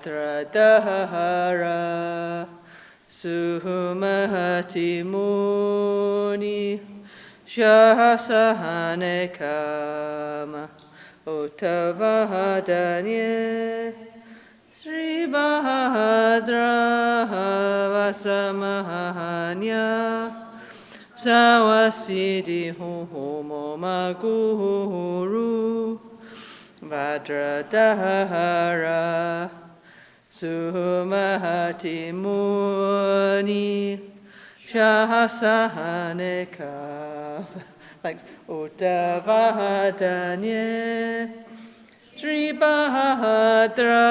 Vajradhara Sumahati Muni Shahasahane Kama Uttavadanye Sri Bahadra Vasamahanya Sawasidi Homo Maguru Vajradhara Sumahati Muni Shahasahane Kama. Thanks. Uttavadanye Sri Bahadra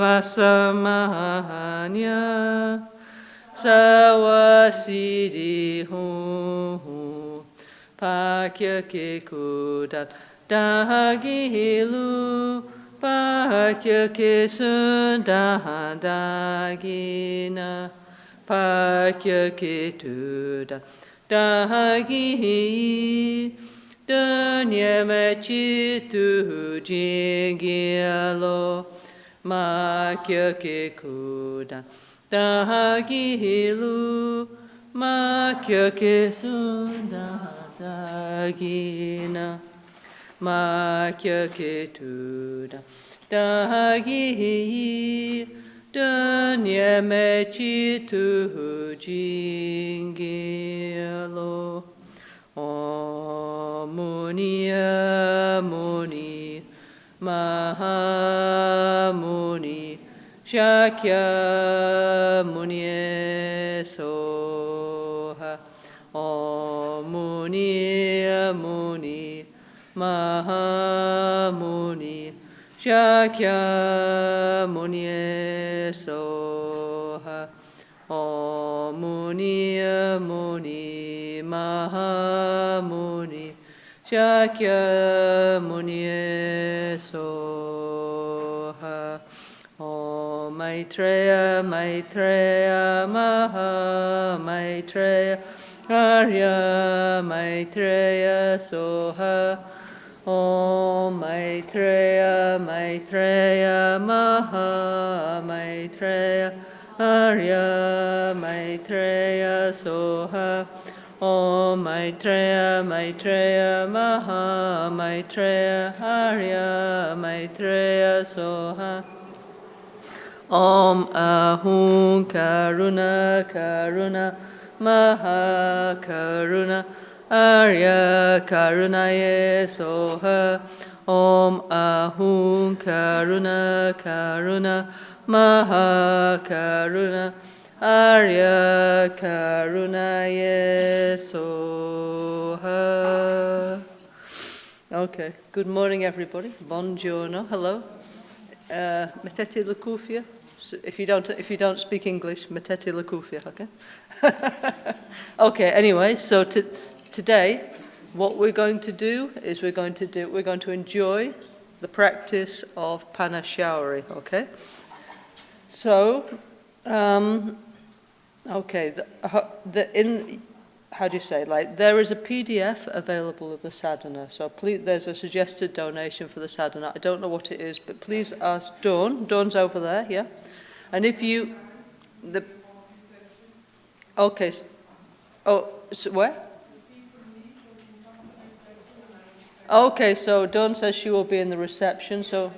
Vasamahanya Sawasidi Hu Pakya Kekudan Dagilu Pakya Kesundan Dagina Pakya Ketudan Dagi Dunya Chitu Jingialo Makya Kekudan Dagilu Makya Kesundan Dagina Makya Ketudan Dagi Dunya Mechitu Jingialo Muni Muni Mahamuni Shakya Muni Soha Muni Muni Mahamuni Shakya Muni Soha Muni Muni Mahamuni Shakya Muni Soha Maitreya Maitreya Maha Maitreya Arya Maitreya Soha Om Maitreya Maitreya Maha Maitreya Arya Maitreya Soha Om Maitreya Maitreya Maha Maitreya Arya Maitreya Soha Om Ahum Karuna Karuna Maha Karuna Arya Karunaye Soha Om Ahum Karuna Karuna Maha Karuna Arya Karunaye Soha. Okay, good morning everybody. Buongiorno, hello. Mettete le cuffie. If you don't speak English, mettete le cuffie, okay? Okay, anyway, so today what we're going to do is we're going to enjoy the practice of Parnashawari, okay? So, okay, how do you say, like, there is a PDF available of the sadhana, so please, there's a suggested donation for the sadhana. I don't know what it is, but please ask Dawn. Dawn's over there, yeah? And if you, okay, oh, so where? Okay, so Dawn says she will be in the reception, so,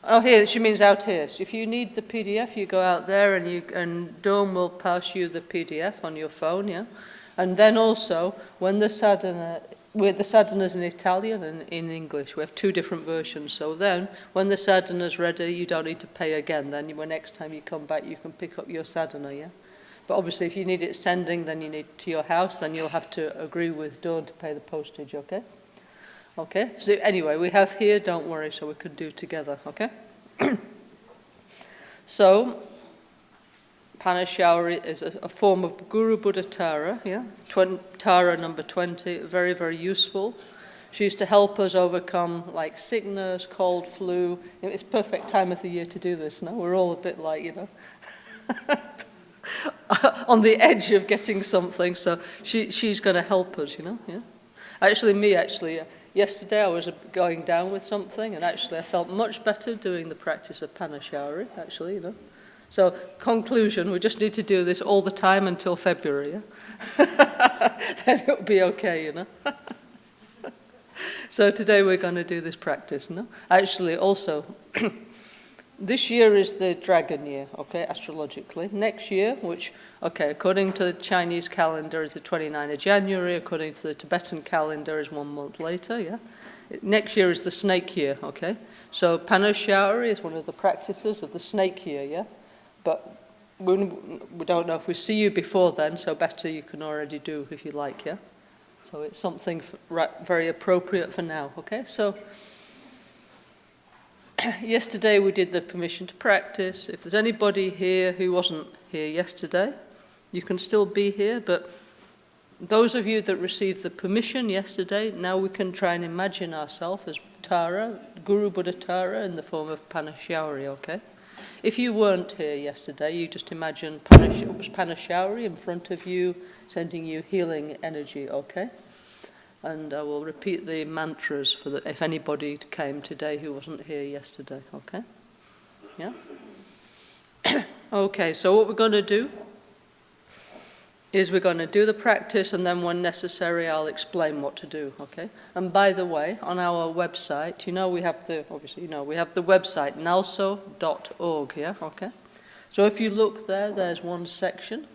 oh, here, she means out here. So if you need the PDF, you go out there and Dawn will pass you the PDF on your phone, yeah? And then also, when the sadhana's in Italian and in English. We have two different versions. So then, when the sadhana's ready, you don't need to pay again. Then when next time you come back, you can pick up your sadhana, yeah? But obviously, if you need it sending, then you need to your house, then you'll have to agree with Dawn to pay the postage, okay? Okay, so anyway, we have here, don't worry, so we could do together, okay? So, Parnashawari is a form of Guru Buddha Tara, yeah? Tara number 20, very, very useful. She used to help us overcome like sickness, cold, flu. It's perfect time of the year to do this now. We're all a bit like, on the edge of getting something, so she's going to help us, yeah? Actually, yesterday I was going down with something, and actually I felt much better doing the practice of Parnashawari, actually, you know. So, conclusion, we just need to do this all the time until February, yeah? Then it'll be okay, you know. So today we're going to do this practice, no? Actually, also, this year is the dragon year, okay, astrologically. Next year, which, okay, according to the Chinese calendar is the 29th of January, according to the Tibetan calendar is 1 month later, yeah? Next year is the snake year, okay? So Parnashawari is one of the practices of the snake year, yeah? But we don't know if we see you before then, so better you can already do if you like, yeah? So it's something very appropriate for now, okay? So yesterday we did the permission to practice. If there's anybody here who wasn't here yesterday, you can still be here, but those of you that received the permission yesterday, now we can try and imagine ourselves as Tara, Guru Buddha Tara in the form of Parnashawari, okay? If you weren't here yesterday, you just imagine Parnashawari in front of you, sending you healing energy, okay? And I will repeat the mantras for if anybody came today who wasn't here yesterday, okay? Yeah? Okay, so what we're going to do is we're going to do the practice, and then when necessary I'll explain what to do, okay? And by the way, on our website, you know we have the website nalso.org, yeah, okay? So if you look there, there's one section.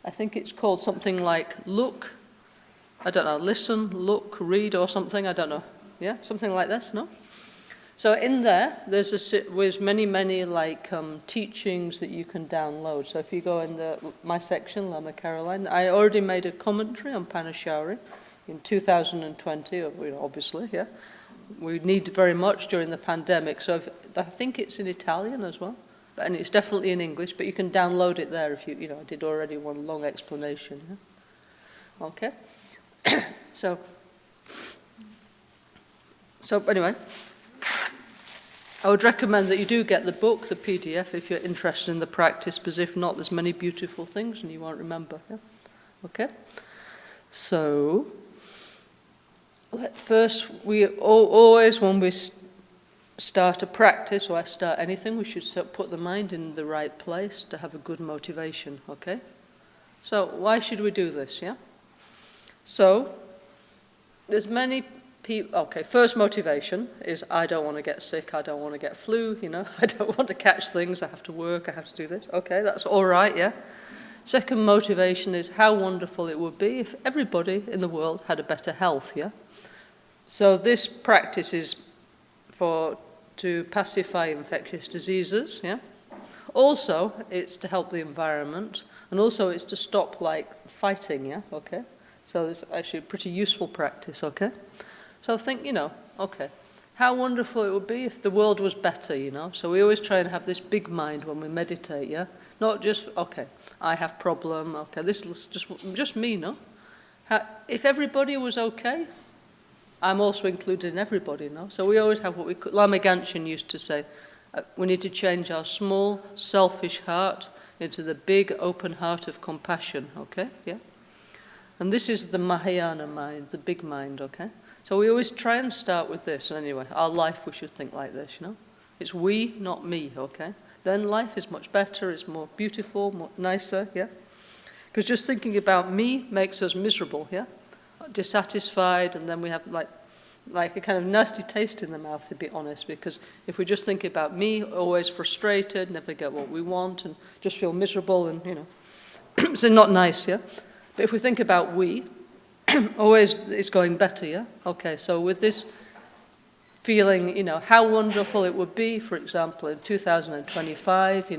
I think it's called something like look, I don't know, listen, look, read or something, I don't know. Yeah, something like this, no? So in there, there's many like teachings that you can download. So if you go in my section, Lama Caroline, I already made a commentary on Parnashawari in 2020, obviously, yeah. We need very much during the pandemic, so I think it's in Italian as well, and it's definitely in English, but you can download it there if I did already one long explanation, yeah. Okay? So anyway, I would recommend that you do get the book, the PDF, if you're interested in the practice, because if not, there's many beautiful things and you won't remember. Yeah? Okay? So, first, we always, when we start a practice, or I start anything, we should put the mind in the right place to have a good motivation, okay? So, why should we do this, yeah? So, there's many people, okay, first motivation is I don't want to get sick, I don't want to get flu, I don't want to catch things, I have to work, I have to do this. Okay, that's all right, yeah? Second motivation is how wonderful it would be if everybody in the world had a better health, yeah? So this practice is to pacify infectious diseases, yeah? Also, it's to help the environment, and also it's to stop, fighting, yeah? Okay? So it's actually a pretty useful practice, okay? So I think, okay, how wonderful it would be if the world was better, So we always try and have this big mind when we meditate, yeah? Not just, okay, I have problem, okay, this is just me, no? If everybody was okay, I'm also included in everybody, no? So we always have Lama Caroline used to say, we need to change our small, selfish heart into the big, open heart of compassion, okay? Yeah? And this is the Mahayana mind, the big mind, okay? So we always try and start with this. And anyway, our life, we should think like this, It's we, not me, okay? Then life is much better, it's more beautiful, more nicer, yeah? Because just thinking about me makes us miserable, yeah? Dissatisfied, and then we have like a kind of nasty taste in the mouth, to be honest, because if we just think about me, always frustrated, never get what we want, and just feel miserable, and, so not nice, yeah? But if we think about we, always it's going better, yeah? Okay, so with this feeling, how wonderful it would be, for example, in 2025,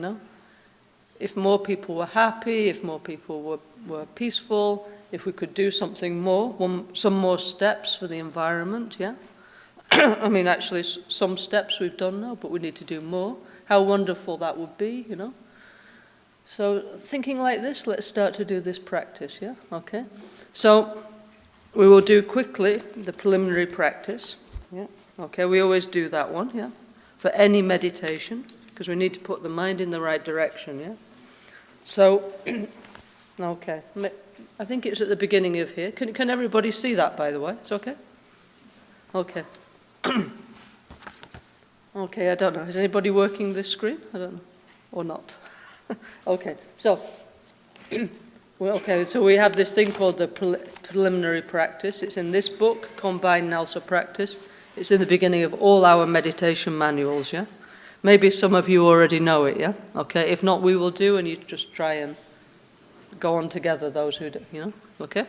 if more people were happy, if more people were peaceful, if we could do something more, some more steps for the environment, yeah? I mean, actually, some steps we've done now, but we need to do more. How wonderful that would be, So thinking like this, let's start to do this practice, yeah? Okay? So we will do quickly the preliminary practice, yeah? Okay, we always do that one, yeah? For any meditation, because we need to put the mind in the right direction, yeah? So, okay, I think it's at the beginning of here. Can everybody see that, by the way? It's okay? Okay. Okay, I don't know. Is anybody working this screen? I don't know. Or not. Okay, so so we have this thing called the preliminary practice. It's in this book, Combined Nalsa Practice. It's in the beginning of all our meditation manuals, yeah? Maybe some of you already know it, yeah? Okay, if not, we will do, and you just try and go on together, those who do, okay?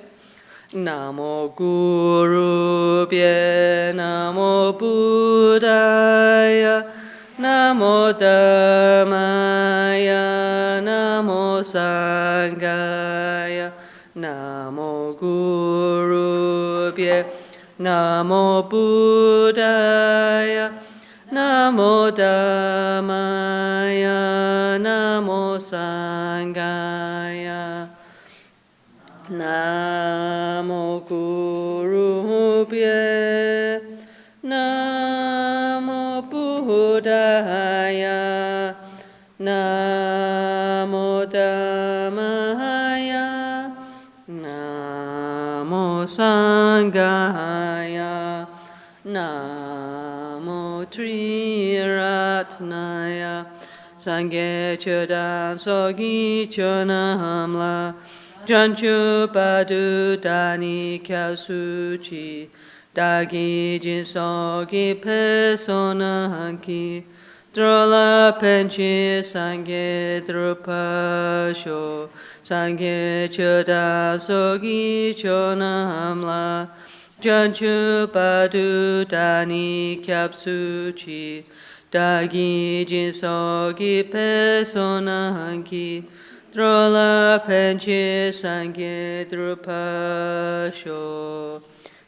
Namo Guru Bhye, Namo Buddhaya, Namo Dhammaya, Namo Sanghaya, Namo Guru Bhye, Namo Buddhaya, Namo Dhammaya, Namo Sanghaya. Namo Guru Bhye, Namo Buddhaya, Namo Dhammaya, Namo Sanghaya, Namo Triratnaya, Sangye Chodan Sogi Chonamla, Janchu Padu Dani Kyasuchi, Dagi Jinsogi Pesona Hanki, Drola Penchi Sangye Drupasho, Sangye Chodan Sogi Chonamla, Janchu Padu Dani Kyasuchi, Dagi Jinsogi Pesona Hanki, Drola Penchi Sangye Drupasho.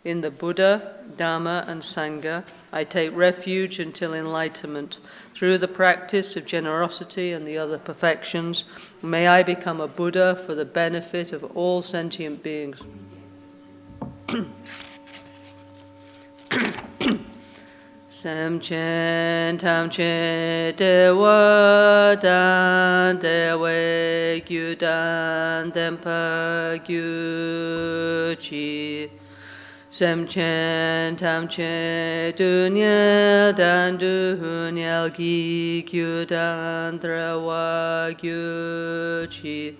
In the Buddha, Dhamma, and Sangha, I take refuge until enlightenment. Through the practice of generosity and the other perfections, may I become a Buddha for the benefit of all sentient beings. Samchen tamche dewa dan dewe gyu dan dempa gyu chi. Samchen tamche dunya dan dunyal gi gyu dan drawa gyu chi.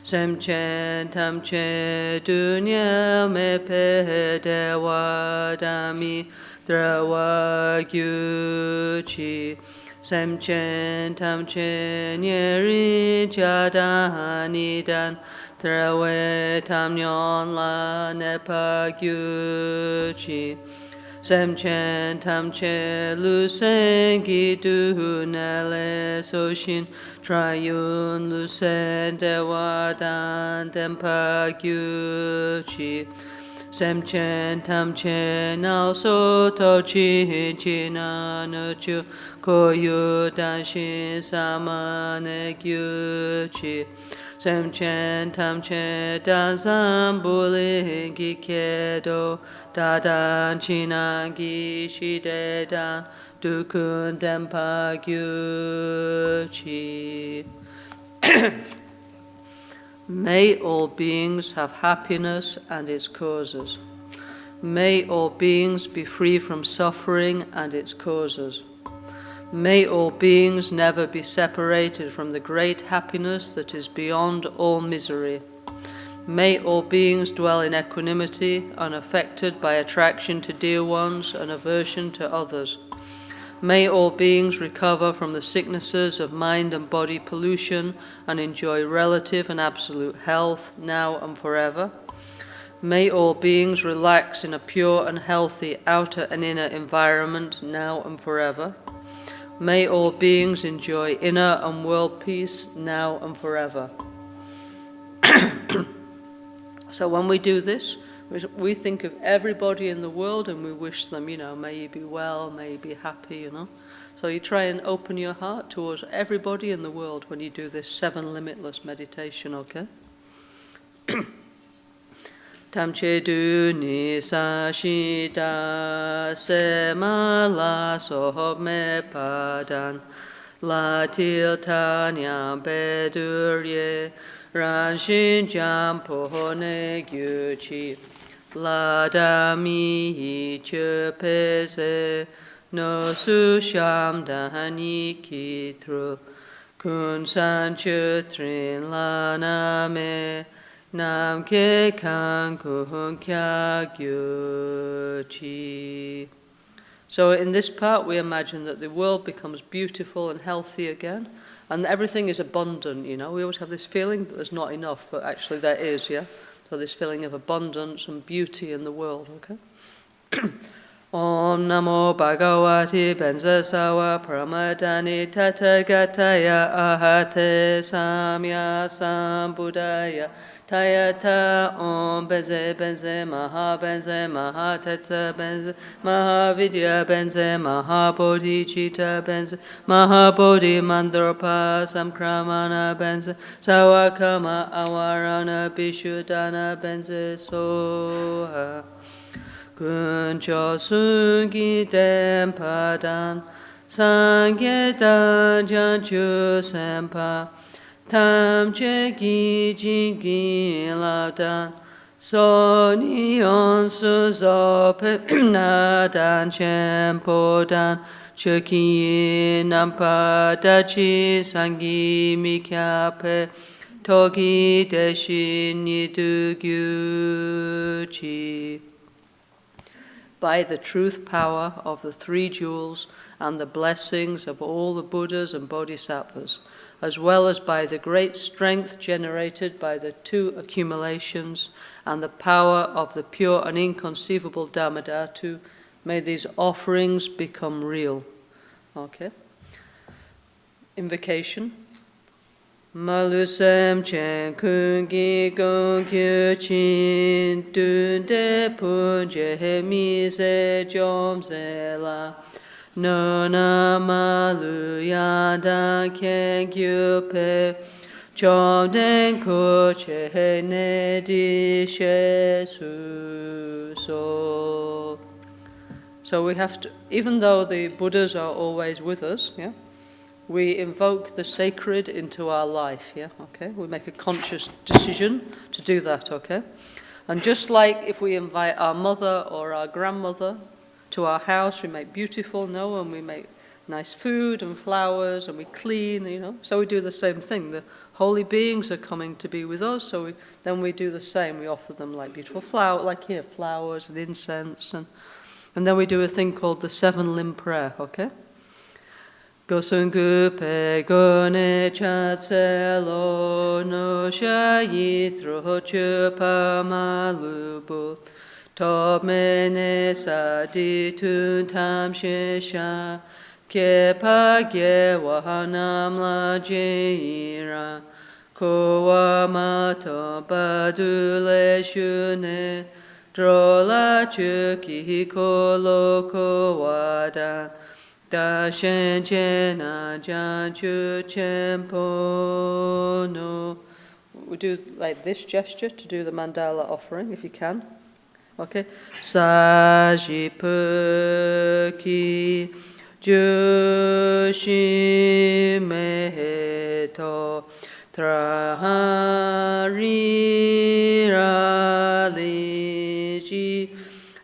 Samchen tamche dunya me pe dewa dami Drawa Gyuchi, Samchen Tamchen Yeri Jadani Dan, Drawe Tamnyon La Nepa Gyuchi, Samchen Tamche Lusengi Dunele Soshin, Trayun Lusen Dewa Dan Dempa Gyuchi, Semchen tamchen also tochi china nuchu koyu danshin samane gyuchi. Semchen tamchen danzan buli gikedo dadan chinangi shidedan dukun dempa gyuchi. May all beings have happiness and its causes. May all beings be free from suffering and its causes. May all beings never be separated from the great happiness that is beyond all misery. May all beings dwell in equanimity, unaffected by attraction to dear ones and aversion to others. May all beings recover from the sicknesses of mind and body pollution and enjoy relative and absolute health now and forever. May all beings relax in a pure and healthy outer and inner environment now and forever. May all beings enjoy inner and world peace now and forever. So when we do this, we think of everybody in the world and we wish them, may you be well, may you be happy, So you try and open your heart towards everybody in the world when you do this 7 limitless meditation, okay? Tamche du ni sa shi da se ma la so me padan la til ta nyam pe dur ye ran shin jam po ne gyu chi ladami chepese no susham dani kitru kun sanchutrin laname nam ke kan kun kya gyuchi. So in this part we imagine that the world becomes beautiful and healthy again, and everything is abundant, you know. We always have this feeling that there's not enough, but actually there is, yeah? So this feeling of abundance and beauty in the world, okay? Om Namo Bhagavati Benzasawa Pramadani Tathagataya Ahate Samya Sambuddhaya Tayata Om Benze Benze Maha Tetsa Benze Mahavidya Benze Mahabodhicitta Benze Mahabodhi Mandropa Samkramana Benze Sawakama Awarana Bishudana Benze Soha Kuncho sungi tempadan Sangedan janchu sempa Tam cheki jingi laudan Soni onsu zope nadan chempodan Cheki nampa dachi sangi mikyape Togi deshi nidu gyuchi. By the truth power of the three jewels and the blessings of all the Buddhas and Bodhisattvas, as well as by the great strength generated by the two accumulations and the power of the pure and inconceivable Dhammadhatu, may these offerings become real. Okay. Invocation. Malusem chen kungi gong kyu chin dun de punje mi se jom se la nona malu yada ken kyu pe jom den ko che ne di she su so. So we have to, even though the Buddhas are always with us, yeah, we invoke the sacred into our life, yeah, okay? We make a conscious decision to do that, okay? And just like if we invite our mother or our grandmother to our house, we make beautiful, no, and we make nice food and flowers and we clean, you know? So we do the same thing. The holy beings are coming to be with us, so then we do the same. We offer them like beautiful flowers, like here, flowers and incense, and then we do a thing called the 7-limb prayer, okay? Gosungu pe gone chatselo no shayitro chupa malubu top mene saditun tam shisha kepa ge wahanam la jira kowa mato badule shune drola chuki kolo kowada Da shen chena jan chu chenpo no. We do like this gesture to do the mandala offering, if you can. Okay. Sajipaki jushi meheto trahari raliji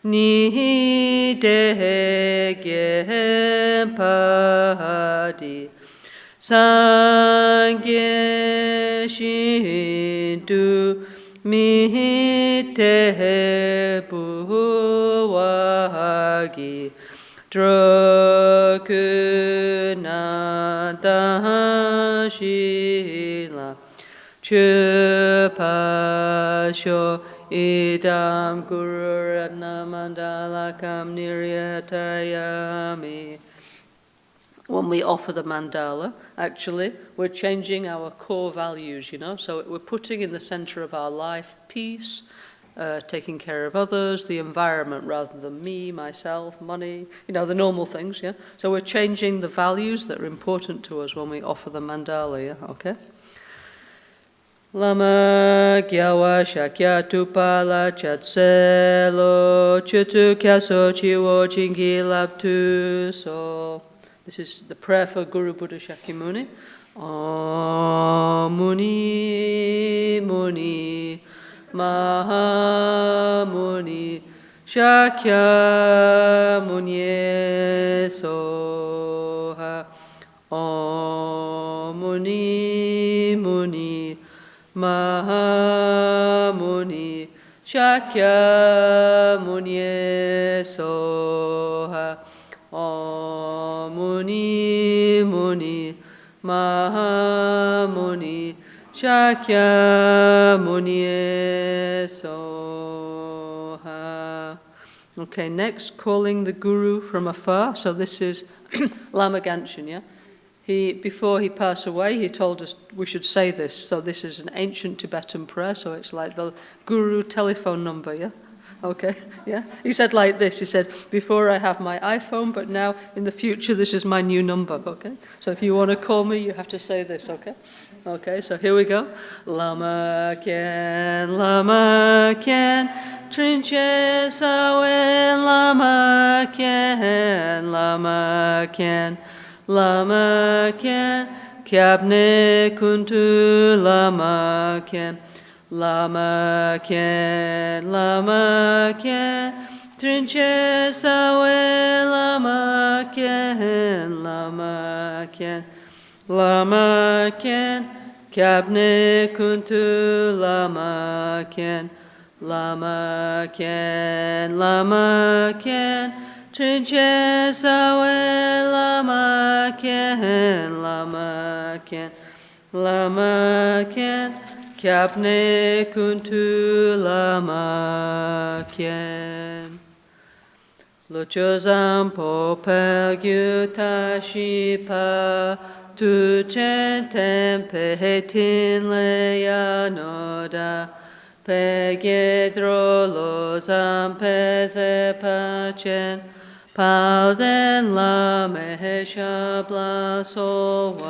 ni de Padi Sangye Shindu Mite Buwagi Drokunadashila Chupasho Idam Guru Ratna Mandala Kam Niryatayami. When we offer the mandala, actually, we're changing our core values, you know. So we're putting in the center of our life peace, taking care of others, the environment rather than me, myself, money, you know, the normal things, yeah. So we're changing the values that are important to us when we offer the mandala, yeah, okay. Lama Gyawa Shakya Tupala Chatselo Chutu Kyaso Chiwo Chingi Laptu. So this is the prayer for Guru Buddha Shakyamuni. Om Muni Muni Mahamuni Shakyamuni Soha Om Muni Muni Mahamuni Shakyamuni Soha Om Muni Muni Mahamuni Shakyamuni Soha. Okay, next, calling the Guru from afar. So this is Lama Caroline, yeah? Before he passed away, he told us we should say this. So this is an ancient Tibetan prayer, so it's like the Guru telephone number, yeah? Okay, yeah? He said like this, he said, before I have my iPhone, but now in the future this is my new number, okay? So if you want to call me, you have to say this, okay? Okay, so here we go. Lama Caroline, Trinche Sawe, Lama Caroline, Lama Caroline, Lama Caroline, Kyabne Kuntu, Lama Caroline, Lama Caroline, Trinche Sawe, Lama Caroline, Lama Caroline, Lama Caroline, Kyabne Kuntu, Lama Caroline, Lama Caroline, Trinche Sawe, Lama Caroline, Lama Caroline, Lama Caroline, Kyabne Kuntu, Lama Caroline. Luchozam popel gyutashipa tu centem pehetin leanoda pegedrolozam peze pacen palden la mehesha blasovade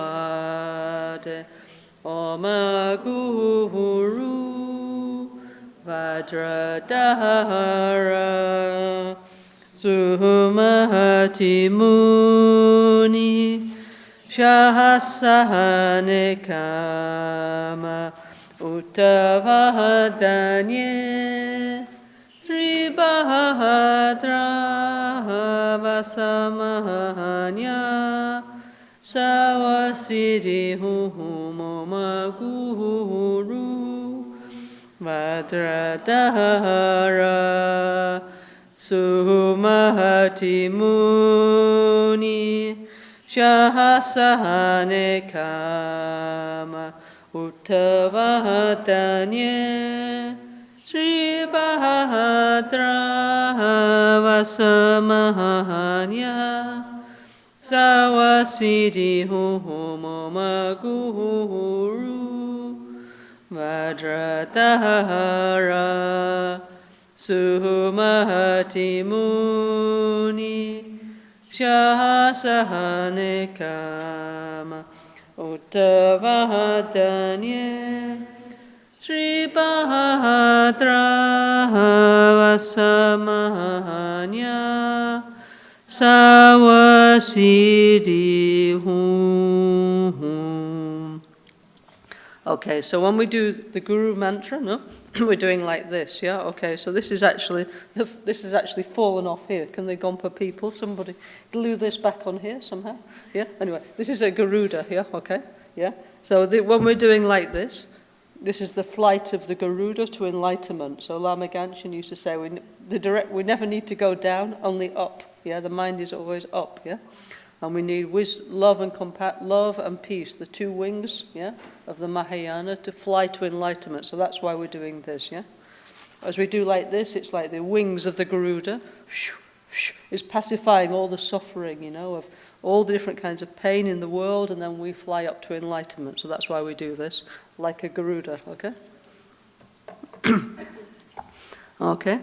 Oma Guru Vajradhara Suhumati Muni Shahasahane Kama Uttavadanye Sri Bahadra Vasamahanya Sawasiri Moma Guru Vajradhara Sumahati Muni Shahasahane Kama Uttavadanye Sri Bahadra Vasamahanya Sawasiri Moma Guru Vajradhara Suhumati Muni Shahasahane Kama Uttavadanye Sri Bahadra Vasamahanya Sawasiri hum. Okay, so when we do the Guru mantra, no, we're doing like this, yeah. Okay, so this is actually fallen off here. Can the Gompa people, somebody glue this back on here somehow? Yeah. Anyway, this is a Garuda, yeah. Okay, yeah. So when we're doing like this is the flight of the Garuda to enlightenment. So Lama Caroline used to say we never need to go down, only up. Yeah, the mind is always up, yeah? And we need love and peace, the two wings, yeah, of the Mahayana to fly to enlightenment. So that's why we're doing this, yeah? As we do like this, it's like the wings of the Garuda is pacifying all the suffering, you know, of all the different kinds of pain in the world, and then we fly up to enlightenment. So that's why we do this, like a Garuda, okay? Okay.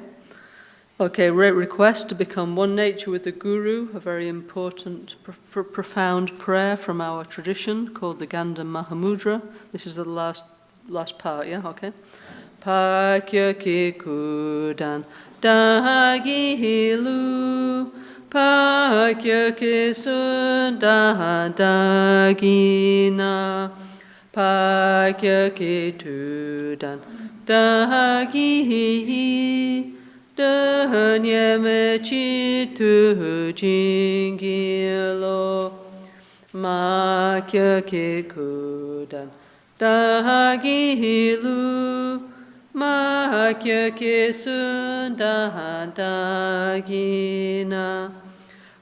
Okay, request to become one nature with the Guru, a very important, profound prayer from our tradition called the Ganda Mahamudra. This is the last part, yeah, okay? Pakya ki kudan dagi hilu, pakya ki sundan dagina, pakya ki tudan dagi danyeme chitu jingilo ma kya ke kudan dagi lu ma kya ke sundan dagina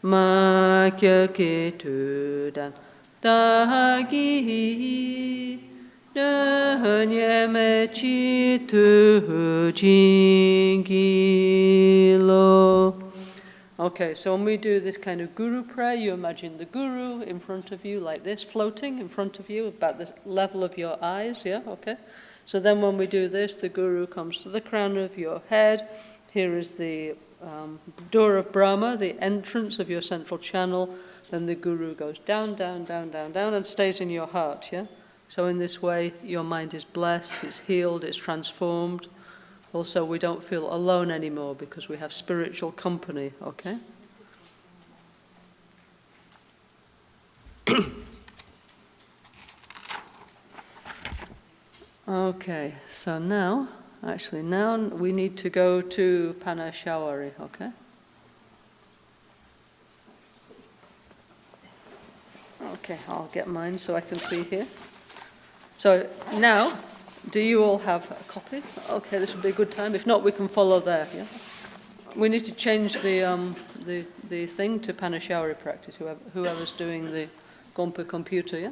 ma kya ke tudan dagi danyeme chitu jingilo. Okay, so when we do this kind of guru prayer, you imagine the guru in front of you like this, floating in front of you, about the level of your eyes, yeah, okay? So then when we do this, the guru comes to the crown of your head. Here is the door of Brahma, the entrance of your central channel. Then the guru goes down, down, down, down, down, and stays in your heart, yeah? So in this way, your mind is blessed, it's healed, it's transformed. Also, we don't feel alone anymore because we have spiritual company, okay? Okay, so now we need to go to Parnashawari, okay? Okay, I'll get mine so I can see here. So now, do you all have a copy? Okay, this would be a good time. If not, we can follow there, yeah? We need to change the thing to Parnashawari practice, whoever's doing the Gompa computer, yeah?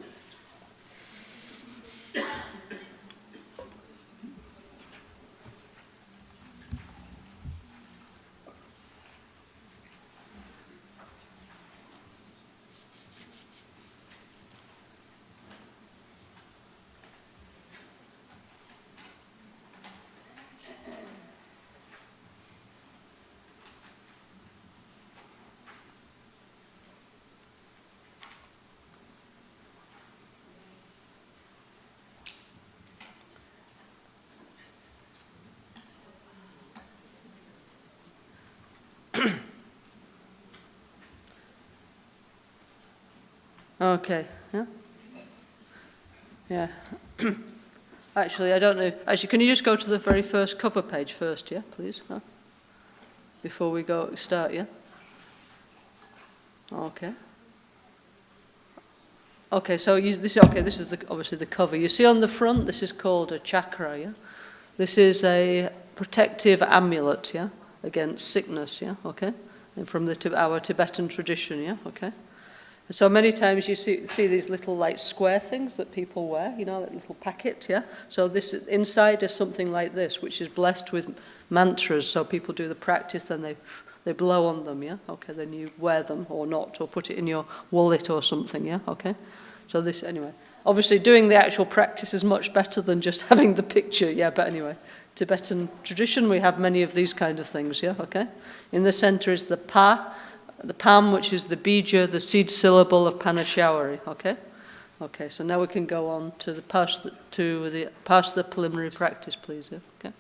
Okay, yeah? Yeah. Actually, I don't know. Actually, can you just go to the very first cover page first, yeah, please? Huh? Before we start, yeah? Okay. Okay, so this is obviously the cover. You see on the front, this is called a chakra, yeah? This is a protective amulet, yeah? Against sickness, yeah? Okay? And from our Tibetan tradition, yeah? Okay? So many times you see these little like square things that people wear, you know, like little packet, yeah? So this inside is something like this, which is blessed with mantras. So people do the practice, then they blow on them, yeah? Okay, then you wear them or not, or put it in your wallet or something, yeah? Okay? So this, anyway. Obviously doing the actual practice is much better than just having the picture, yeah? But anyway, Tibetan tradition, we have many of these kind of things, yeah? Okay? In the center is the palm, which is the bija, the seed syllable of Parnashawari, okay? Okay, so now we can go on to past the preliminary practice, please, yeah? Okay.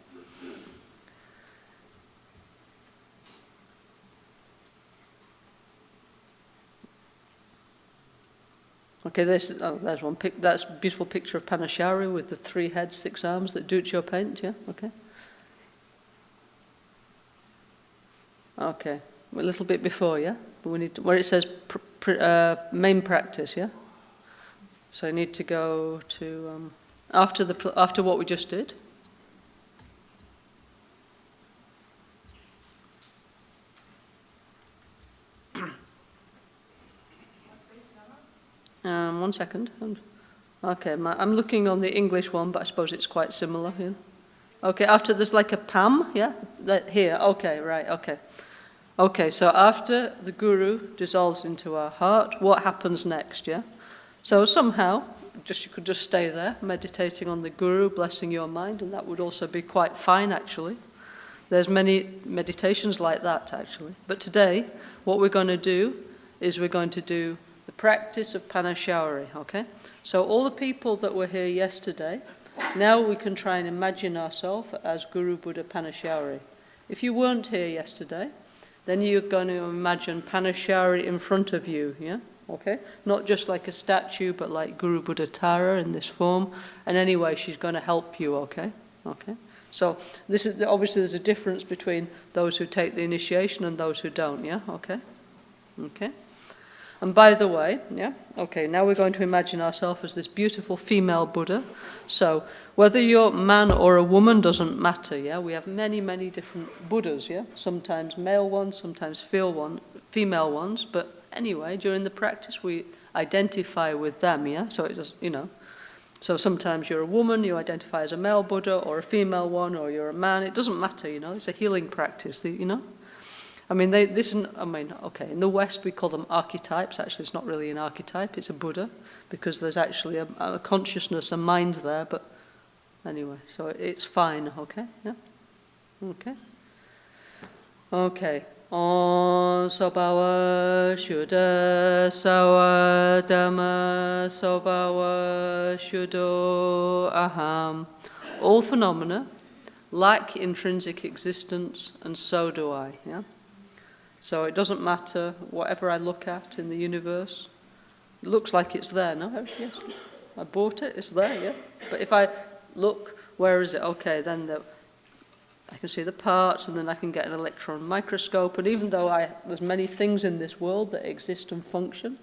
Okay, there's one. That's a beautiful picture of Parnashawari with the 3 heads, 6 arms that Duccio paint, yeah? Okay. Okay. A little bit before, yeah? But we need to, where it says main practice, yeah? So I need to go to after what we just did. One second. Okay, I'm looking on the English one, but I suppose it's quite similar. Yeah? Okay, after there's like a pam, yeah? Here, okay, right, okay. Okay, so after the guru dissolves into our heart, what happens next, yeah? So somehow, you could just stay there, meditating on the guru, blessing your mind, and that would also be quite fine, actually. There's many meditations like that, actually. But today, what we're going to do is we're going to do the practice of Parnashawari, okay? So all the people that were here yesterday, now we can try and imagine ourselves as Guru Buddha Parnashawari. If you weren't here yesterday, then you're going to imagine Parnashawari in front of you, yeah? Okay? Not just like a statue, but like Guru Buddha Tara in this form. And anyway, she's going to help you, okay? Okay? So this is obviously there's a difference between those who take the initiation and those who don't, yeah? Okay? Okay. And by the way, yeah, okay, now we're going to imagine ourselves as this beautiful female Buddha. So whether you're man or a woman doesn't matter, yeah? We have many, many different Buddhas, yeah? Sometimes male ones, sometimes female ones, but anyway, during the practice we identify with them, yeah? So it does, so sometimes you're a woman, you identify as a male Buddha, or a female one, or you're a man. It doesn't matter, it's a healing practice, I mean, okay, in the West we call them archetypes. Actually, it's not really an archetype, it's a Buddha, because there's actually a consciousness, a mind there, but anyway, so it's fine, okay? Yeah? Okay. Okay. On sobawa shuddha sawa dhamma sobawa shuddho aham. All phenomena lack intrinsic existence, and so do I, yeah? So it doesn't matter whatever I look at in the universe. It looks like it's there, no? Yes. I bought it, it's there, yeah? But if I look, where is it? Okay, then I can see the parts, and then I can get an electron microscope, and even though there's many things in this world that exist and function,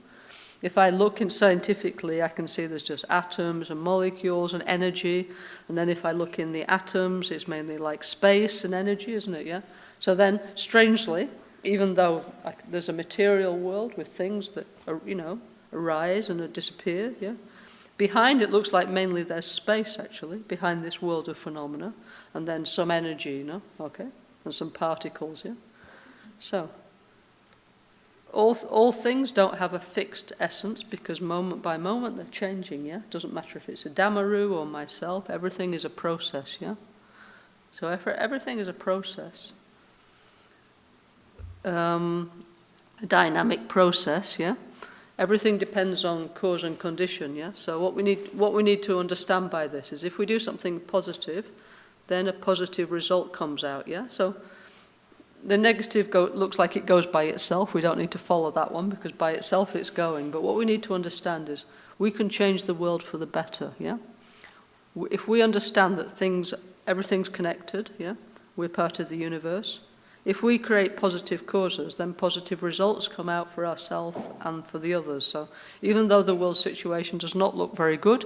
if I look scientifically, I can see there's just atoms and molecules and energy, and then if I look in the atoms, it's mainly like space and energy, isn't it, yeah? So then, strangely, even though there's a material world with things that arise and disappear, yeah? Behind it looks like mainly there's space, actually, behind this world of phenomena, and then some energy, okay? And some particles, yeah? So, all things don't have a fixed essence, because moment by moment they're changing, yeah? Doesn't matter if it's a Dhammaru or myself, everything is a process, yeah? So everything is a process. A dynamic process, yeah? Everything depends on cause and condition, yeah? So what we need to understand by this is if we do something positive, then a positive result comes out, yeah? So the negative looks like it goes by itself. We don't need to follow that one, because by itself it's going. But what we need to understand is we can change the world for the better, yeah? If we understand that everything's connected, yeah? We're part of the universe. If we create positive causes, then positive results come out for ourselves and for the others. So even though the world situation does not look very good,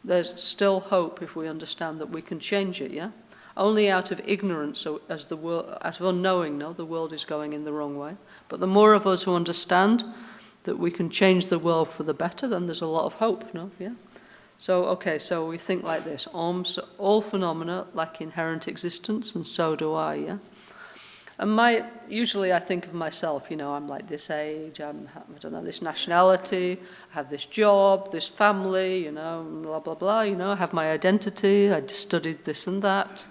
there's still hope if we understand that we can change it, yeah? Only out of ignorance, out of unknowing, the world is going in the wrong way. But the more of us who understand that we can change the world for the better, then there's a lot of hope, yeah? So, okay, so we think like this. So all phenomena lack inherent existence, and so do I, yeah? And usually I think of myself, I'm like this age, I don't know, this nationality, I have this job, this family, blah, blah, blah, I have my identity, I studied this and that.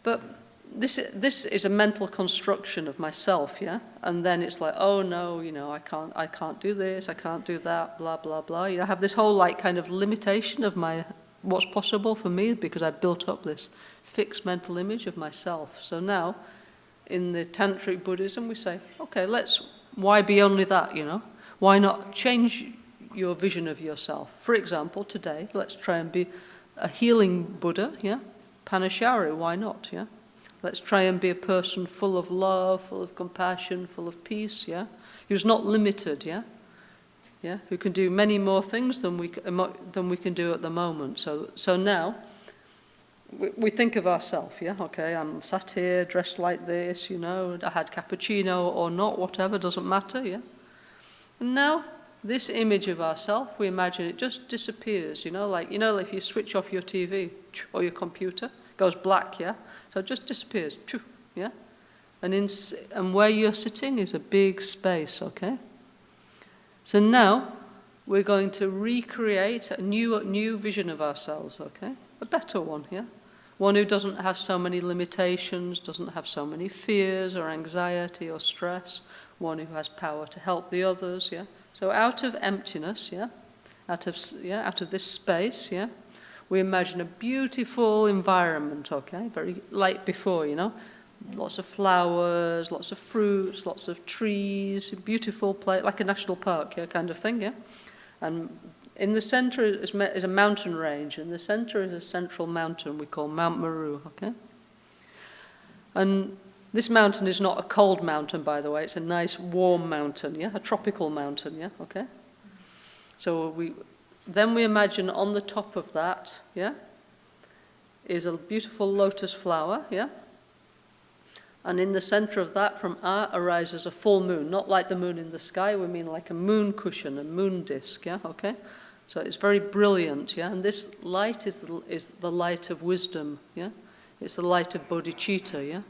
But this is a mental construction of myself, yeah? And then it's like, oh no, I can't do this, I can't do that, blah, blah, blah. I have this whole kind of limitation of what's possible for me, because I built up this fixed mental image of myself. So now, in the Tantric Buddhism, we say, okay, why be only that, Why not change your vision of yourself? For example, today, let's try and be a healing Buddha, yeah? Parnashawari, why not, yeah? Let's try and be a person full of love, full of compassion, full of peace, yeah? Who's not limited, yeah? Yeah, who can do many more things than we can do at the moment. So now, we think of ourselves, yeah? Okay, I'm sat here, dressed like this, I had cappuccino or not, whatever, doesn't matter, yeah? And now, this image of ourselves, we imagine it just disappears, like if you switch off your TV or your computer, it goes black, yeah? So it just disappears, yeah? And where you're sitting is a big space, okay? So now, we're going to recreate a new vision of ourselves, okay? A better one, yeah? One who doesn't have so many limitations, doesn't have so many fears or anxiety or stress. One who has power to help the others, yeah? So out of emptiness, yeah? Out of this space, yeah? We imagine a beautiful environment, okay? Very like before, Lots of flowers, lots of fruits, lots of trees, beautiful place, like a national park, yeah, kind of thing, yeah? And In the center is a mountain range. In the center is a central mountain we call Mount Meru, okay? And this mountain is not a cold mountain, by the way. It's a nice warm mountain, yeah? A tropical mountain, yeah? Okay? So we imagine on the top of that, yeah, is a beautiful lotus flower, yeah? And in the center of that, from arises a full moon. Not like the moon in the sky, we mean like a moon cushion, a moon disk, yeah? Okay? So it's very brilliant, yeah? And this light is the light of wisdom, yeah? It's the light of bodhicitta, yeah?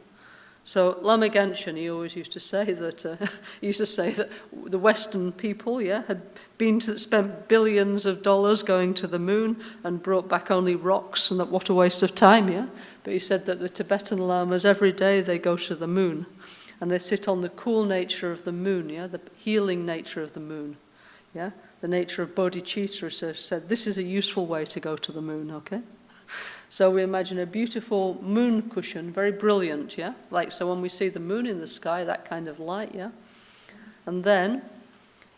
So Lama Genshin, he always used to say that the Western people, yeah, had spent billions of dollars going to the moon and brought back only rocks, and that what a waste of time, yeah. But he said that the Tibetan lamas every day they go to the moon, and they sit on the cool nature of the moon, yeah, the healing nature of the moon, yeah, the nature of bodhicitta. Said this is a useful way to go to the moon, okay. So we imagine a beautiful moon cushion, very brilliant, yeah? Like, so when we see the moon in the sky, that kind of light, yeah? And then,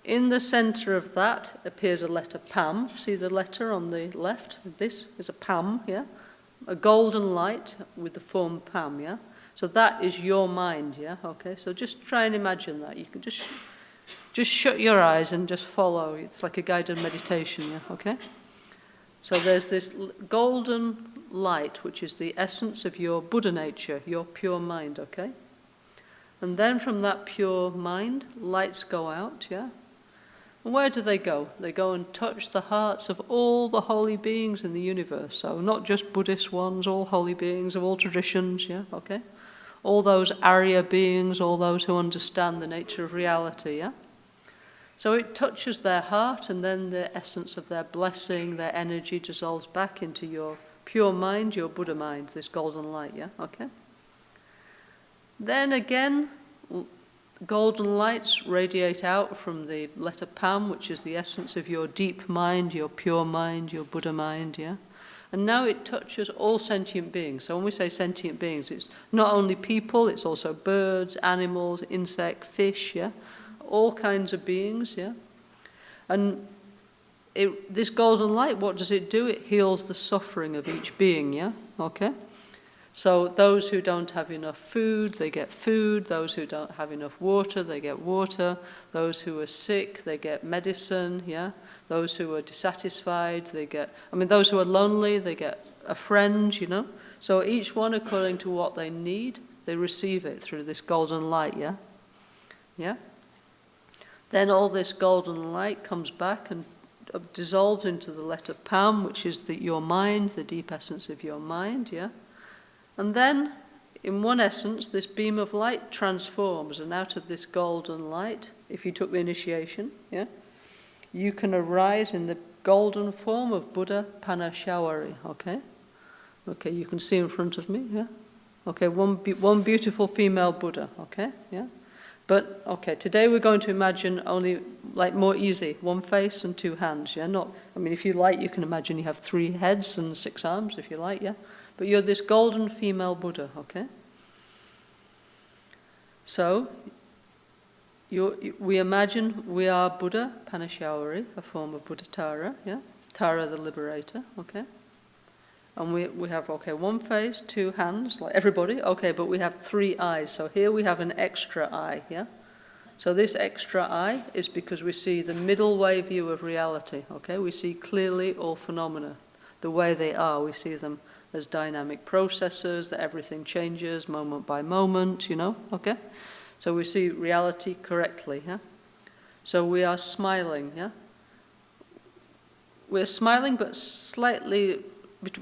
in the center of that appears a letter Pam. See the letter on the left? This is a Pam, yeah? A golden light with the form Pam, yeah? So that is your mind, yeah? Okay, so just try and imagine that. You can just shut your eyes and just follow. It's like a guided meditation, yeah? Okay? So there's this golden light, which is the essence of your Buddha nature, your pure mind, okay? And then from that pure mind, lights go out, yeah? And where do they go? They go and touch the hearts of all the holy beings in the universe. So not just Buddhist ones, all holy beings of all traditions, yeah? Okay? All those Arya beings, all those who understand the nature of reality, yeah? So it touches their heart, and then the essence of their blessing, their energy dissolves back into your pure mind, your Buddha mind, this golden light, yeah? Okay? Then again, golden lights radiate out from the letter Pam, which is the essence of your deep mind, your pure mind, your Buddha mind, yeah? And now it touches all sentient beings. So when we say sentient beings, it's not only people, it's also birds, animals, insects, fish, yeah? All kinds of beings, yeah? And this golden light, what does it do? It heals the suffering of each being, yeah? Okay? So those who don't have enough food, they get food. Those who don't have enough water, they get water. Those who are sick, they get medicine, yeah? Those who are dissatisfied, those who are lonely, they get a friend, you know? So each one, according to what they need, they receive it through this golden light, yeah? Yeah? Then all this golden light comes back and dissolves into the letter Pam, which is your mind, the deep essence of your mind, yeah? And then, in one essence, this beam of light transforms, and out of this golden light, if you took the initiation, yeah, you can arise in the golden form of Buddha Parnashawari, okay? Okay, you can see in front of me, yeah? Okay, one beautiful female Buddha, okay, yeah? But, okay, today we're going to imagine only, like, more easy, one face and two hands, yeah? If you like, you can imagine you have 3 heads and 6 arms, if you like, yeah? But you're this golden female Buddha, okay? So, we imagine we are Buddha, Parnashawari, a form of Buddha Tara, yeah? Tara the liberator, okay? And we have, okay, one face, 2 hands, like everybody, okay, but we have 3 eyes. So here we have an extra eye, yeah? So this extra eye is because we see the middle way view of reality, okay? We see clearly all phenomena, the way they are. We see them as dynamic processes, that everything changes moment by moment, you know, okay? So we see reality correctly, yeah? So we are smiling, yeah? We're smiling, but slightly...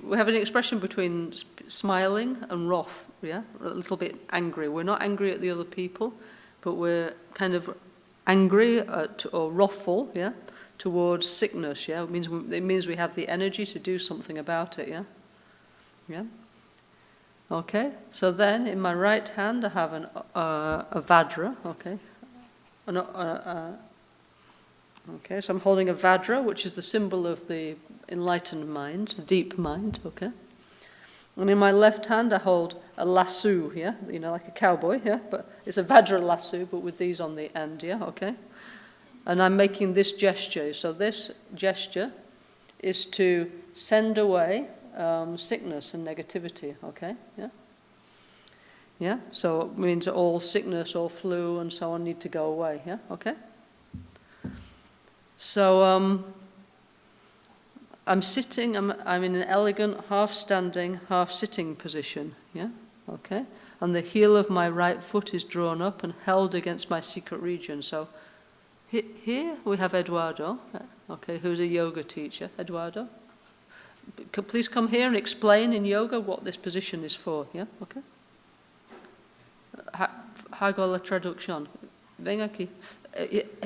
We have an expression between smiling and wrath, yeah? A little bit angry. We're not angry at the other people, but we're kind of angry or wrathful, yeah? Towards sickness, yeah? It means we have the energy to do something about it, yeah? Yeah? Okay, so then in my right hand I have a Vajra, okay? Okay, so I'm holding a Vajra, which is the symbol of the enlightened mind, the deep mind, okay? And in my left hand I hold a lasso, yeah? You know, like a cowboy, yeah? But it's a Vajra lasso, but with these on the end, yeah? Okay? And I'm making this gesture. So this gesture is to send away sickness and negativity, okay? Yeah? Yeah? So it means all sickness, all flu and so on need to go away, yeah? Okay? So I'm sitting, I'm in an elegant half-standing, half-sitting position, yeah? Okay? And the heel of my right foot is drawn up and held against my secret region. So here we have Eduardo, okay, who's a yoga teacher. Eduardo, please come here and explain in yoga what this position is for, yeah? Okay? Hago la traducción. Venga aquí.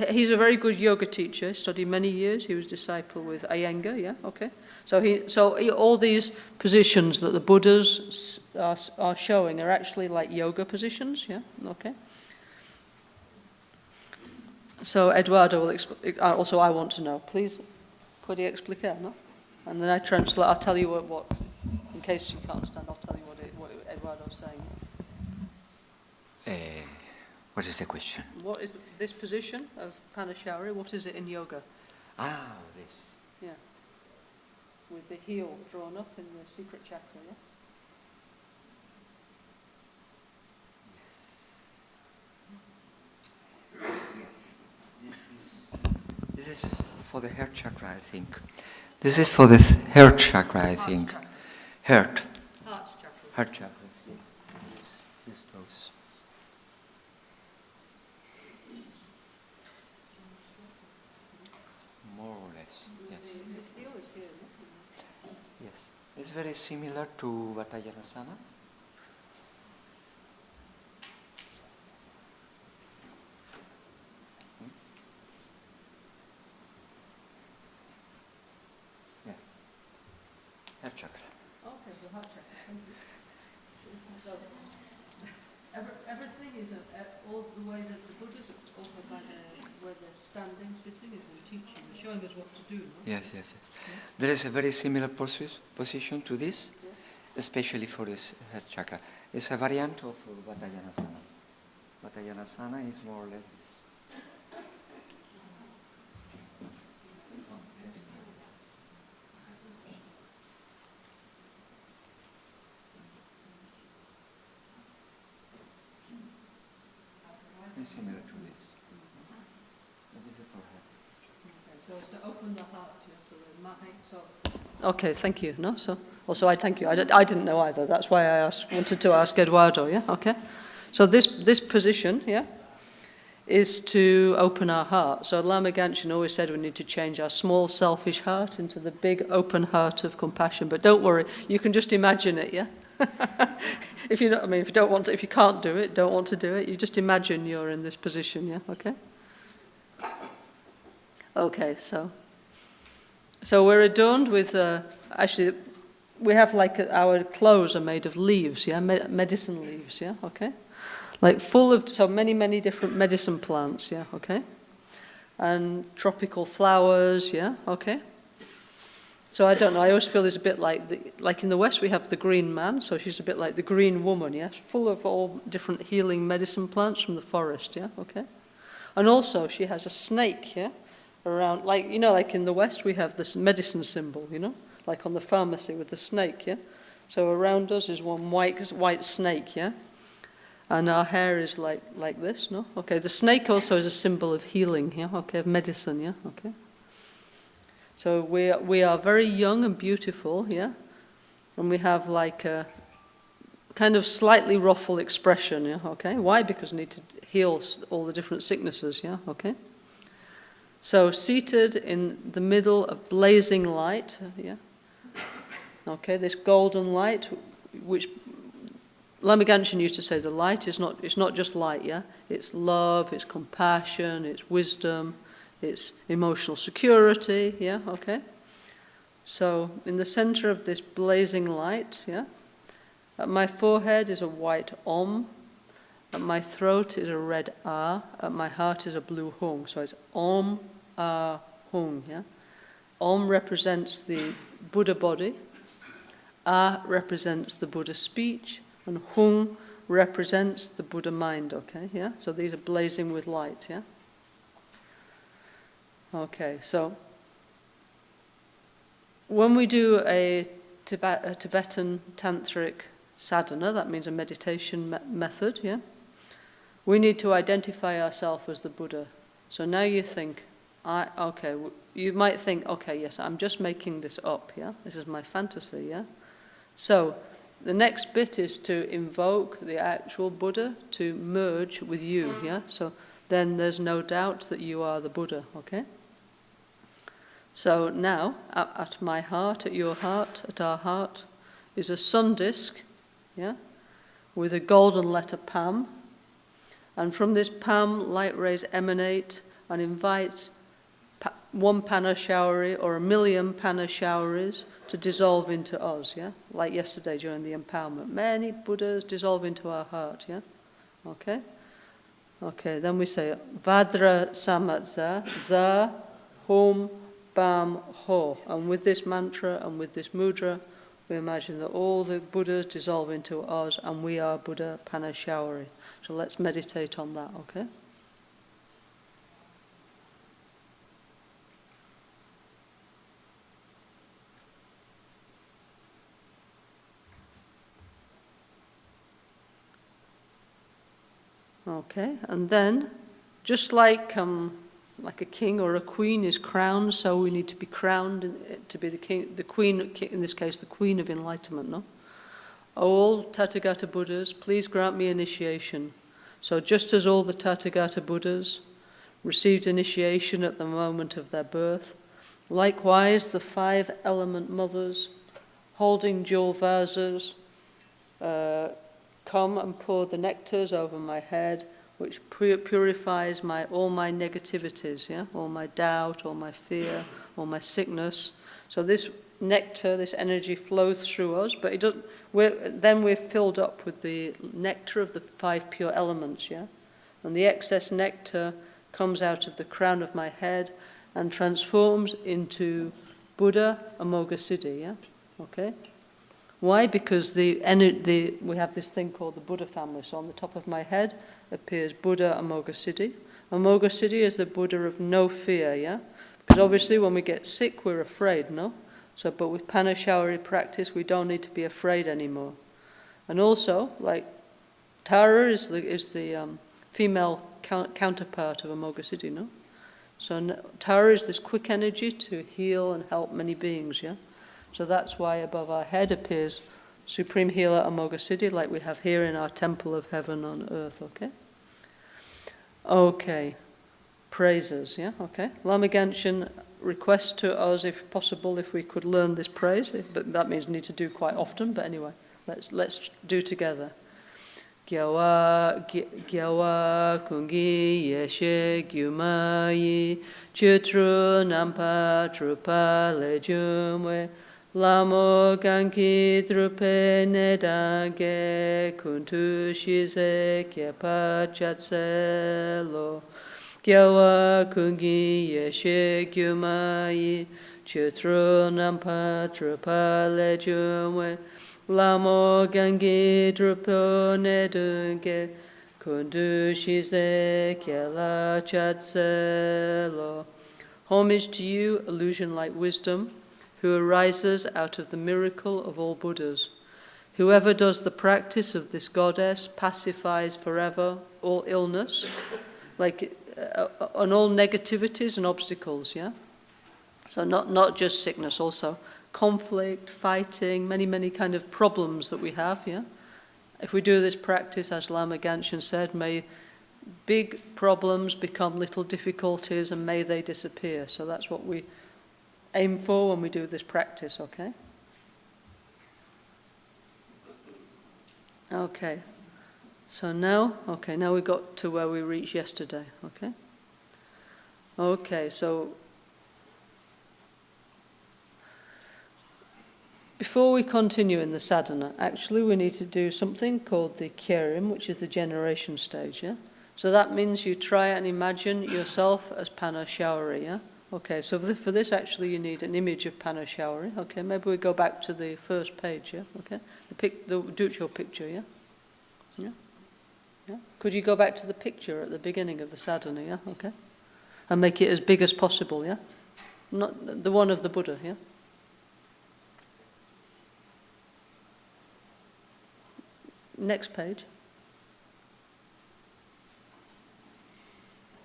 He's a very good yoga teacher, studied many years. He was disciple with Iyengar, yeah, okay. So all these positions that the Buddhas are showing are actually like yoga positions, yeah, okay. So Eduardo will explain. Also, I want to know. Please, puede explicar, no? And then I translate. I'll tell you what in case you can't understand. I'll tell you what Eduardo's saying. What is the question? What is this position of Parnashawari? What is it in yoga? Ah, this. Yeah. With the heel drawn up in the secret chakra, yeah? Yes. This is for the heart chakra, I think. This is for the heart chakra, I think. Heart. Heart chakra, yes. This pose. More or less, yes. This heel is here, no? Yes. It's very similar to Vatayana. Yeah. Heart chakra. Okay, the heart chakra. Thank you. So, everything is all the way that the Buddhas are also by where they're standing, sitting, is they're teaching, they're showing us what to do. No? Yes. Yeah? There is a very similar position to this, yeah, especially for this heart chakra. It's a variant of Vatayana. Vatayana is more or less this. It's similar to this. That is the forehead. Okay, so it's to open the heart, yeah, so the mind, so... Okay, thank you. No, so also I thank you. I didn't know either. That's why I wanted to ask Eduardo. Yeah, okay. So this position, yeah, is to open our heart. So Lama Caroline always said we need to change our small selfish heart into the big open heart of compassion. But don't worry, you can just imagine it. Yeah. If you know, I mean, if you don't want to, if you can't do it, don't want to do it. You just imagine you're in this position. Yeah. Okay. Okay. So we're adorned with actually we have like our clothes are made of leaves. Yeah, medicine leaves. Yeah. Okay. Like full of so many different medicine plants. Yeah. Okay. And tropical flowers. Yeah. Okay. So I don't know, I always feel there's a bit like in the West we have the green man, so she's a bit like the green woman, yes, full of all different healing medicine plants from the forest, yeah, okay. And also she has a snake, yeah, around, like, you know, like in the West we have this medicine symbol, you know, like on the pharmacy with the snake, yeah. So around us is one white snake, yeah. And our hair is like this, no? Okay, the snake also is a symbol of healing, yeah, okay, of medicine, yeah, okay. So we are very young and beautiful, yeah? And we have like a kind of slightly ruffled expression, yeah? Okay? Why? Because we need to heal all the different sicknesses, yeah? Okay? So seated in the middle of blazing light, yeah? Okay, this golden light, which Lama Caroline used to say the light is not just light, yeah? It's love, it's compassion, it's wisdom, it's emotional security, yeah, okay? So in the center of this blazing light, yeah, at my forehead is a white Om, at my throat is a red A, at my heart is a blue Hung. So it's Om, A, Hung, yeah? Om represents the Buddha body, A represents the Buddha speech, and Hung represents the Buddha mind, okay, yeah? So these are blazing with light, yeah? Okay, so when we do a Tibetan tantric sadhana, that means a meditation method, yeah? We need to identify ourselves as the Buddha. So now you think, you might think, okay, yes, I'm just making this up, yeah? This is my fantasy, yeah? So the next bit is to invoke the actual Buddha to merge with you, yeah? So then there's no doubt that you are the Buddha, okay? So now, at my heart, at your heart, at our heart, is a sun disk, yeah? With a golden letter Pam. And from this Pam, light rays emanate and invite one Parnashawari or 1,000,000 Parnashawaris to dissolve into us, yeah? Like yesterday during the empowerment. Many Buddhas dissolve into our heart, yeah? Okay? Okay, then we say Vadra Samatza, Za, Hum, Bam, Ho. And with this mantra and with this mudra, we imagine that all the Buddhas dissolve into us and we are Buddha Parnashawari. So let's meditate on that, okay? Okay, and then, just like a king or a queen is crowned, so we need to be crowned to be the king, the queen, in this case, the queen of enlightenment, no? All Tathagata Buddhas, please grant me initiation. So just as all the Tathagata Buddhas received initiation at the moment of their birth, likewise the 5 element mothers, holding jewel vases, come and pour the nectars over my head, which purifies all my negativities, yeah? All my doubt, all my fear, all my sickness. So this nectar, this energy flows through us, but then we're filled up with the nectar of the 5 pure elements, yeah? And the excess nectar comes out of the crown of my head and transforms into Buddha Amoghasiddhi, yeah? Okay? Why? Because we have this thing called the Buddha family. So on the top of my head appears Buddha Amoghasiddhi. Amoghasiddhi is the Buddha of no fear, yeah? Because obviously when we get sick, we're afraid, no? So, but with Parnashawari practice, we don't need to be afraid anymore. And also, like, Tara is the female counterpart of Amoghasiddhi, no? So Tara is this quick energy to heal and help many beings, yeah? So that's why above our head appears Supreme Healer Amoghasiddhi, like we have here in our Temple of Heaven on Earth, okay? Okay, praises, yeah, okay. Lama Genshin requests to us, if possible, if we could learn this praise, but that means we need to do quite often, but anyway, let's do together. Gyawa kungi yeshe gyumayi chitru nampa trupa lejumwe Lamo ganki drupe nedange kuntu shize kyepa chatselo Gyawa kungi yeshe gyumayi chitru nampa trupa lejumwe Lamo gangi drupo nedunge kuntu shize kyela chatselo. Homage to you, illusion-like wisdom, who arises out of the miracle of all Buddhas. Whoever does the practice of this goddess pacifies forever all illness, on all negativities and obstacles, yeah? So not just sickness, also conflict, fighting, many kind of problems that we have, yeah? If we do this practice, as Lama Genshin said, may big problems become little difficulties and may they disappear. So that's what we aim for when we do this practice, okay? Okay. So now we got to where we reached yesterday, okay? Okay, so before we continue in the sadhana, actually we need to do something called the kyerim, which is the generation stage, yeah? So that means you try and imagine yourself as Parnashawari, yeah? Okay, so for this actually you need an image of Parnashawari. Okay, maybe we go back to the first page, yeah? Okay, the Ducho picture, yeah? Yeah? Yeah? Could you go back to the picture at the beginning of the sadhana, yeah? Okay. and make it as big as possible, yeah? Not the one of the Buddha, yeah? Next page.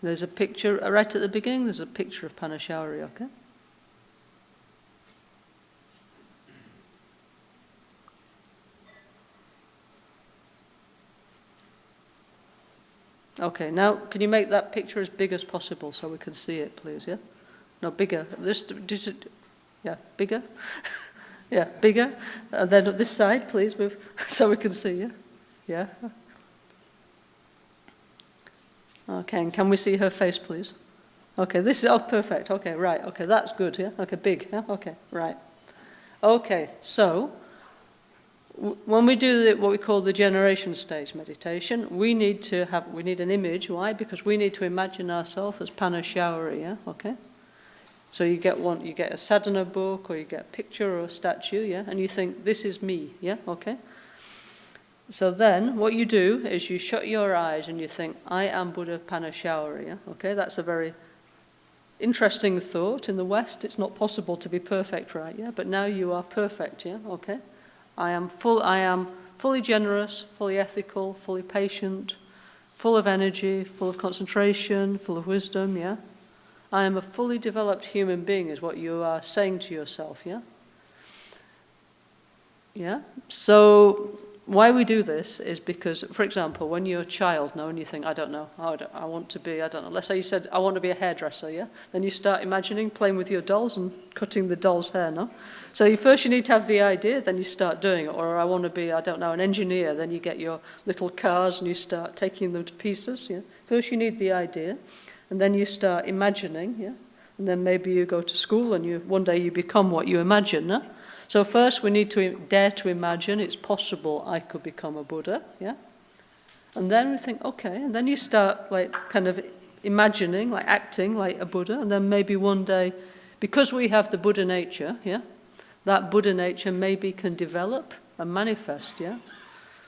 There's a picture, right at the beginning, there's a picture of Parnashawari, okay? Okay, now can you make that picture as big as possible so we can see it, please, yeah? No, bigger. Yeah, bigger. Yeah, bigger. And then on this side, please, so we can see you. Yeah? Okay, and can we see her face, please? Okay, this is, oh, perfect. Okay, right. Okay, that's good, yeah? Okay, big, yeah? Okay, right. Okay, so when we do what we call the generation stage meditation, we need an image. Why? Because we need to imagine ourselves as Parnashawari, yeah? Okay? So you get a sadhana book, or you get a picture or a statue, yeah? And you think, this is me, yeah? Okay? So then what you do is you shut your eyes and you think, I am Buddha Parnashawari, yeah? Okay? That's a very interesting thought. In the West, it's not possible to be perfect, right? Yeah? But now you are perfect, yeah? Okay? I am fully generous, fully ethical, fully patient, full of energy, full of concentration, full of wisdom, yeah? I am a fully developed human being is what you are saying to yourself, yeah? Yeah? So why we do this is because, for example, when you're a child now and you think, I don't know, I want to be, I don't know, let's say you said, I want to be a hairdresser, yeah? Then you start imagining playing with your dolls and cutting the doll's hair, no? So first you need to have the idea, then you start doing it. Or I want to be, I don't know, an engineer, then you get your little cars and you start taking them to pieces, yeah? First you need the idea, and then you start imagining, yeah? And then maybe you go to school and one day you become what you imagine, no? So first we need to dare to imagine it's possible I could become a Buddha, yeah? And then we think, okay, and then you start like kind of imagining, like acting like a Buddha, and then maybe one day, because we have the Buddha nature, yeah? That Buddha nature maybe can develop and manifest, yeah?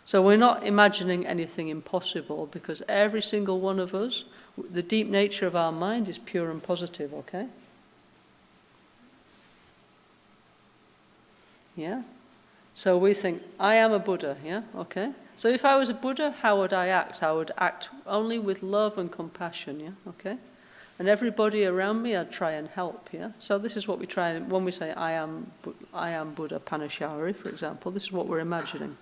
So we're not imagining anything impossible because every single one of us, the deep nature of our mind is pure and positive, okay? Yeah? So we think, I am a Buddha, yeah? Okay? So if I was a Buddha, how would I act? I would act only with love and compassion, yeah? Okay? And everybody around me, I'd try and help, yeah? So this is what we try, when we say, I am Buddha Parnashawari, for example, this is what we're imagining.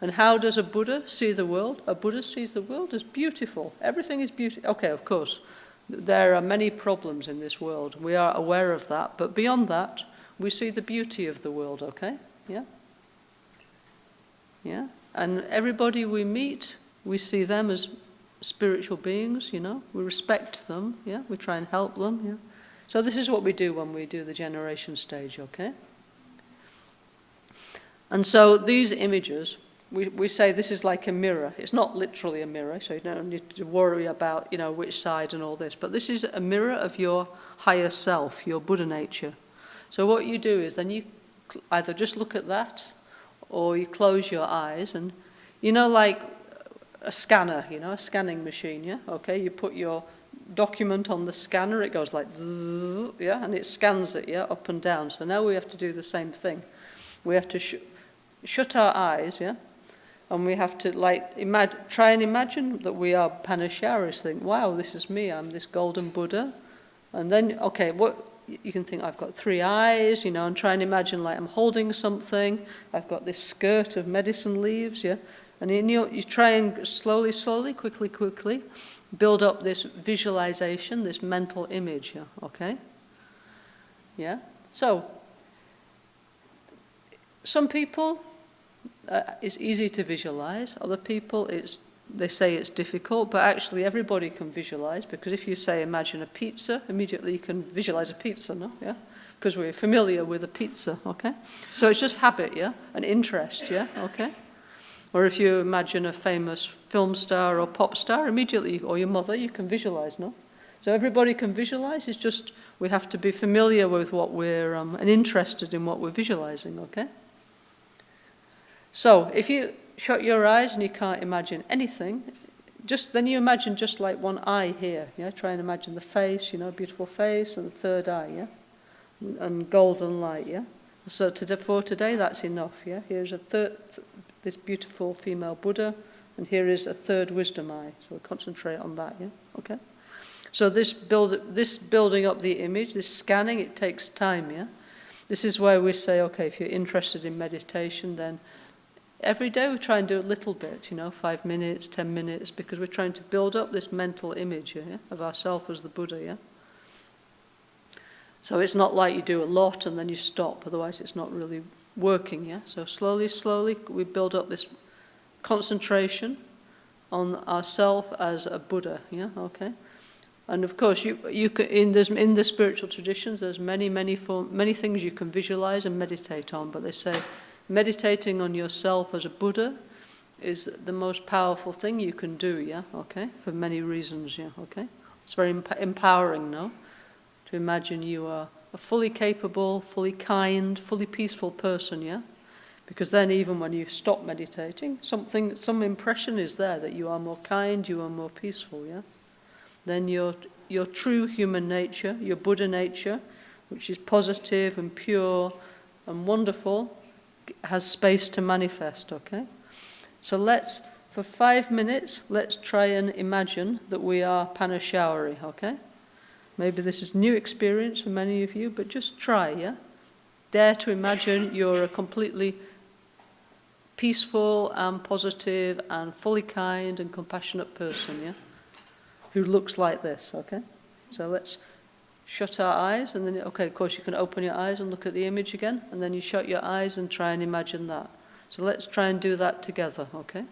And how does a Buddha see the world? A Buddha sees the world as beautiful. Everything is beautiful. Okay, of course, there are many problems in this world. We are aware of that. But beyond that, we see the beauty of the world, okay? Yeah? Yeah? And everybody we meet, we see them as spiritual beings, you know? We respect them, yeah? We try and help them, yeah? So this is what we do when we do the generation stage, okay? And so these images, we say this is like a mirror. It's not literally a mirror, so you don't need to worry about, you know, which side and all this. But this is a mirror of your higher self, your Buddha nature. So what you do is then you either just look at that or you close your eyes and, you know, like a scanner, you know, a scanning machine, yeah? Okay, you put your document on the scanner, it goes like zzz, yeah, and it scans it, yeah, up and down. So now we have to do the same thing. We have to shut our eyes, yeah? And we have to try and imagine that we are Parnashawari. Think, wow, this is me. I'm this golden Buddha. And then, okay, what you can think, I've got 3 eyes, you know, and try and imagine like I'm holding something. I've got this skirt of medicine leaves, yeah. And you try and slowly, quickly build up this visualization, this mental image, yeah. Okay. Yeah. So some people. It's easy to visualize. Other people, they say it's difficult, but actually everybody can visualize, because if you say imagine a pizza, immediately you can visualize a pizza, no? Yeah? Because we're familiar with a pizza, okay? So it's just habit, yeah? And interest, yeah? Okay? Or if you imagine a famous film star or pop star, immediately, or your mother, you can visualize, no? So everybody can visualize, it's just we have to be familiar with what we're, and interested in what we're visualizing, okay? So if you shut your eyes and you can't imagine anything, just then you imagine just like one eye here, yeah? Try and imagine the face, beautiful face, and the third eye, yeah? And golden light, yeah? So for today, that's enough, yeah? Here's this beautiful female Buddha, and here is a third wisdom eye. So we'll concentrate on that, yeah? Okay? So this building up the image, this scanning, it takes time, yeah? This is why we say, okay, if you're interested in meditation, then every day we try and do a little bit, 5 minutes, 10 minutes, because we're trying to build up this mental image, yeah, of ourselves as the Buddha, yeah? So it's not like you do a lot and then you stop, otherwise it's not really working, yeah? So slowly, we build up this concentration on ourself as a Buddha, yeah, okay? And of course, you can, in the spiritual traditions, there's many things you can visualize and meditate on, but they say meditating on yourself as a Buddha is the most powerful thing you can do, yeah, okay? For many reasons, yeah, okay? It's very empowering, no? To imagine you are a fully capable, fully kind, fully peaceful person, yeah? Because then even when you stop meditating, some impression is there that you are more kind, you are more peaceful, yeah? Then your true human nature, your Buddha nature, which is positive and pure and wonderful, has space to manifest, okay? So for 5 minutes, let's try and imagine that we are Parnashawari, okay? Maybe this is new experience for many of you, but just try, yeah? Dare to imagine you're a completely peaceful and positive and fully kind and compassionate person, yeah? Who looks like this, okay? So let's shut our eyes, and then, okay, of course you can open your eyes and look at the image again, and then you shut your eyes and try and imagine that. So let's try and do that together, okay?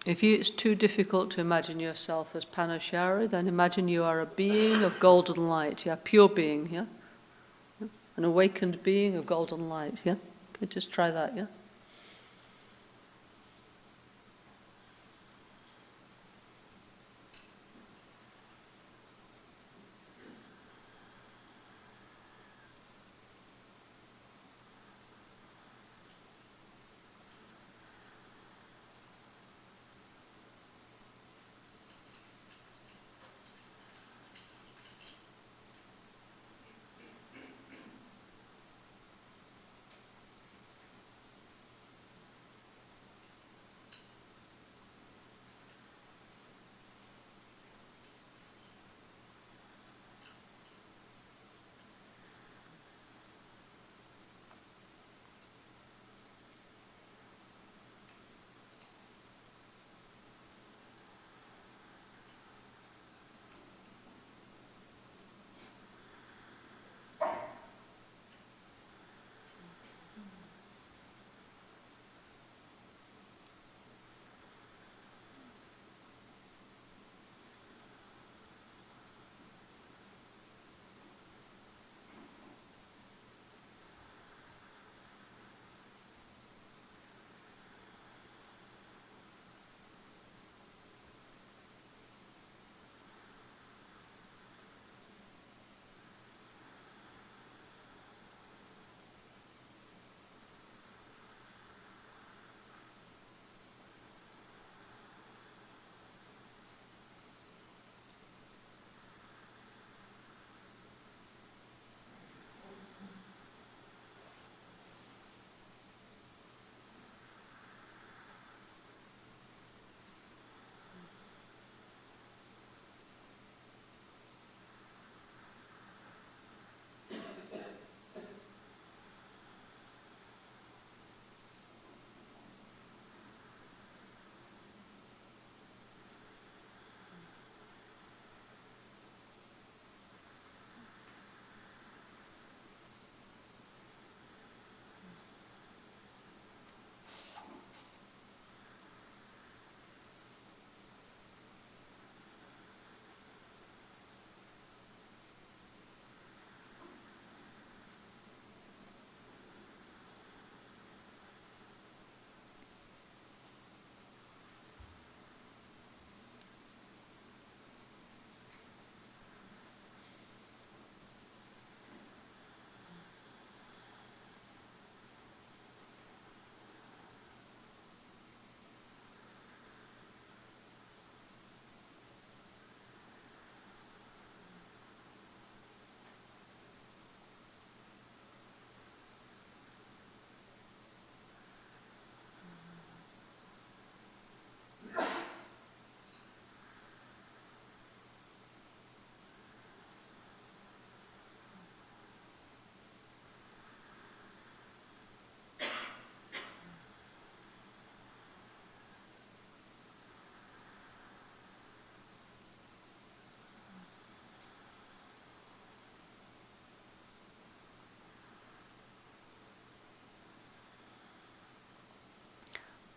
If it's too difficult to imagine yourself as Parnashawari, then imagine you are a being of golden light, yeah, pure being, yeah? An awakened being of golden light, yeah? Okay, just try that, yeah?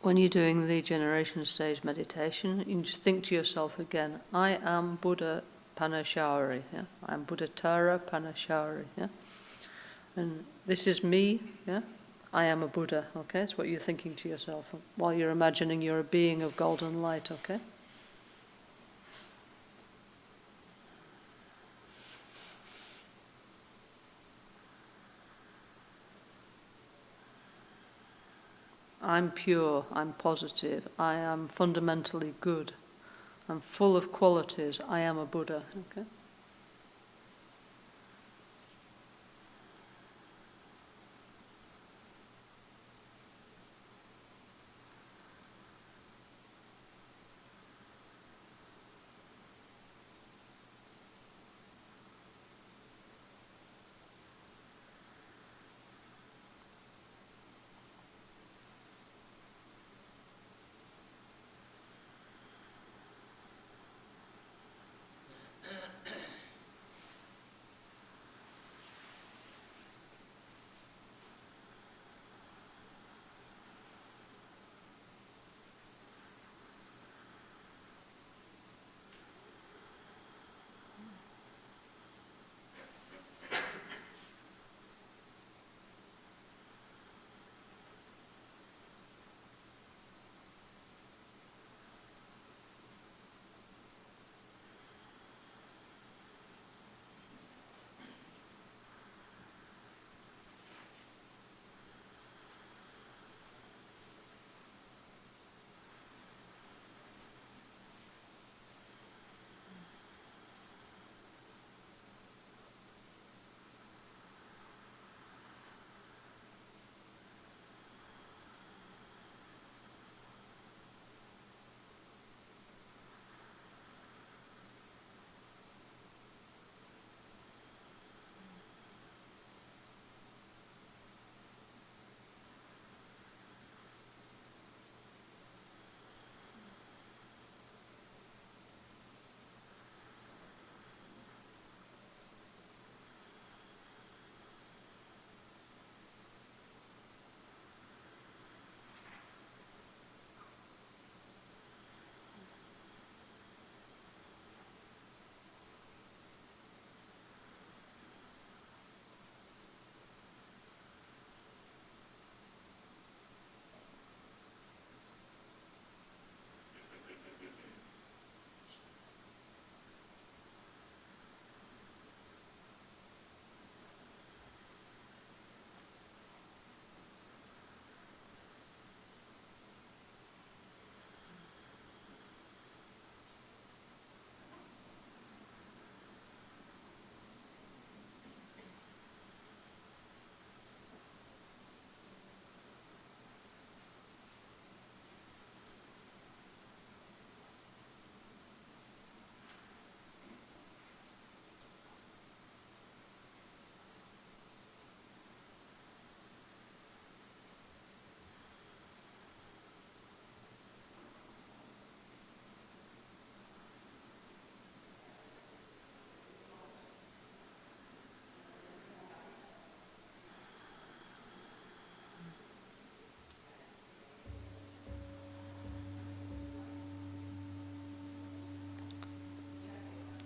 when you're doing the generation stage meditation, you just think to yourself again, I am Buddha Parnashawari, yeah? I'm Buddha Tara Parnashawari, yeah? And this is me, yeah? I am a Buddha, okay? That's what you're thinking to yourself while you're imagining you're a being of golden light, okay? I'm pure, I'm positive, I am fundamentally good, I'm full of qualities, I am a Buddha, okay?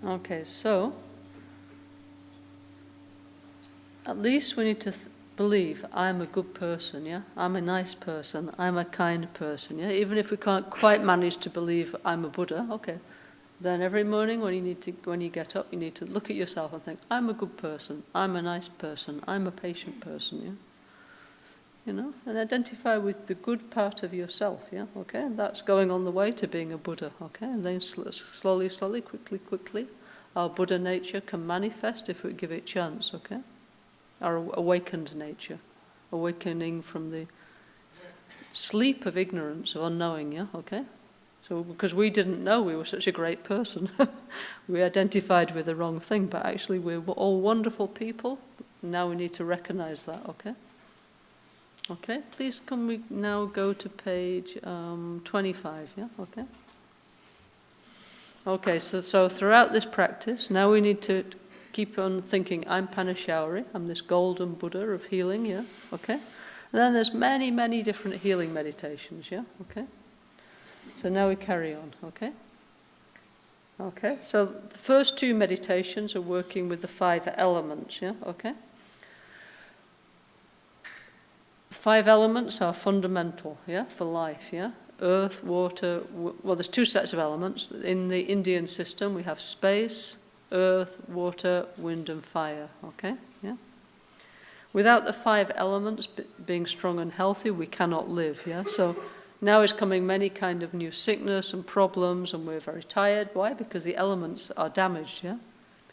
Okay, so at least we need to believe I'm a good person, yeah? I'm a nice person, I'm a kind person, yeah? Even if we can't quite manage to believe I'm a Buddha, okay. Then every morning when you get up, you need to look at yourself and think, I'm a good person, I'm a nice person, I'm a patient person, yeah? You know, and identify with the good part of yourself, yeah, okay? And that's going on the way to being a Buddha, okay? And then slowly, quickly, our Buddha nature can manifest if we give it chance, okay? Our awakened nature, awakening from the sleep of ignorance, of unknowing, yeah, okay? So because we didn't know we were such a great person, we identified with the wrong thing, but actually we're all wonderful people. Now we need to recognize that, okay? Okay, please can we now go to page 25, yeah, okay? Okay, so throughout this practice, now we need to keep on thinking, I'm Parnashawari, I'm this golden Buddha of healing, yeah, okay? And then there's many, many different healing meditations, yeah? Okay? So now we carry on, okay? Okay, so the first two meditations are working with the 5 elements, yeah? Okay? 5 elements are fundamental, yeah, for life, yeah? Earth, water, well, there's 2 sets of elements. In the Indian system, we have space, earth, water, wind, and fire, okay? Yeah? Without the 5 elements being strong and healthy, we cannot live, yeah? So now is coming many kind of new sickness and problems, and we're very tired. Why? Because the elements are damaged, yeah?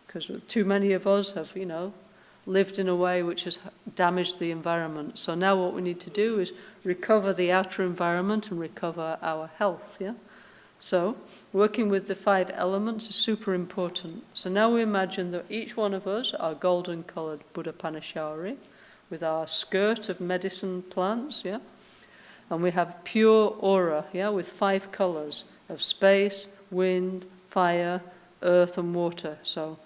Because too many of us have, lived in a way which has damaged the environment. So now what we need to do is recover the outer environment and recover our health, yeah? So working with the 5 elements is super important. So now we imagine that each one of us are golden colored Buddha Parnashawari with our skirt of medicine plants, yeah? And we have pure aura, yeah, with 5 colors of space, wind, fire, earth, and water. So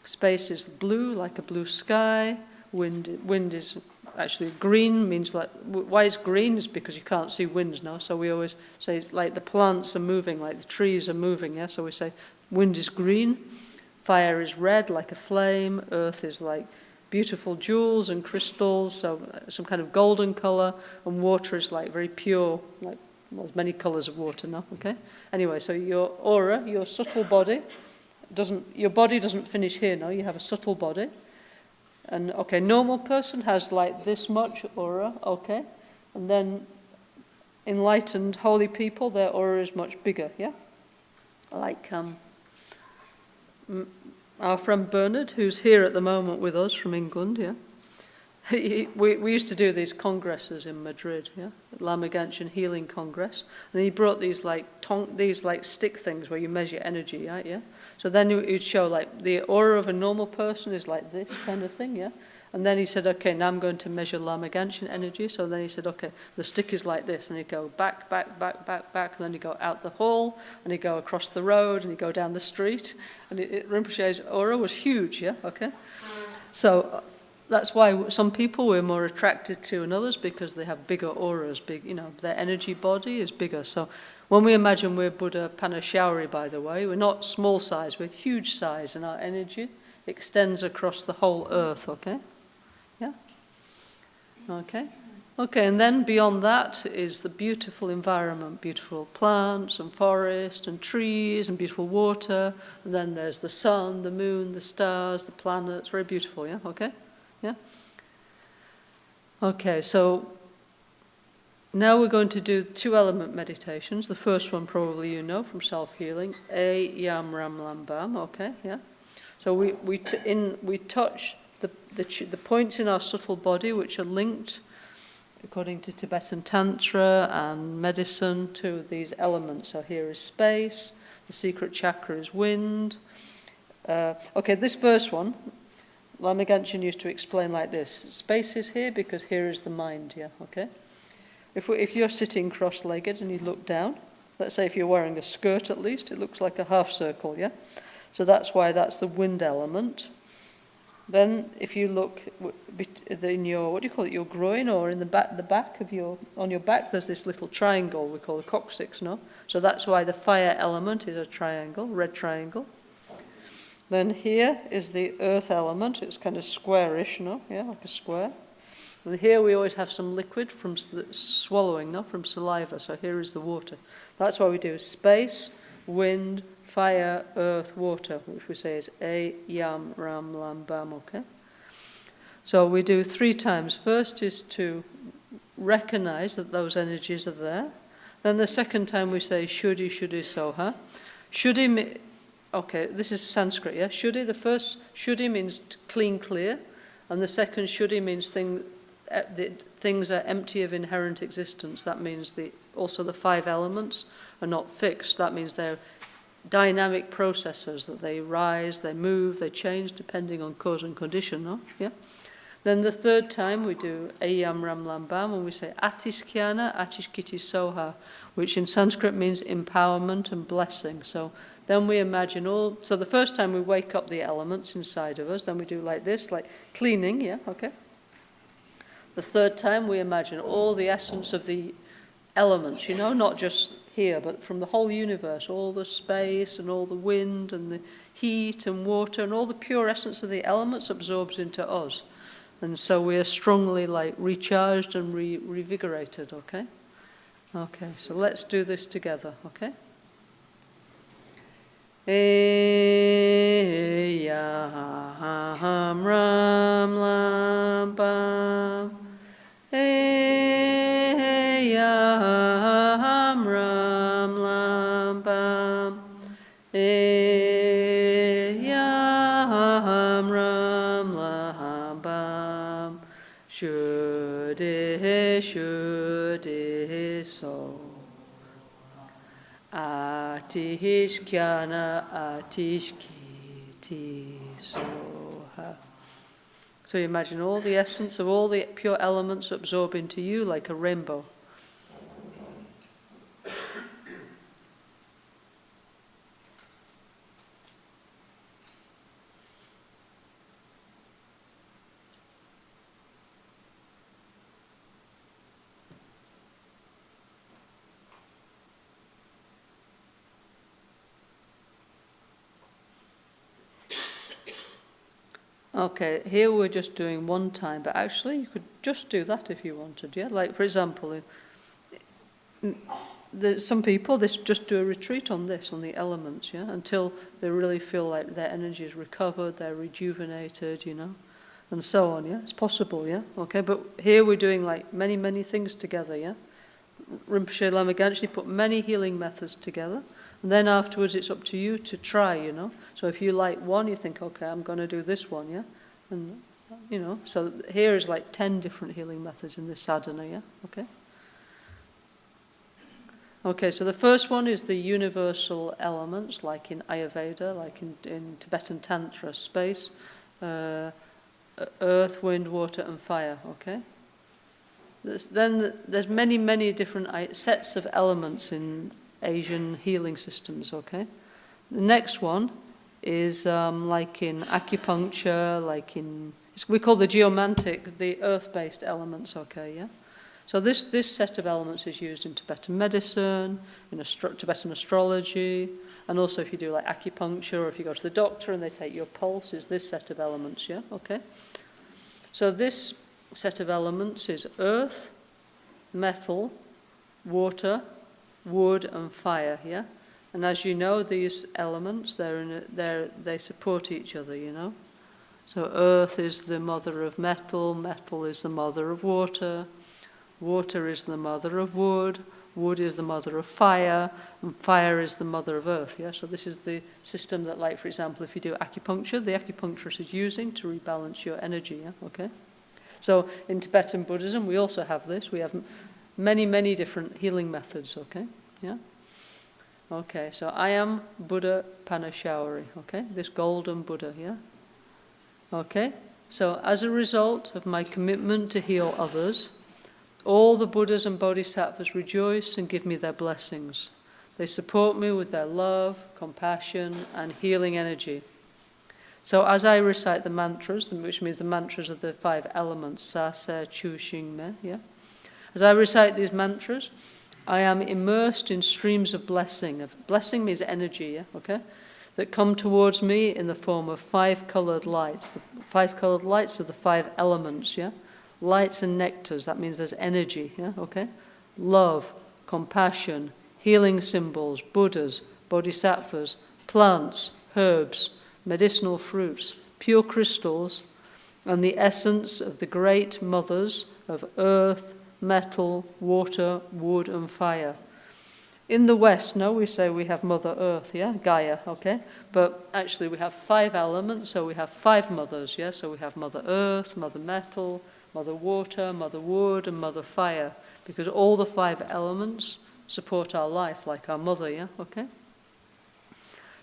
space is blue, like a blue sky. Wind is actually green, means like, why is green? Is because you can't see wind now. So we always say it's like the plants are moving, like the trees are moving, yeah? So we say wind is green, fire is red, like a flame, earth is like beautiful jewels and crystals, so some kind of golden color, and water is like very pure, like, well, there's many colors of water now, okay? Anyway, so your aura, your subtle body, your body doesn't finish here now, you have a subtle body. And, okay, normal person has like this much aura, okay? And then enlightened, holy people, their aura is much bigger, yeah? Like our friend Bernard, who's here at the moment with us from England, yeah? We used to do these congresses in Madrid, yeah? Lama Caroline Healing Congress. And he brought these like stick things where you measure energy, right, yeah? So then he'd show like the aura of a normal person is like this kind of thing, yeah? And then he said, okay, now I'm going to measure Lama Caroline energy. So then he said, okay, the stick is like this. And he'd go back, back, back, back, back. And then he'd go out the hall. And he'd go across the road. And he'd go down the street. And Rinpoche's aura was huge, yeah? Okay? So that's why some people we're more attracted to than others, because they have bigger auras, their energy body is bigger. So when we imagine we're Buddha Parnashawari, by the way, we're not small size, we're huge size, and our energy extends across the whole earth, okay? Yeah? Okay? Okay, and then beyond that is the beautiful environment, beautiful plants and forest and trees and beautiful water. And then there's the sun, the moon, the stars, the planets, very beautiful, yeah? Okay? Yeah? Okay, so now we're going to do 2 element meditations. The first one probably you know from self-healing, A Yam Ram Lam Bam, okay, yeah? So we touch the points in our subtle body which are linked, according to Tibetan Tantra and medicine, to these elements. So here is space, the secret chakra is wind. Okay, this first one, Lama Caroline used to explain like this. Space is here because here is the mind, yeah, okay? If you're sitting cross-legged and you look down, let's say if you're wearing a skirt at least, it looks like a half circle, yeah? So that's why that's the wind element. Then if you look in your, what do you call it, your groin, or in the back of on your back, there's this little triangle we call a coccyx, no? So that's why the fire element is a triangle, red triangle. Then here is the earth element. It's kind of squarish, no? Yeah, like a square. And here we always have some liquid from swallowing, no? From saliva. So here is the water. That's why we do space, wind, fire, earth, water, which we say is A, Yam, Ram, Lam, Bam, okay? So we do 3 times. First is to recognize that those energies are there. Then the second time we say Shuddhi, Shuddhi, Soha. Shuddhi, okay, this is Sanskrit, yeah? Shuddhi, the first Shuddhi means clean, clear. And the second Shuddhi means things are empty of inherent existence. That means also the 5 elements are not fixed. That means they're dynamic processes, that they rise, they move, they change depending on cause and condition, no? Yeah? Then the third time we do Ayam Ram Lam Bam, and we say Atiskyana, Atishkiti Soha, which in Sanskrit means empowerment and blessing. So then we imagine so the first time we wake up the elements inside of us, then we do like this, like cleaning, yeah, okay? The third time we imagine all the essence of the elements, you know, not just here, but from the whole universe, all the space and all the wind and the heat and water and all the pure essence of the elements absorbs into us. And so we are strongly like recharged and revigorated, okay? Okay, so let's do this together, okay? Eyam ram lam bam. Eyam ram lam bam. Eyam ram lam bam. Shuddhi so. Atish kyana atish kiti soha. So you imagine all the essence of all the pure elements absorb into you like a rainbow. Okay, here we're just doing one time, but actually you could just do that if you wanted, yeah? Like, for example, some people, they just do a retreat on this, on the elements, yeah? Until they really feel like their energy is recovered, they're rejuvenated, you know? And so on, yeah? It's possible, yeah? Okay, but here we're doing like many, many things together, yeah? Rinpoche Lama Ganshi put many healing methods together. And then afterwards it's up to you to try, you know. So if you like one, you think, okay, I'm going to do this one, yeah? And, you know, so here is like 10 different healing methods in this sadhana, yeah? Okay? Okay, so the first one is the universal elements, like in Ayurveda, like in Tibetan Tantra, space, earth, wind, water, and fire, okay? Then there's many, many different sets of elements in Asian healing systems, okay? The next one is like in acupuncture, like in, we call the geomantic, the earth-based elements, okay, yeah? So this set of elements is used in Tibetan medicine, in Tibetan astrology, and also if you do like acupuncture, or if you go to the doctor and they take your pulse, is this set of elements, yeah? Okay? So this set of elements is earth, metal, water, wood and fire, yeah? And as you know, these elements, they support each other, you know? So earth is the mother of metal, metal is the mother of water, water is the mother of wood, wood is the mother of fire, and fire is the mother of earth, yeah? So this is the system that, like, for example, if you do acupuncture, the acupuncturist is using to rebalance your energy, yeah? Okay? So in Tibetan Buddhism, we also have this. We have many, many different healing methods, okay? Yeah? Okay, so I am Buddha Parnashawari, okay? This golden Buddha, yeah? Okay, so as a result of my commitment to heal others, all the Buddhas and Bodhisattvas rejoice and give me their blessings. They support me with their love, compassion, and healing energy. So as I recite the mantras, which means the mantras of the 5 elements, Sa, Se, Chu, Xing, Me, yeah? As I recite these mantras, I am immersed in streams of blessing. Blessing means energy, yeah? Okay? That come towards me in the form of 5 colored lights. The 5 colored lights are the 5 elements, yeah? Lights and nectars, that means there's energy, yeah? Okay? Love, compassion, healing symbols, Buddhas, Bodhisattvas, plants, herbs, medicinal fruits, pure crystals, and the essence of the great mothers of earth, metal, water, wood, and fire. In the West, no, we say we have Mother Earth, yeah, Gaia, okay? But actually we have 5 elements, so we have 5 mothers, yeah? So we have Mother Earth, Mother Metal, Mother Water, Mother Wood, and Mother Fire, because all the 5 elements support our life, like our mother, yeah, okay?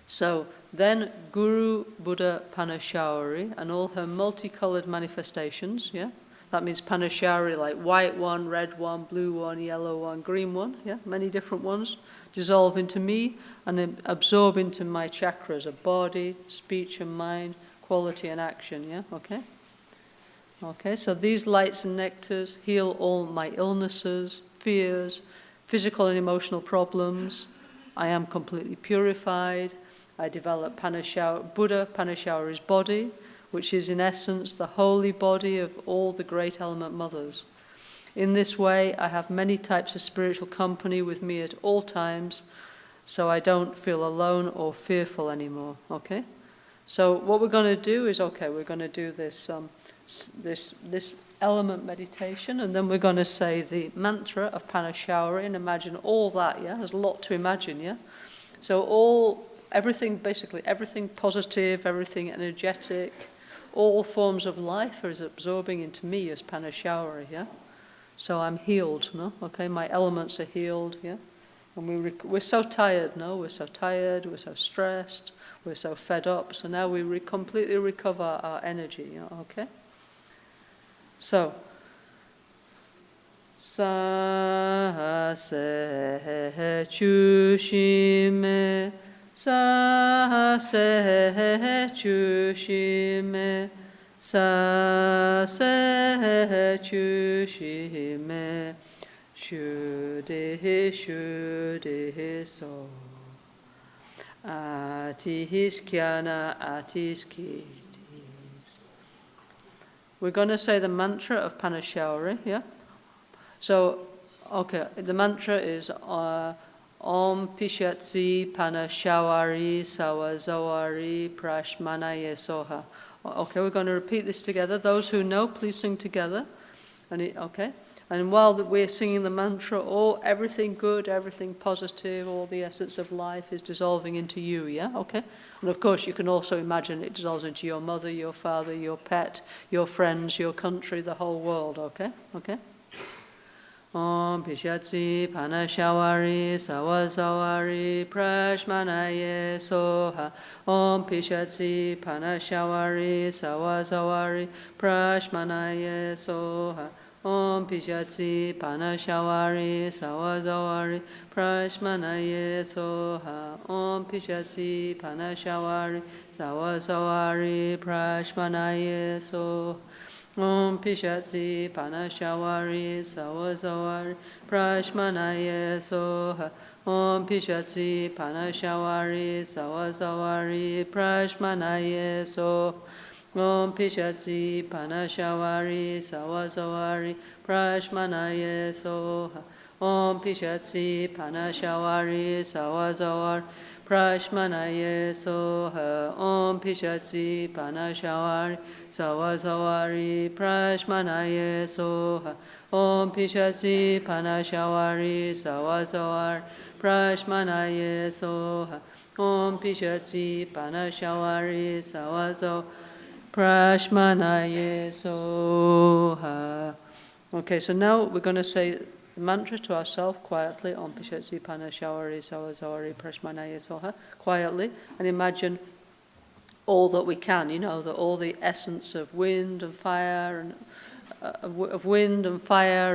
So then Guru Buddha Parnashawari and all her multicolored manifestations, yeah? That means Parnashawari, like white one, red one, blue one, yellow one, green one, yeah? Many different ones dissolve into me and absorb into my chakras of body, speech and mind, quality and action, yeah? Okay? Okay, so these lights and nectars heal all my illnesses, fears, physical and emotional problems. I am completely purified. I develop Buddha Parnashawari's body, which is in essence the holy body of all the great element mothers. In this way, I have many types of spiritual company with me at all times, so I don't feel alone or fearful anymore. Okay? So what we're going to do is, we're going to do this this element meditation, and then we're going to say the mantra of Parnashawari and imagine all that. Yeah, there's a lot to imagine. Yeah, so basically everything positive, everything energetic, all forms of life is absorbing into me as Parnashawari. Yeah, so I'm healed. No, okay, my elements are healed. Yeah, and we're so tired. No, we're so tired. We're so stressed. We're so fed up. So now we completely recover our energy. Yeah, okay. So, sa se chushime, sa se chushime, sa se chushime, shuddhi so, atis kyana atis ki. We're going to say the mantra of Parnashawari, yeah? So, the mantra is Om Pishatsi Parnashawari Sawazawari Prashmanaye Soha. Okay, we're going to repeat this together. Those who know, please sing together. And while we're singing the mantra, everything good, everything positive, all the essence of life is dissolving into you, yeah? Okay? And of course, you can also imagine it dissolves into your mother, your father, your pet, your friends, your country, the whole world, okay? Okay? Om Pishatsi Parnashawari Sawazawari Prashmanaye Soha. Om Pishatsi Parnashawari Sawazawari Prashmanaye Soha. Om Pishatsi Parnashawari Sawazawari Prashmanaye Soha. Om Pishatsi Parnashawari Sawazawari Prashmanaye Soha. Om Pishatsi Parnashawari Sawazawari Prashmanaye Soha. Om Pishatsi Parnashawari Sawazawari Prashmanaye Soha. Om Pishatsi Parnashawari Sawazawari Prashmanaye Soha. Om Pishatsi Parnashawari Sawazawari Prashmanaye Soha. Om Pishatsi Parnashawari Sawazawari Prashmanaye Soha. Om Pishatsi Parnashawari Sawazawari Prashmanaye Soha. Om Pishatsi Parnashawari Sawazawari Prashmanaye Soha. Okay, so now we're going to say the mantra to ourselves quietly. Om Pishatsi Parnashawari Sawazawari Prashmanaye Soha. Quietly, and imagine all that we can, that all the essence of wind and fire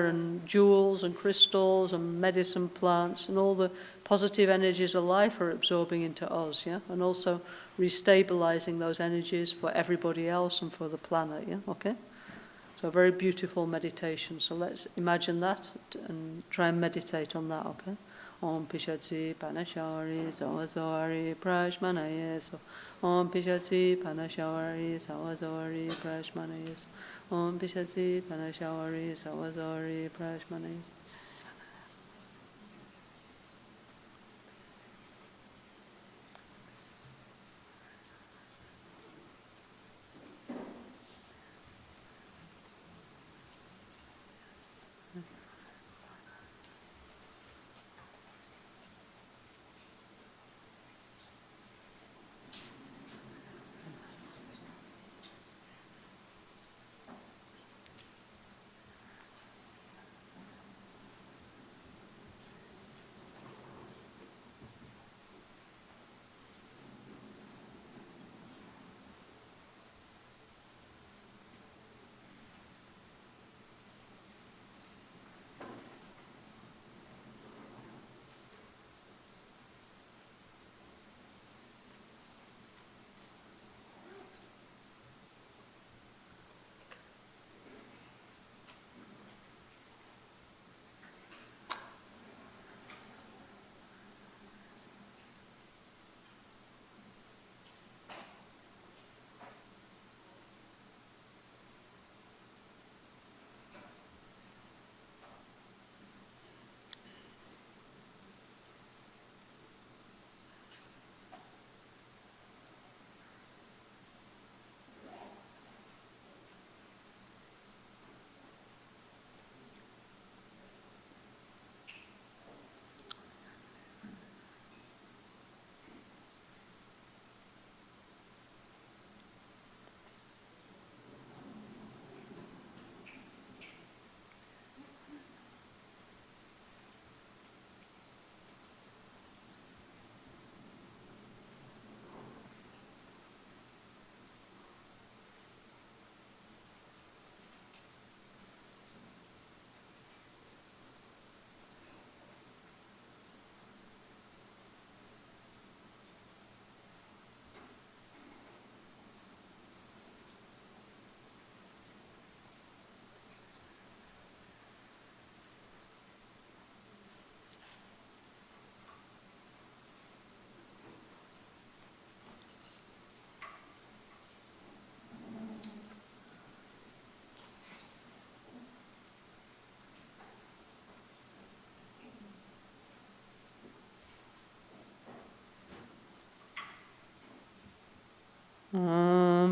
and jewels and crystals and medicine plants and all the positive energies of life are absorbing into us, yeah? And also restabilizing those energies for everybody else and for the planet, yeah? Okay? So a very beautiful meditation. So let's imagine that and try and meditate on that, okay? Om Pishatsi Parnashawari Sawazawari Prashmanaye Soha. Om Pishatsi Parnashawari Sawazawari Prashmanaye Soha. Om Pishatsi Parnashawari Sawazawari Prashmanaye.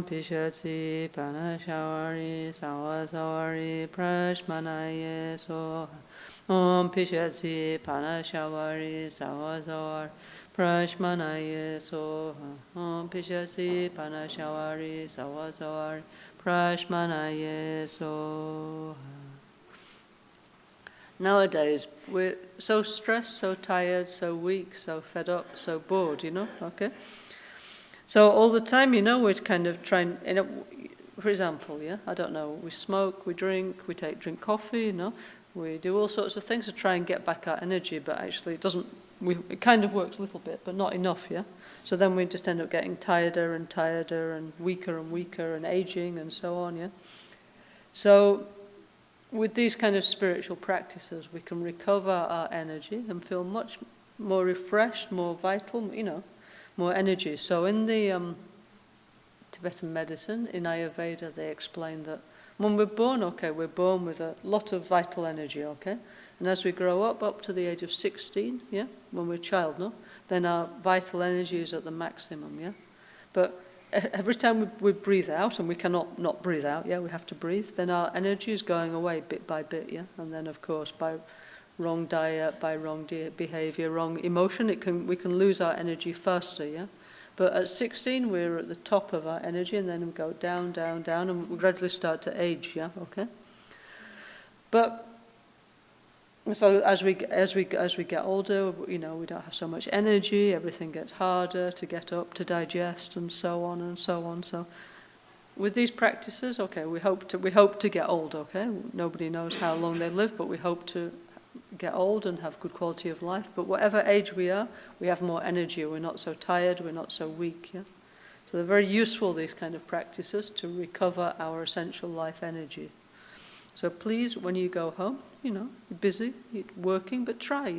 Pishati Parnashawari Sawasawari Prashmanaye Soha. Om Pishati Parnashawari Sawasawari Prashmanaye Soha. Om Pishati Parnashawari Sawasawari Prashmanaye Soha. Nowadays, we're so stressed, so tired, so weak, so fed up, so bored, okay? So all the time, we're kind of trying, for example, I don't know, we smoke, we drink, we drink coffee, we do all sorts of things to try and get back our energy, but actually it kind of works a little bit, but not enough, So then we just end up getting tireder and weaker and aging and so on, So with these kind of spiritual practices, we can recover our energy and feel much more refreshed, more vital, more energy. So in the Tibetan medicine, in Ayurveda, they explain that when we're born, we're born with a lot of vital energy, And as we grow up to the age of 16, when we're a child, then our vital energy is at the maximum, But every time we breathe out, and we cannot not breathe out, we have to breathe, then our energy is going away bit by bit, And then, of course, by wrong diet, by wrong behavior, wrong emotion, we can lose our energy faster, But at 16, we're at the top of our energy, and then we go down, and we gradually start to age, okay? But so as we get older, we don't have so much energy. Everything gets harder to get up, to digest, and so on and so on. So, with these practices, we hope to get old. Nobody knows how long they live, but we hope to get old and have good quality of life. But whatever age we are, we have more energy. We're not so tired. We're not so weak. So they're very useful, these kind of practices, to recover our essential life energy. So please, when you go home, you're busy, you're working, but try,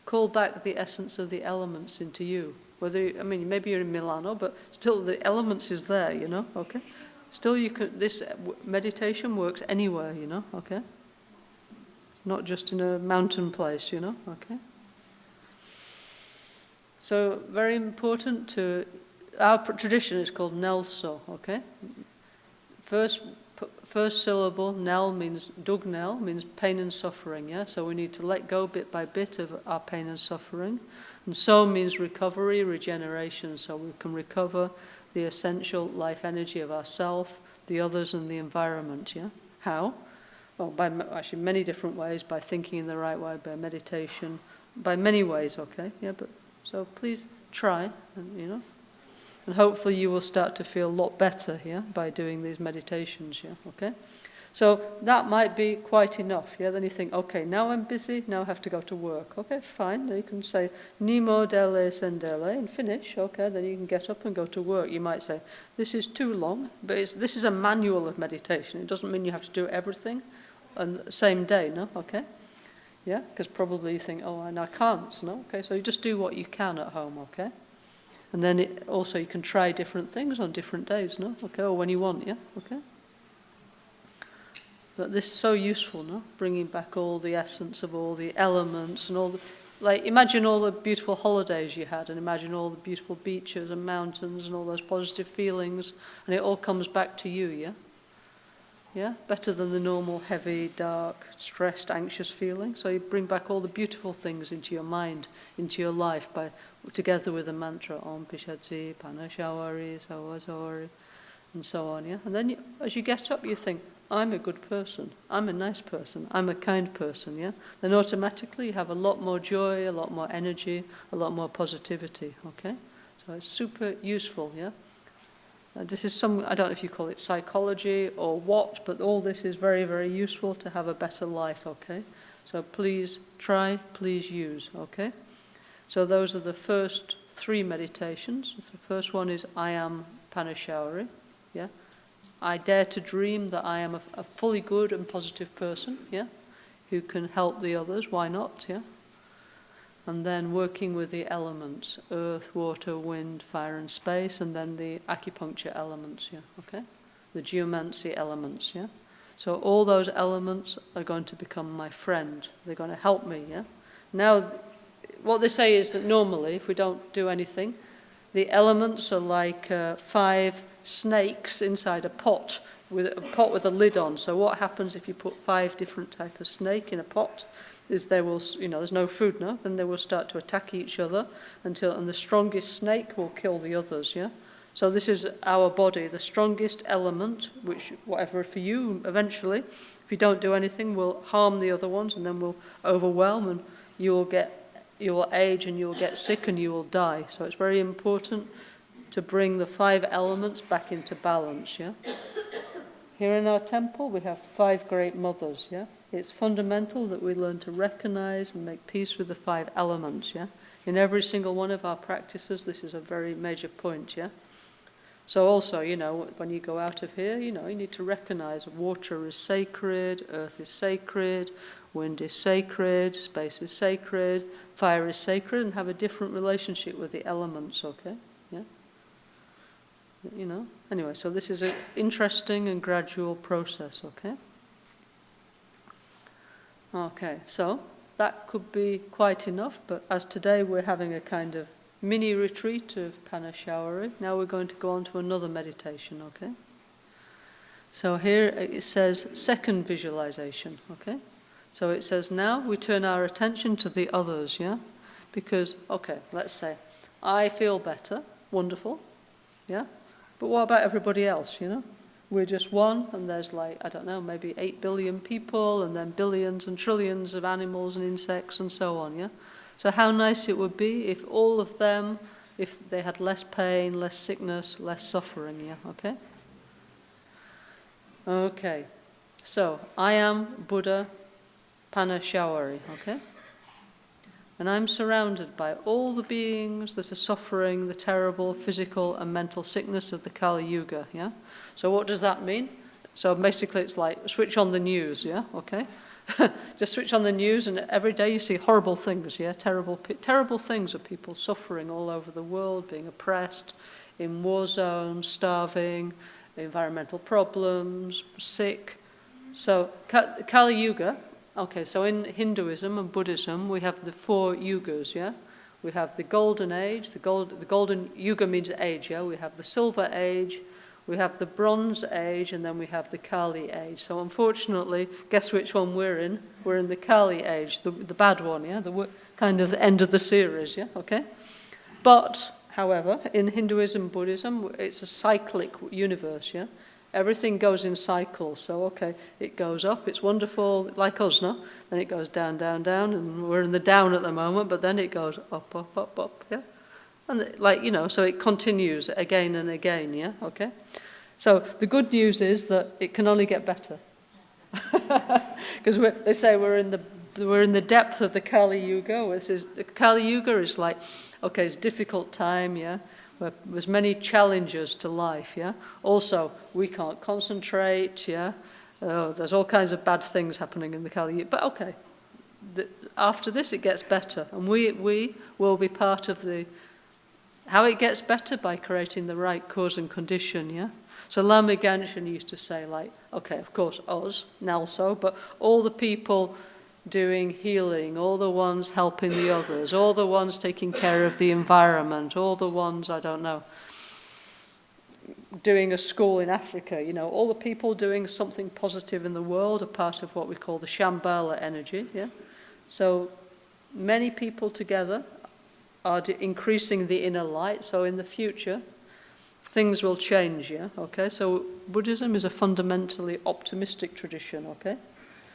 Call back the essence of the elements into you. Maybe you're in Milano, but still the elements is there, okay? Still this meditation works anywhere, okay? It's not just in a mountain place, okay? So very important our tradition is called Nelso, okay? First syllable, nel means, dugnel means pain and suffering, So we need to let go bit by bit of our pain and suffering. And so means recovery, regeneration, so we can recover the essential life energy of ourself, the others, and the environment, How? Well, by actually many different ways, by thinking in the right way, by meditation, by many ways, okay? But so please try, and and hopefully you will start to feel a lot better, by doing these meditations, okay? So that might be quite enough, Then you think, okay, now I'm busy, now I have to go to work. Okay, fine. Then you can say, Nimo dele sendele, and finish, okay? Then you can get up and go to work. You might say, this is too long, but this is a manual of meditation. It doesn't mean you have to do everything on the same day, no? Okay? Because probably you think, and I can't, no? Okay, so you just do what you can at home, okay? And then also you can try different things on different days, no? Okay, or when you want, okay? But this is so useful, no? Bringing back all the essence of all the elements and all imagine all the beautiful holidays you had, and imagine all the beautiful beaches and mountains and all those positive feelings, and it all comes back to you, Better than the normal heavy, dark, stressed, anxious feeling. So you bring back all the beautiful things into your mind, into your life, together with the mantra Om Pishati Parnashawari Sawasawari, and so on, And then as you get up, you think, I'm a good person, I'm a nice person, I'm a kind person, Then automatically you have a lot more joy, a lot more energy, a lot more positivity, okay? So it's super useful, This is I don't know if you call it psychology or what, but all this is very, very useful to have a better life, okay? So please try, please use, okay? So those are the first 3 meditations. The first one is I am Parnashawari, I dare to dream that I am a fully good and positive person, who can help the others, why not, And then working with the elements, earth, water, wind, fire and space, and then the acupuncture elements, okay? The geomancy elements, So all those elements are going to become my friend. They're going to help me, Now, what they say is that normally, if we don't do anything, the elements are like 5 snakes inside a pot with a lid on. So what happens if you put 5 different types of snake in a pot is they will, there's no food now, then they will start to attack each other and the strongest snake will kill the others, yeah? So this is our body, the strongest element, which whatever for you eventually, if you don't do anything, will harm the other ones and then will overwhelm and you will age and you will get sick and you will die. So it's very important to bring the 5 elements back into balance, yeah? Here in our temple we have 5 great mothers, yeah? It's fundamental that we learn to recognize and make peace with the 5 elements, yeah? In every single one of our practices, this is a very major point, yeah? So also, when you go out of here, you need to recognize water is sacred, earth is sacred, wind is sacred, space is sacred, fire is sacred, and have a different relationship with the elements, okay? Yeah? Anyway, so this is an interesting and gradual process, okay? Okay, so that could be quite enough, but as today we're having a kind of mini retreat of Parnashawari, now we're going to go on to another meditation, okay? So here it says second visualization, okay? So it says now we turn our attention to the others, yeah? Because, okay, let's say, I feel better, wonderful, yeah? But what about everybody else, We're just one, and there's maybe 8 billion people, and then billions and trillions of animals and insects and so on, yeah? So how nice it would be if all of them, if they had less pain, less sickness, less suffering, yeah, okay? Okay, so I am Buddha Parnashawari, okay? And I'm surrounded by all the beings that are suffering the terrible physical and mental sickness of the Kali Yuga, yeah? So what does that mean? So basically it's like switch on the news, yeah, okay? Just switch on the news and every day you see horrible things, yeah? Terrible things of people suffering all over the world, being oppressed, in war zones, starving, environmental problems, sick. So Kali Yuga, okay, so in Hinduism and Buddhism we have the 4 yugas, yeah? We have the golden age, the golden yuga means age, yeah? We have the silver age, we have the bronze age, and then we have the Kali age. So unfortunately, guess which one we're in? We're in the Kali age, the bad one, yeah? The kind of the end of the series, yeah? Okay? But, however, in Hinduism, Buddhism, it's a cyclic universe, yeah? Everything goes in cycles. So, okay, it goes up, it's wonderful, like us, no? Then it goes down, down, down, and we're in the down at the moment, but then it goes up, up, up, up, yeah? And so it continues again and again, yeah? Okay? So the good news is that it can only get better. Because they say we're in the depth of the Kali Yuga. The Kali Yuga is like, okay, it's a difficult time, yeah? Where there's many challenges to life, yeah? Also, we can't concentrate, yeah? There's all kinds of bad things happening in the Kali Yuga. But okay, after this it gets better. And we will be part of how it gets better by creating the right cause and condition, yeah? So Lama Caroline used to say, okay, of course, us, Nelso, but all the people doing healing, all the ones helping the others, all the ones taking care of the environment, all the ones, doing a school in Africa, all the people doing something positive in the world are part of what we call the Shambhala energy, yeah? So many people together are increasing the inner light, so in the future things will change, yeah? Okay, so Buddhism is a fundamentally optimistic tradition, okay?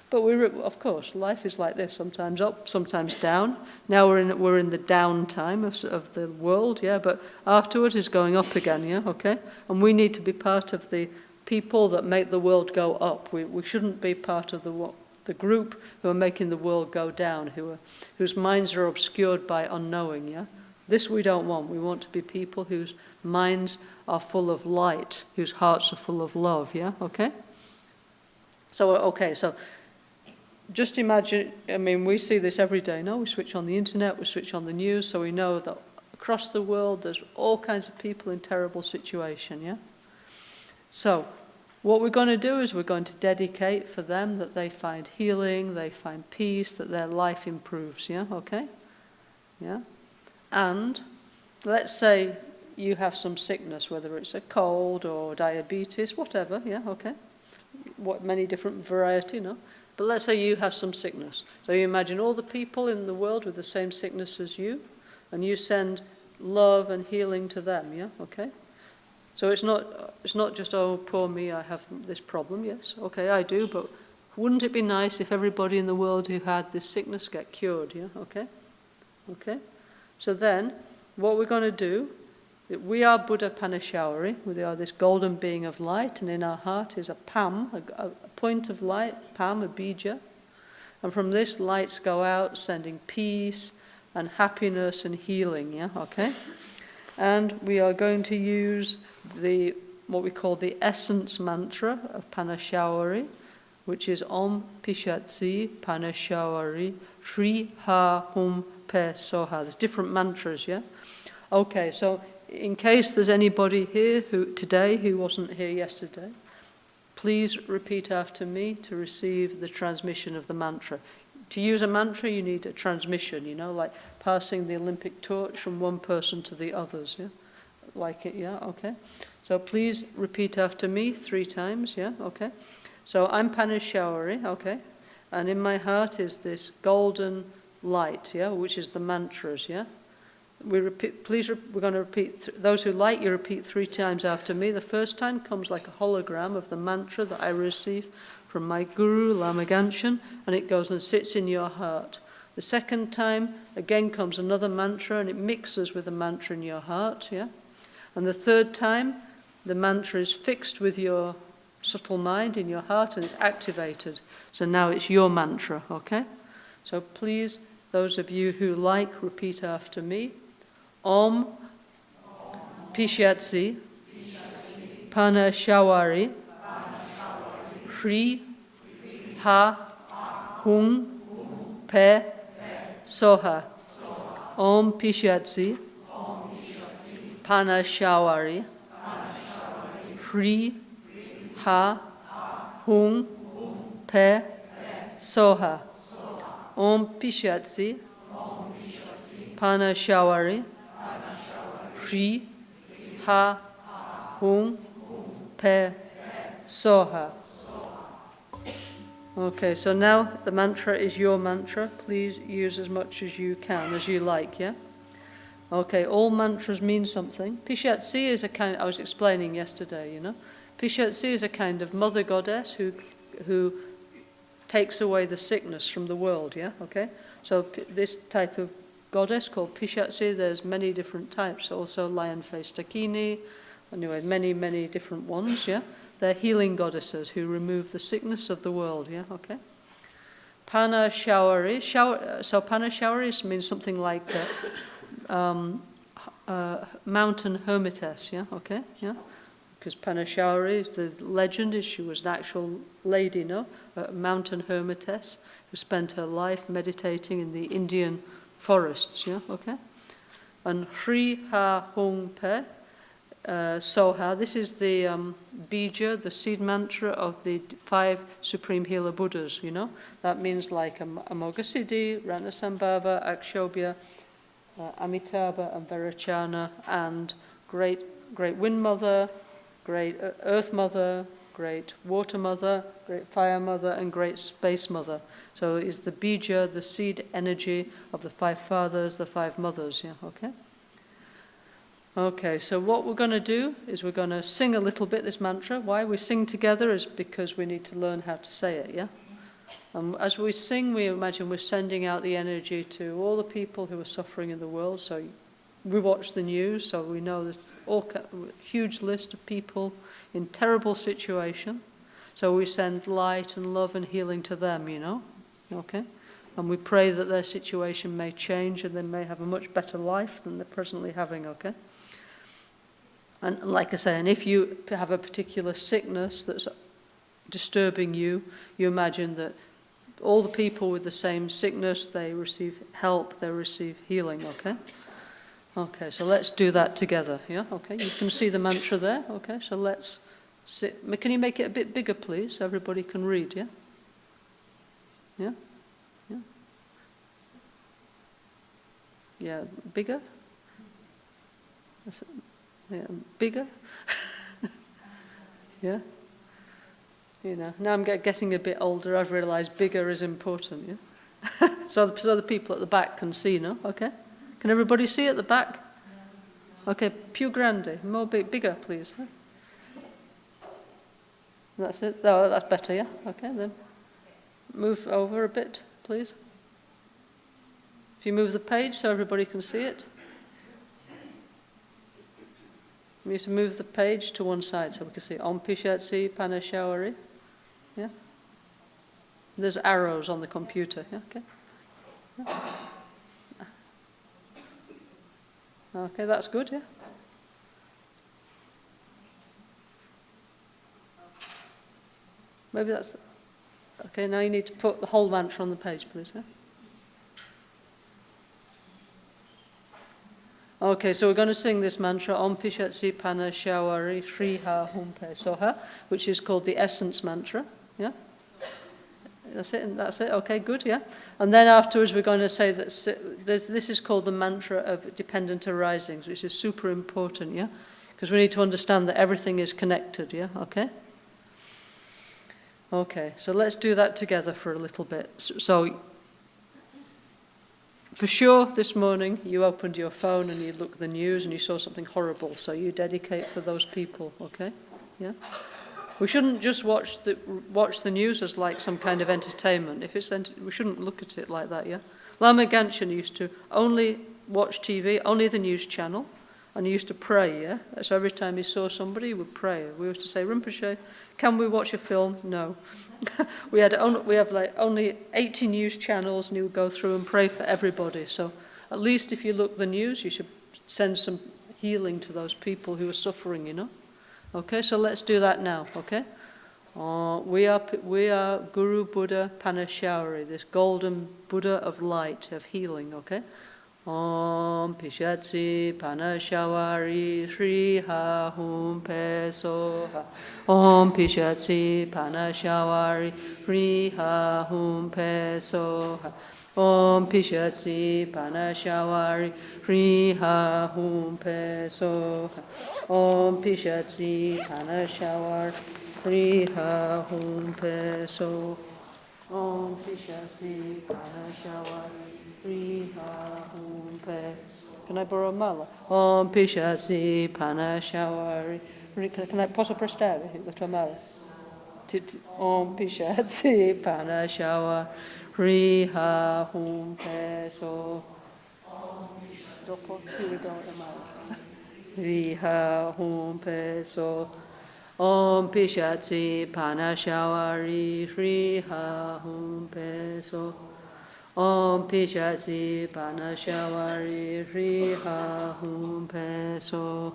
But of course, life is like this, sometimes up, sometimes down. Now we're in the down time of the world, yeah, but afterwards it's going up again, yeah, okay? And we need to be part of the people that make the world go up. We shouldn't be part of the group who are making the world go down, whose minds are obscured by unknowing, yeah? This we don't want. We want to be people whose minds are full of light, whose hearts are full of love, yeah? Okay? So just imagine, we see this every day, no? We switch on the internet, we switch on the news, so we know that across the world there's all kinds of people in terrible situation, yeah? So what we're going to do is we're going to dedicate for them that they find healing, they find peace, that their life improves, yeah? Okay? Yeah? And let's say, you have some sickness, whether it's a cold or diabetes, whatever, yeah, okay. Many different variety, no? But let's say you have some sickness. So you imagine all the people in the world with the same sickness as you, and you send love and healing to them, yeah, okay? So it's not just, oh, poor me, I have this problem. Yes, okay, I do, but wouldn't it be nice if everybody in the world who had this sickness get cured, yeah, okay? Okay? So then, what we're going to do, we are Buddha Parnashawari, we are this golden being of light, and in our heart is a pam, a point of light, pam, a bija. And from this, lights go out, sending peace and happiness and healing, yeah, okay? And we are going to use what we call the essence mantra of Parnashawari, which is Om Pishatsi Parnashawari Shri Ha Hum Pe Soha. There's different mantras, yeah? Okay, so in case there's anybody here today who wasn't here yesterday, please repeat after me to receive the transmission of the mantra. To use a mantra, you need a transmission, like passing the Olympic torch from one person to the others, yeah? Like it, yeah, okay. So please repeat after me 3 times, yeah, okay. So I'm Parnashawari, okay, and in my heart is this golden light, yeah, which is the mantras, yeah. We're going to repeat, those who like, you repeat 3 times after me. The first time comes like a hologram of the mantra that I receive from my guru, Lama Caroline, and it goes and sits in your heart. The second time, again comes another mantra, and it mixes with the mantra in your heart, yeah. And the third time, the mantra is fixed with your subtle mind in your heart, and it's activated. So now it's your mantra, okay? So please, those of you who like, repeat after me. Om Pishatsi Parnashawari Shri Ha Hung Pe Soha. Om Pishatsi Parnashawari Shri Ha Hung Pe Soha. Om Pishatsi Parnashawari Shri Ha Hung Pe Soha. Okay, so now the mantra is your mantra. Please use as much as you can, as you like, yeah? Okay, all mantras mean something. Pishatsi is a kind, I was explaining yesterday, Pishatsi is a kind of mother goddess who takes away the sickness from the world, yeah, okay? So this type of goddess called Pishatsi, there's many different types, also lion-faced Dakini, anyway, many, many different ones, yeah? They're healing goddesses who remove the sickness of the world, yeah, okay? Parnashawari, so Parnashawari means something like mountain hermitess, yeah, okay, yeah? Because Parnashawari, the legend is she was an actual lady, a mountain hermitess who spent her life meditating in the Indian forests, yeah, okay? And Shri Ha Hung Pe Soha, this is the bija, the seed mantra of the 5 Supreme Healer Buddhas, That means like Amoghasiddhi, Ratnasambhava, Akshobhya, Amitabha and Verachana, and great wind mother, great earth mother, great water mother, great fire mother, and great space mother. So it is the bija, the seed energy of the 5 fathers, the 5 mothers, yeah, okay? Okay, so what we're going to do is we're going to sing a little bit this mantra. Why we sing together is because we need to learn how to say it, yeah? And as we sing, we imagine we're sending out the energy to all the people who are suffering in the world. So we watch the news, so we know there's a huge list of people in terrible situation. So we send light and love and healing to them, okay? And we pray that their situation may change and they may have a much better life than they're presently having, okay? And like I say, and if you have a particular sickness that's disturbing you, you imagine that all the people with the same sickness, they receive help, they receive healing, okay? Okay, so let's do that together, yeah? Okay, you can see the mantra there, okay? So let's sit. Can you make it a bit bigger, please, so everybody can read, yeah? Yeah? Yeah? Yeah, bigger? Yeah, bigger? Yeah? You know, now I'm getting a bit older, I've realised bigger is important, yeah? so the people at the back can see, no? Okay? Can everybody see at the back? Okay, più grande, more bigger, please. Huh? That's it? Oh, that's better, yeah? Okay, then. Move over a bit, please. If you move the page so everybody can see it. We need to move the page to one side so we can see Om Pishatsi Parnashawari. Yeah? There's arrows on the computer. Yeah? Okay. Yeah. Okay, that's good, yeah? Maybe that's... Okay, now you need to put the whole mantra on the page, please. Yeah? Okay, so we're going to sing this mantra, Om Pishatsi Parnashawari Shriha Humpe Soha, which is called the essence mantra. Yeah? That's it. Okay, good, yeah. And then afterwards we're going to say that this is called the mantra of dependent arisings, which is super important, yeah? Because we need to understand that everything is connected, yeah? Okay? Okay, so let's do that together for a little bit. So, for sure, this morning you opened your phone and you looked at the news and you saw something horrible, so you dedicate for those people, okay? Yeah? We shouldn't just watch the news as like some kind of entertainment. We shouldn't look at it like that, yeah? Lama Caroline used to only watch TV, only the news channel, and he used to pray, yeah? So every time he saw somebody, he would pray. We used to say, Rinpoche, can we watch a film? No. we have like only 80 news channels, and he would go through and pray for everybody. So at least if you look at the news, you should send some healing to those people who are suffering, you know? Okay, so let's do that now, okay? We are Guru Buddha Parnashawari, this golden Buddha of light, of healing, okay? Om Pishatsi Parnashawari Shriha Humpe Soha. Om Pishatsi Parnashawari Shriha Humpe Soha. Om Pishatsi Parnashawari Shriha Humpe Soha. Om Pishatsi Parnashawari Shriha Humpe Soha. Om Pishatsi Parnashawari Shriha Humpe. Can I borrow a mala? Om Pishatsi Parnashawari. Posso prestare la tua mala? Om Pishatsi Parnashawari Shriha Humpe So. Dopo ti ridò la mala. Shriha Humpe So. Om Pishatsi Parnashawari Shriha Humpe So. Om Pishatsi Parnashawari Shriha Humpe So.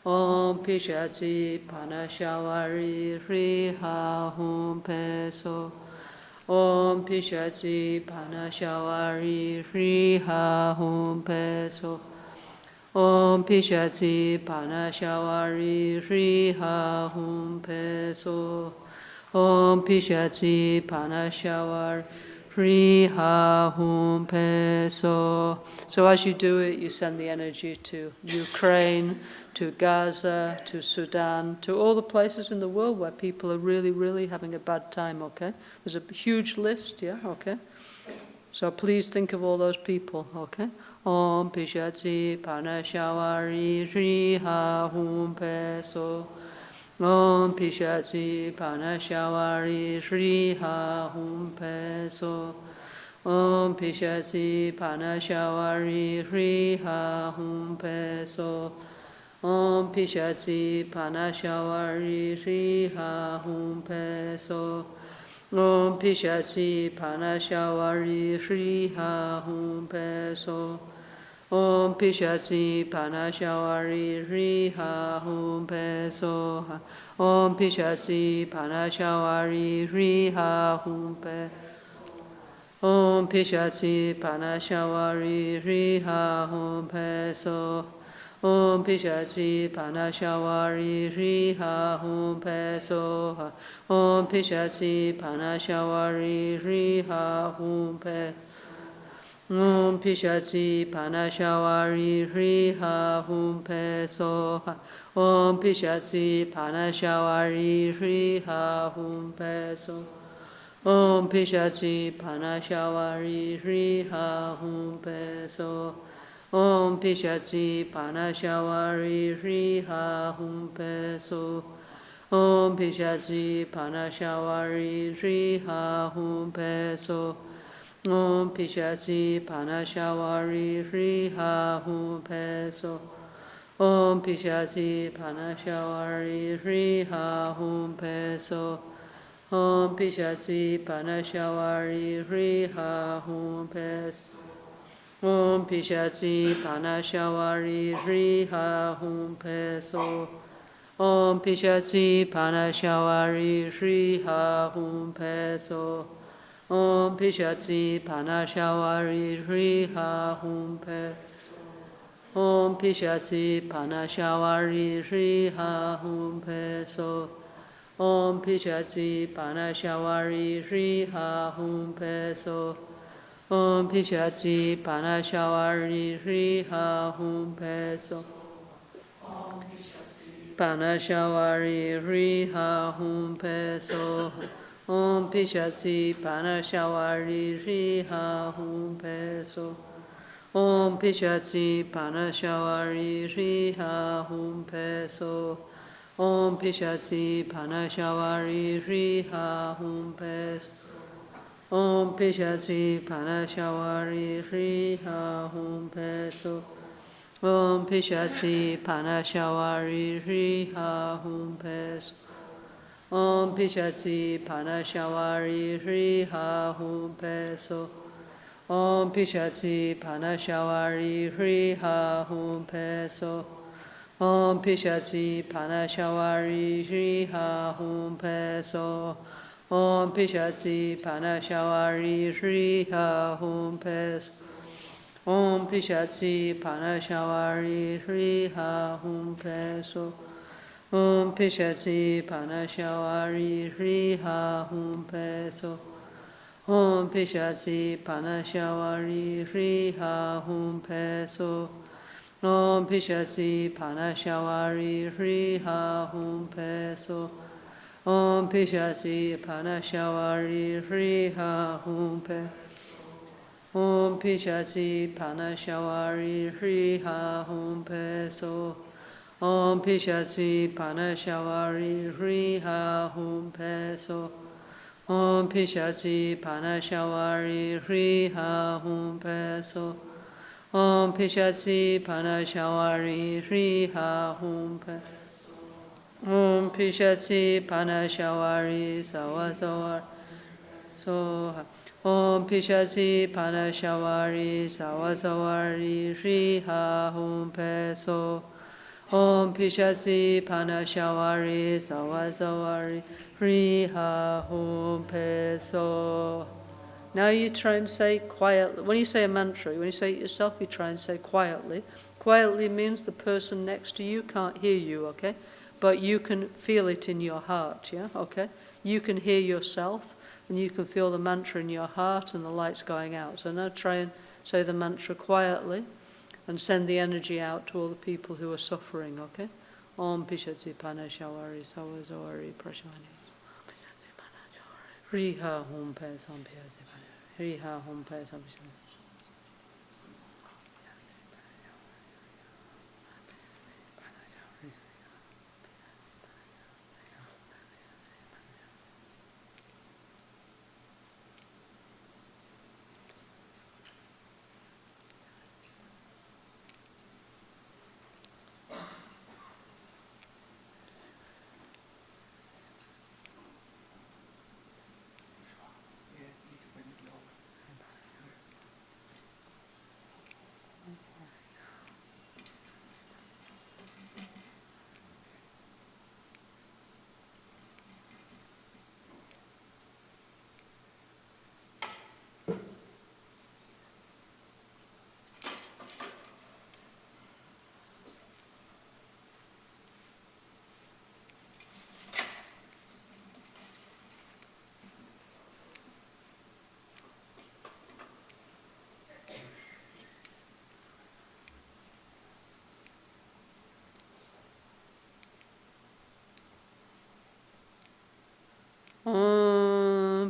Om Pishatsi Parnashawari Shriha Humpe So. Om Pishatsi Parnashawari Shriha Humpe So. Om Pishatsi Parnashawari Shriha Humpe So. Om Pishatsi Parnashawari Shriha Humpe So. So as you do it, you send the energy to Ukraine, to Gaza, to Sudan, to all the places in the world where people are really, really having a bad time, okay? There's a huge list, yeah, okay? So please think of all those people, okay? Om Pishatsi Parnashawari Shriha Humpe So. Om Pishatsi Parnashawari Shriha Humpe So. Om Pishatsi Parnashawari Shriha Humpe So. Om Pishatsi Parnashawari Shriha Humpe So. Om Pishatsi Parnashawari Shriha Humpe So. Om Pishatsi Parnashawari Shriha Humpe So. Om Pishatsi Parnashawari Shriha Humpe. Om Pishatsi Parnashawari Shriha Humpe So. Om Pishatsi Parnashawari Shriha Humpe So. Om Pishatsi Parnashawari Shriha Humpe. Om Pishati Parnashawari Hriha Hum Pe Soha. Om Pishati Parnashawari Hriha Hum Pe Soha. Om Pishati Parnashawari Hriha Hum Pe Soha. Om Pishati Parnashawari Hriha Hum Pe Soha. Om Pishati Parnashawari Hriha Hum Pe Soha. Om Pishati Parnashawari Hriha Hum Pe Soha. Om Pishati Parnashawari Hriha Hum Pe Soha. Om Pishati Parnashawari Hriha Hum Pe Soha. Om Pishati Parnashawari Hriha Hum Pe Soha. Om Pishati Parnashawari Hriha Hum Pe Soha. Om Pishati Parnashawari Hriha Hum Pe. Om Pishati Parnashawari Hriha Hum Pe So. Om Pishati Parnashawari Hriha Hum Pe So. Om Pishati Parnashawari Hriha Hum Pe So. Parnashawari Hriha Hum Pe So. Om Pishati Parnashawari Hriha Hum Pe So. Om Pishati Parnashawari Hriha Hum Pe So. Om Pishati Parnashawari Hriha Hum Pe So. Om Pishati Parnashawari Hriha Hum Pe So. Om Pishati Parnashawari Hriha Hum Pe So. Om Pishati Parnashawari Hriha Hum Pe So. Om Pishati Parnashawari Hriha Hum Pe So. Om Pishati Parnashawari Hriha Hum Pe So. Om Pishati Parnashawari Hriha Hum Pe So. Om Pishati Parnashawari Hriha Hum Pe So. Om Pishati Parnashawari Hriha Hum Pe So. Om Pishati Parnashawari Hriha Hum Pe So. Om Pishati Parnashawari Hriha Hum Pe So. Om Pishati Parnashawari Hriha Hum Pe. Om Pishati Parnashawari Hriha Hum Pe So. Om Pishati Parnashawari Hriha Hum Pe So. Om Pishati Parnashawari Hriha Hum Pe So. Om Pishati Parnashawari Hriha Hum Pe. Om Pishati Parnashawari Sawasawar Soha. Om Pishati Parnashawari Sawasawari Hriha Hum Pe So. Om Pishati Parnashawari Sawasawari Hriha Hum Pe So. Now you try and say quietly. When you say a mantra, when you say it yourself, you try and say quietly. Quietly means the person next to you can't hear you, okay? But you can feel it in your heart, yeah? Okay? You can hear yourself, and you can feel the mantra in your heart and the lights going out. So now try and say the mantra quietly and send the energy out to all the people who are suffering, okay? Om Pishati Parnashawari Sawasawari Prashmani. Hriha Hum Pe Sam Pishati Parnashawari. Hriha Hum Pe Sam Pishati.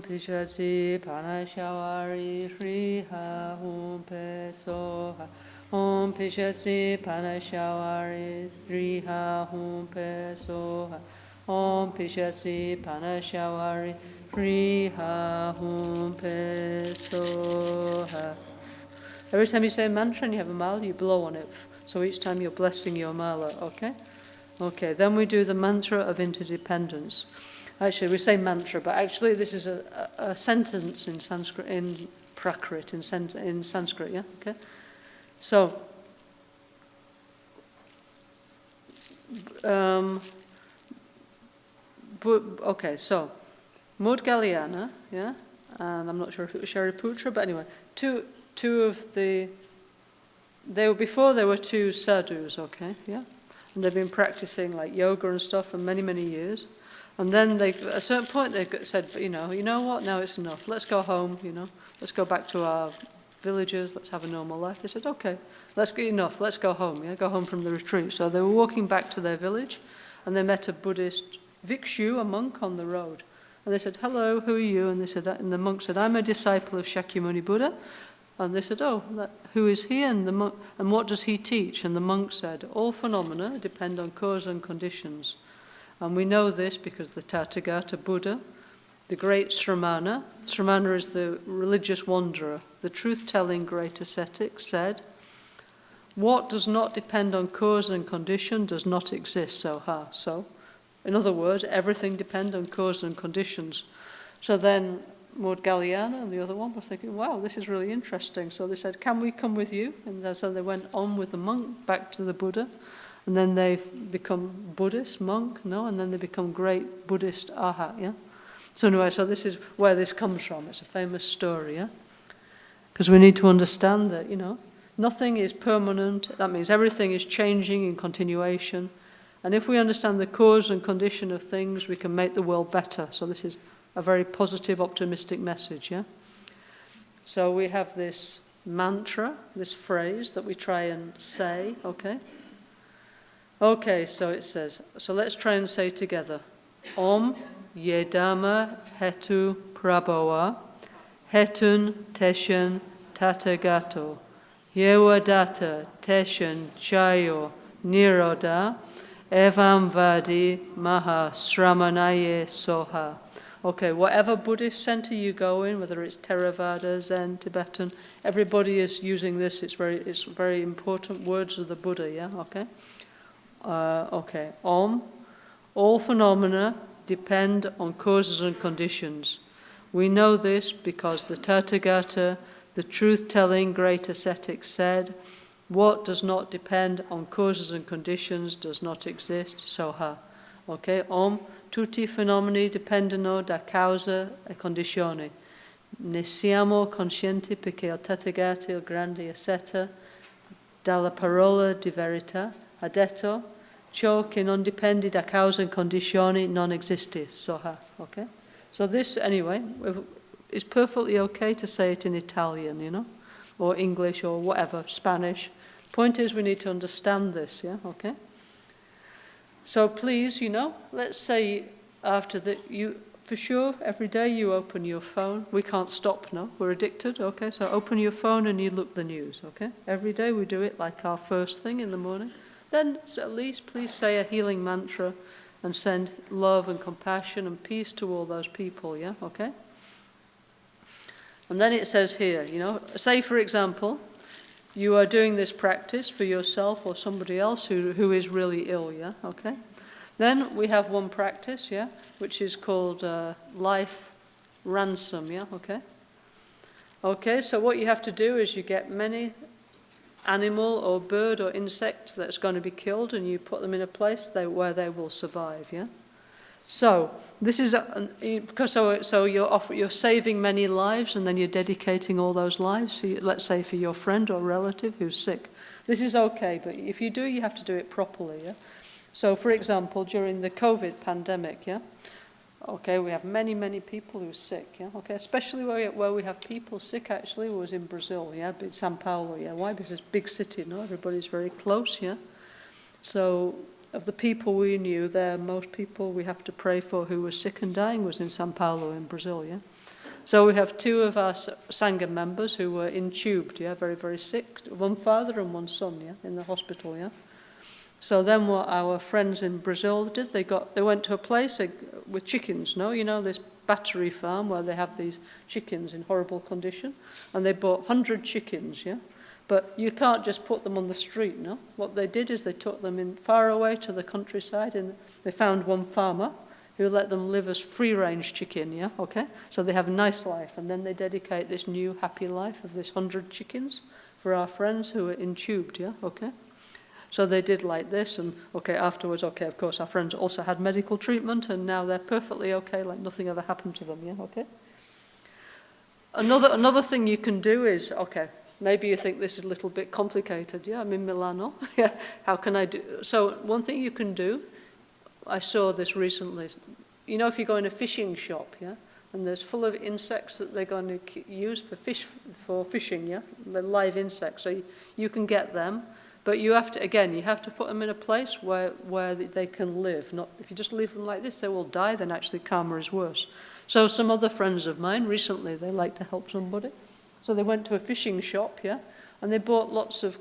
Pishati Parnashawari Shriha Om Pesoha Om Pishati Parnashawari Shriha Om Pesoha Om Pishati Parnashawari Shriha Om Pesoha. Every time you say a mantra and you have a mala, you blow on it. So each time you're blessing your mala, okay? Okay, then we do the mantra of interdependence. Actually, we say mantra, but actually this is a sentence in Sanskrit, in Prakrit, in Sanskrit, yeah? Okay? So, okay, so, Maudgalyana, yeah? And I'm not sure if it was Shariputra, but anyway, two of the, before there were two sadhus, okay, yeah? And they've been practicing like yoga and stuff for many, many years. And then at a certain point they said, you know what, now it's enough. Let's go home, Let's go back to our villages, let's have a normal life. They said, okay, let's get enough, let's go home, yeah, go home from the retreat. So they were walking back to their village and they met a Buddhist bhikshu, a monk, on the road. And they said, hello, who are you? And the monk said, I'm a disciple of Shakyamuni Buddha. And they said, oh, who is he? And what does he teach? And the monk said, all phenomena depend on cause and conditions. And we know this because the Tathagata Buddha, the great Sramana is the religious wanderer, the truth-telling great ascetic, said, what does not depend on cause and condition does not exist. So, in other words, everything depends on cause and conditions. So then Maudgalyana and the other one were thinking, wow, this is really interesting. So they said, can we come with you? And so they went on with the monk back to the Buddha. And then they become Buddhist monk, and then they become great Buddhist arhat, yeah? So anyway, so this is where this comes from. It's a famous story, yeah? Because we need to understand that, nothing is permanent. That means everything is changing in continuation. And if we understand the cause and condition of things, we can make the world better. So this is a very positive, optimistic message, yeah? So we have this mantra, this phrase that we try and say, okay? Okay, so it says, so let's try and say together. Om Yedama Hetu Prabhava Hetun Teshan Tathagato Yewadatta Teshan Chayo Niroda Evam Vadi Maha Sramanaye Soha. Okay, whatever Buddhist center you go in, whether it's Theravada, Zen, Tibetan, everybody is using this. It's very important words of the Buddha, yeah, okay? Okay, Om. All phenomena depend on causes and conditions. We know this because the Tathagata, the truth-telling great ascetic, said, what does not depend on causes and conditions does not exist. Soha. Okay, Om. Tutti fenomeni dipendono da causa e condizione. Ne siamo coscienti perché il Tathagata, il grande asceta, dalla parola di verità, ha detto, ciò che non dipende da causa e condizioni non esiste. Soha. Okay? So this, anyway, is perfectly okay to say it in Italian, or English or whatever, Spanish. Point is we need to understand this, yeah, okay? So please, let's say after that, for sure, every day you open your phone. We can't stop now, we're addicted, okay? So open your phone and you look the news, okay? Every day we do it like our first thing in the morning. Then at least please say a healing mantra and send love and compassion and peace to all those people, yeah, okay? And then it says here, say for example, you are doing this practice for yourself or somebody else who is really ill, yeah, okay? Then we have one practice, yeah, which is called life ransom, yeah, okay? Okay, so what you have to do is you get many animal or bird or insect that's going to be killed and you put them in a place where they will survive, yeah? So this is so you're saving many lives and then you're dedicating all those lives, let's say for your friend or relative who's sick. This is okay, but if you do, you have to do it properly, yeah? So for example, during the COVID pandemic, yeah? Okay, we have many, many people who are sick, yeah? Okay, especially where we have people sick actually was in Brazil, yeah? São Paulo, yeah? Why? Because it's a big city, no? Everybody's very close, yeah? So of the people we knew there, most people we have to pray for who were sick and dying was in São Paulo in Brazil, yeah? So we have two of our Sangha members who were intubed, yeah, very, very sick. One father and one son, yeah, in the hospital, yeah. So then what our friends in Brazil did, they went to a place with chickens, no? You know, this battery farm where they have these chickens in horrible condition. And they bought 100 chickens, yeah? But you can't just put them on the street, no? What they did is they took them in far away to the countryside, and they found one farmer who let them live as free-range chicken, yeah, okay? So they have a nice life, and then they dedicate this new happy life of this 100 chickens for our friends who are intubed, yeah, okay? So they did like this, and okay, afterwards, okay, of course, our friends also had medical treatment, and now they're perfectly okay, like nothing ever happened to them, yeah, okay? Another thing you can do is, okay, maybe you think this is a little bit complicated, yeah, I'm in Milano, yeah, how can I do? So one thing you can do, I saw this recently, you know, if you go in a fishing shop, yeah, and there's full of insects that they're going to use for fishing, yeah, the live insects, so you can get them. But you have to put them in a place where they can live. Not if you just leave them like this, they will die. Then actually karma is worse. So some other friends of mine recently, they like to help somebody. So they went to a fishing shop, yeah, and they bought lots of,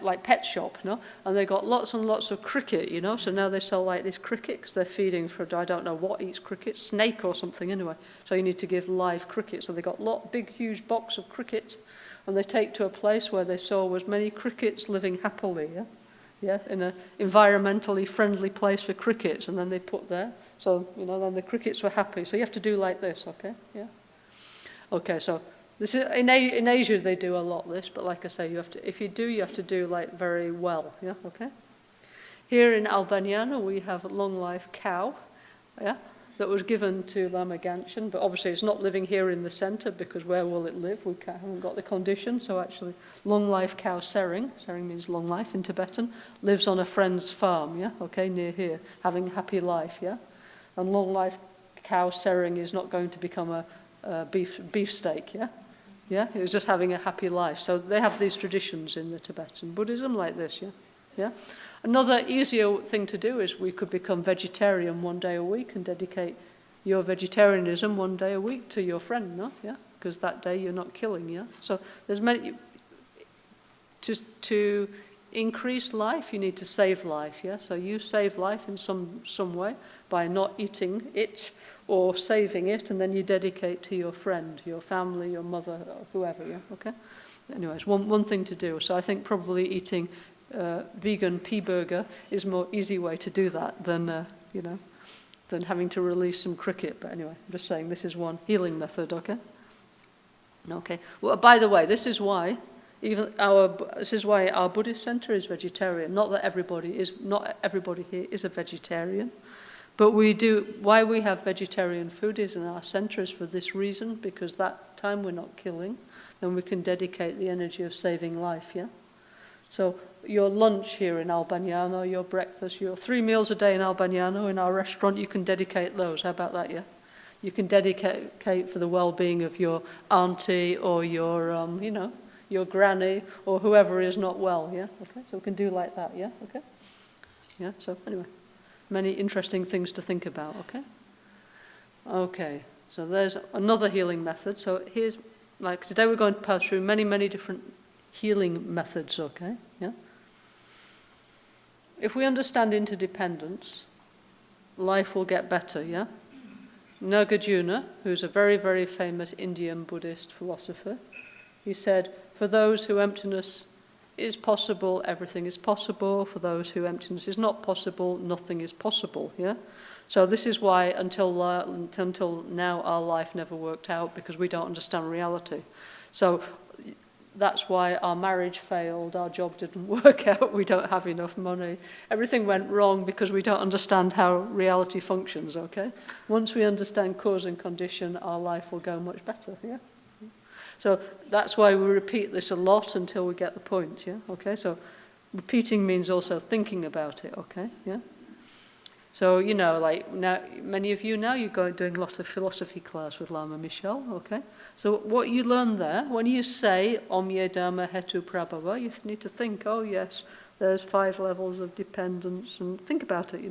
like pet shop, no? And they got lots and lots of cricket, you know. So now they sell like this cricket because they're feeding for, I don't know what eats cricket, snake or something anyway. So you need to give live cricket. So they got big, huge box of cricket. And they take to a place where they saw was many crickets living happily, yeah, in an environmentally friendly place for crickets, and then they put there. So, you know, then the crickets were happy. So you have to do like this, okay, yeah. Okay, so this is in Asia they do a lot this, but like I say, you have to do like very well, yeah, okay. Here in Albagnano we have a long life cow, yeah, that was given to Lama Caroline, but obviously it's not living here in the centre because where will it live? We haven't got the condition, so actually long life cow Sering means long life in Tibetan, lives on a friend's farm, yeah, okay, near here, having a happy life, yeah. And long life cow Sering is not going to become a beef steak, yeah. Yeah, it was just having a happy life. So they have these traditions in the Tibetan Buddhism like this, yeah. Yeah. Another easier thing to do is we could become vegetarian one day a week and dedicate your vegetarianism one day a week to your friend, no? Yeah, because that day you're not killing, yeah. So there's many. To increase life, you need to save life, yeah. So you save life in some way by not eating it or saving it, and then you dedicate to your friend, your family, your mother, or whoever, yeah. Okay. Anyways, one thing to do. So I think probably eating vegan pea burger is a more easy way to do that than than having to release some cricket. But anyway, I'm just saying this is one healing method. Okay. Okay. Well, by the way, this is why our Buddhist center is vegetarian. Not everybody here is a vegetarian, but why we have vegetarian food is in our center is for this reason, because that time we're not killing, then we can dedicate the energy of saving life. Yeah. So your lunch here in Albagnano, your breakfast, your 3 meals a day in Albagnano, in our restaurant, you can dedicate those. How about that, yeah? You can dedicate for the well-being of your auntie or your, your granny or whoever is not well, yeah? Okay, so we can do like that, yeah? Okay? Yeah, so anyway, many interesting things to think about, okay? Okay, so there's another healing method. So here's, like today we're going to pass through many, many different healing methods, okay? Yeah. If we understand interdependence, life will get better, yeah? Nagarjuna, who's a very, very famous Indian Buddhist philosopher, he said, for those who emptiness is possible, everything is possible. For those who emptiness is not possible, nothing is possible, yeah? So this is why until now our life never worked out, because we don't understand reality. So that's why our marriage failed, our job didn't work out, we don't have enough money. Everything went wrong because we don't understand how reality functions, okay? Once we understand cause and condition, our life will go much better, yeah? So that's why we repeat this a lot until we get the point, yeah? Okay, so repeating means also thinking about it, okay, yeah? So, like now, many of you now, you're doing a lot of philosophy class with Lama Michel, okay? So what you learn there, when you say Om Ye Dhamma Hetu Prabhava, you need to think, oh yes, there's 5 levels of dependence, and think about it,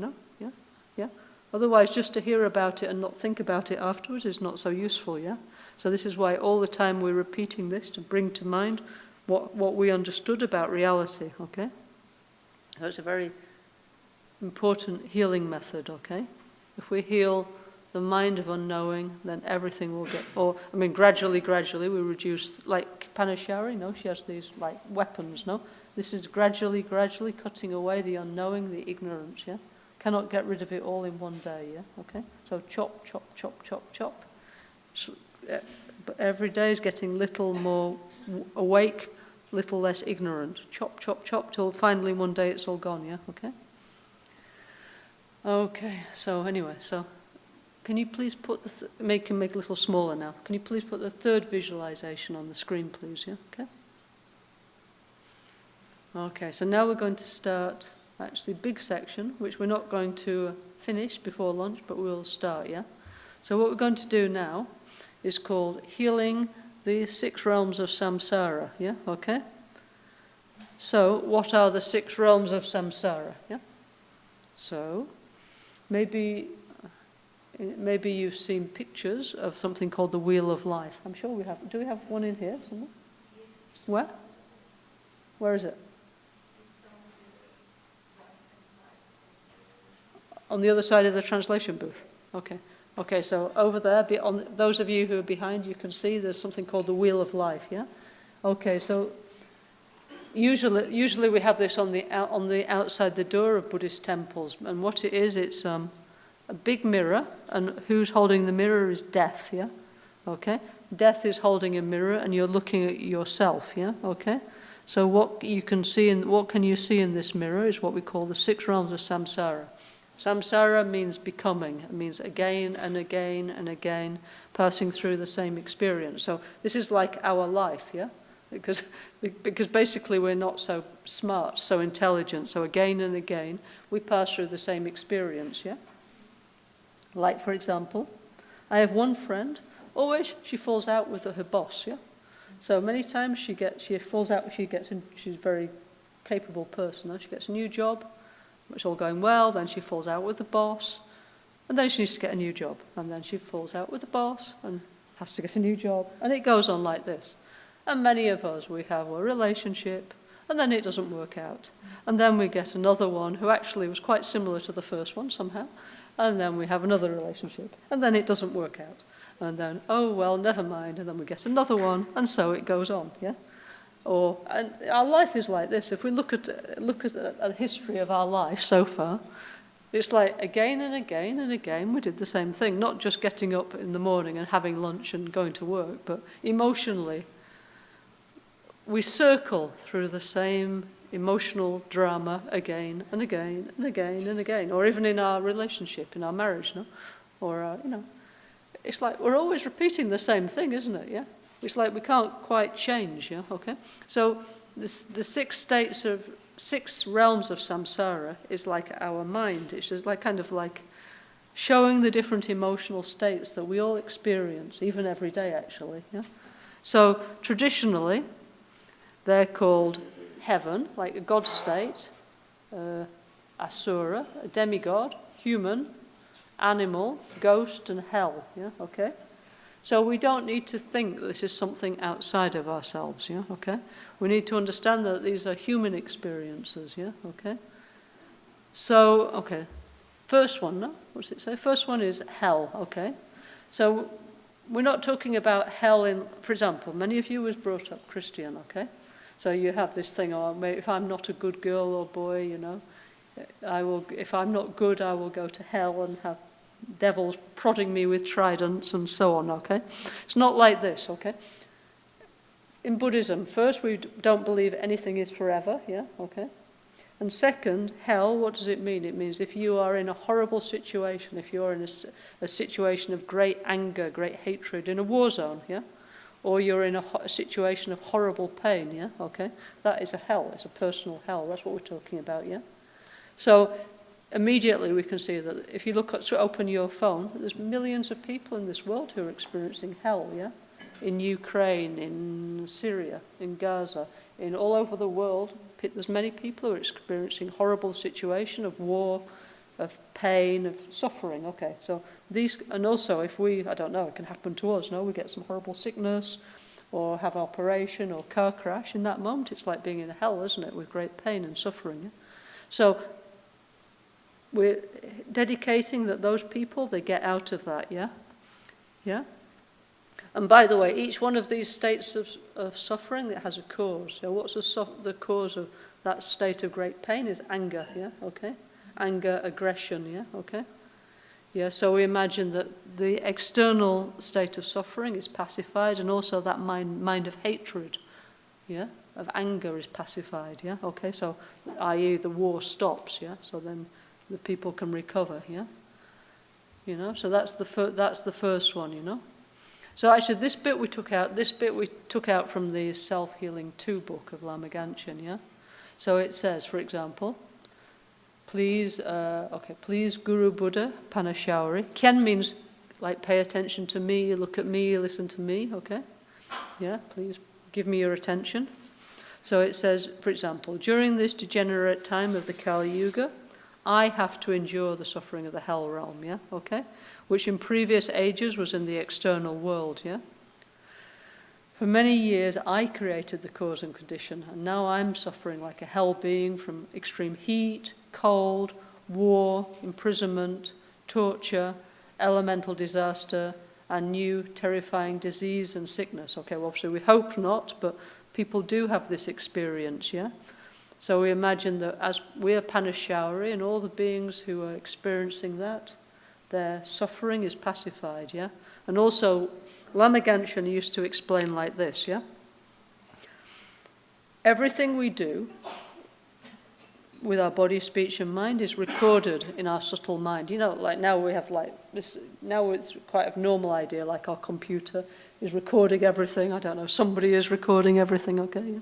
yeah, yeah. Otherwise, just to hear about it and not think about it afterwards is not so useful, yeah? So this is why all the time we're repeating this to bring to mind what we understood about reality, okay? So it's a very important healing method, okay? If we heal the mind of unknowing, then everything will get, gradually we reduce, like Parnashawari, no? She has these, like, weapons, no? This is gradually cutting away the unknowing, the ignorance, yeah? Cannot get rid of it all in one day, yeah? Okay? So chop, chop, chop, chop, chop. So, but every day is getting little more awake, little less ignorant. Chop, chop, chop, till finally one day it's all gone, yeah? Okay? Okay, so anyway, so can you please put make it a little smaller now. Can you please put the third visualization on the screen, please, yeah? Okay? Okay, so now we're going to start actually big section, which we're not going to finish before lunch, but we'll start, yeah? So what we're going to do now is called healing the 6 realms of samsara, yeah? Okay? So what are the 6 realms of samsara, yeah? So maybe you've seen pictures of something called the Wheel of Life. I'm sure we have. Do we have one in here somewhere? Yes. Where? Where is it? On the other side of the translation booth. Okay. Okay, so over there, on those of you who are behind, you can see there's something called the Wheel of Life, yeah? Okay, so usually we have this on the outside the door of Buddhist temples, and what it is, it's a big mirror, and who's holding the mirror is death, yeah? Okay? Death is holding a mirror, and you're looking at yourself, yeah? Okay? So what can you see in this mirror is what we call the 6 realms of samsara. Samsara means becoming. It means again and again and again passing through the same experience. So this is like our life, yeah? Because basically we're not so smart, so intelligent. So again and again we pass through the same experience, yeah? Like, for example, I have one friend, always she falls out with her boss, yeah? So many times she's a very capable person, huh? She gets a new job, it's all going well, then she falls out with the boss, and then she needs to get a new job, and then she falls out with the boss and has to get a new job, and it goes on like this. And many of us, we have a relationship, and then it doesn't work out. And then we get another one who actually was quite similar to the first one somehow, and then we have another relationship, and then it doesn't work out. And then, oh well, never mind, and then we get another one, and so it goes on, yeah? And our life is like this. If we look at a history of our life so far, it's like again and again and again we did the same thing, not just getting up in the morning and having lunch and going to work, but emotionally we circle through the same emotional drama again and again and again and again, or even in our relationship, in our marriage, no? Or, it's like we're always repeating the same thing, isn't it, yeah? It's like we can't quite change, yeah, okay? So the 6 realms of samsara is like our mind. It's just kind of like showing the different emotional states that we all experience, even every day actually, yeah? So traditionally, they're called heaven, like a god state, asura, a demigod, human, animal, ghost, and hell, yeah, okay? So we don't need to think that this is something outside of ourselves, yeah, okay? We need to understand that these are human experiences, yeah, okay? So, okay, first one, no? What does it say? First one is hell, okay? So we're not talking about hell for example, many of you was brought up Christian, okay? So you have this thing, if I'm not a good girl or boy, if I'm not good, I will go to hell and have devils prodding me with tridents and so on, okay? It's not like this, okay? In Buddhism, first, we don't believe anything is forever, yeah, okay? And second, hell, what does it mean? It means if you are in a horrible situation, if you're in a situation of great anger, great hatred, in a war zone, yeah? Or you're in a situation of horrible pain, yeah, okay? That is a hell, it's a personal hell, that's what we're talking about, yeah? So immediately we can see that if you open your phone, there's millions of people in this world who are experiencing hell, yeah? In Ukraine, in Syria, in Gaza, in all over the world, there's many people who are experiencing horrible situation of war, of pain, of suffering. Okay, so these, and also if we, I don't know, it can happen to us, no? We get some horrible sickness or have an operation or car crash. In that moment, it's like being in hell, isn't it, with great pain and suffering. Yeah? So we're dedicating that those people, they get out of that, yeah? Yeah? And by the way, each one of these states of suffering, it has a cause. So what's the cause of that state of great pain is anger, yeah? Okay? Anger, aggression, yeah? Okay? Yeah, so we imagine that the external state of suffering is pacified, and also that mind of hatred, yeah, of anger is pacified, yeah, okay, so i.e. the war stops, yeah, so then the people can recover, yeah, you know, so that's the first one, you know. So actually this bit we took out from the Self-Healing 2 book of Lama Caroline, yeah. So it says, for example, please Guru Buddha, Parnashawari. Kyen means like pay attention to me, look at me, listen to me, okay? Yeah, please give me your attention. So it says, for example, during this degenerate time of the Kali Yuga, I have to endure the suffering of the hell realm, yeah, okay? Which in previous ages was in the external world, yeah? For many years I created the cause and condition, and now I'm suffering like a hell being from extreme heat, cold, war, imprisonment, torture, elemental disaster, and new terrifying disease and sickness. Okay, well, obviously we hope not, but people do have this experience, yeah? So we imagine that as we are Parnashawari, and all the beings who are experiencing that, their suffering is pacified, yeah? And also, Lama Caroline used to explain like this, yeah? Everything we do with our body, speech and mind is recorded in our subtle mind. You know, like now we have like this, now it's quite a normal idea, like our computer is recording everything. I don't know, somebody is recording everything, okay? Yeah?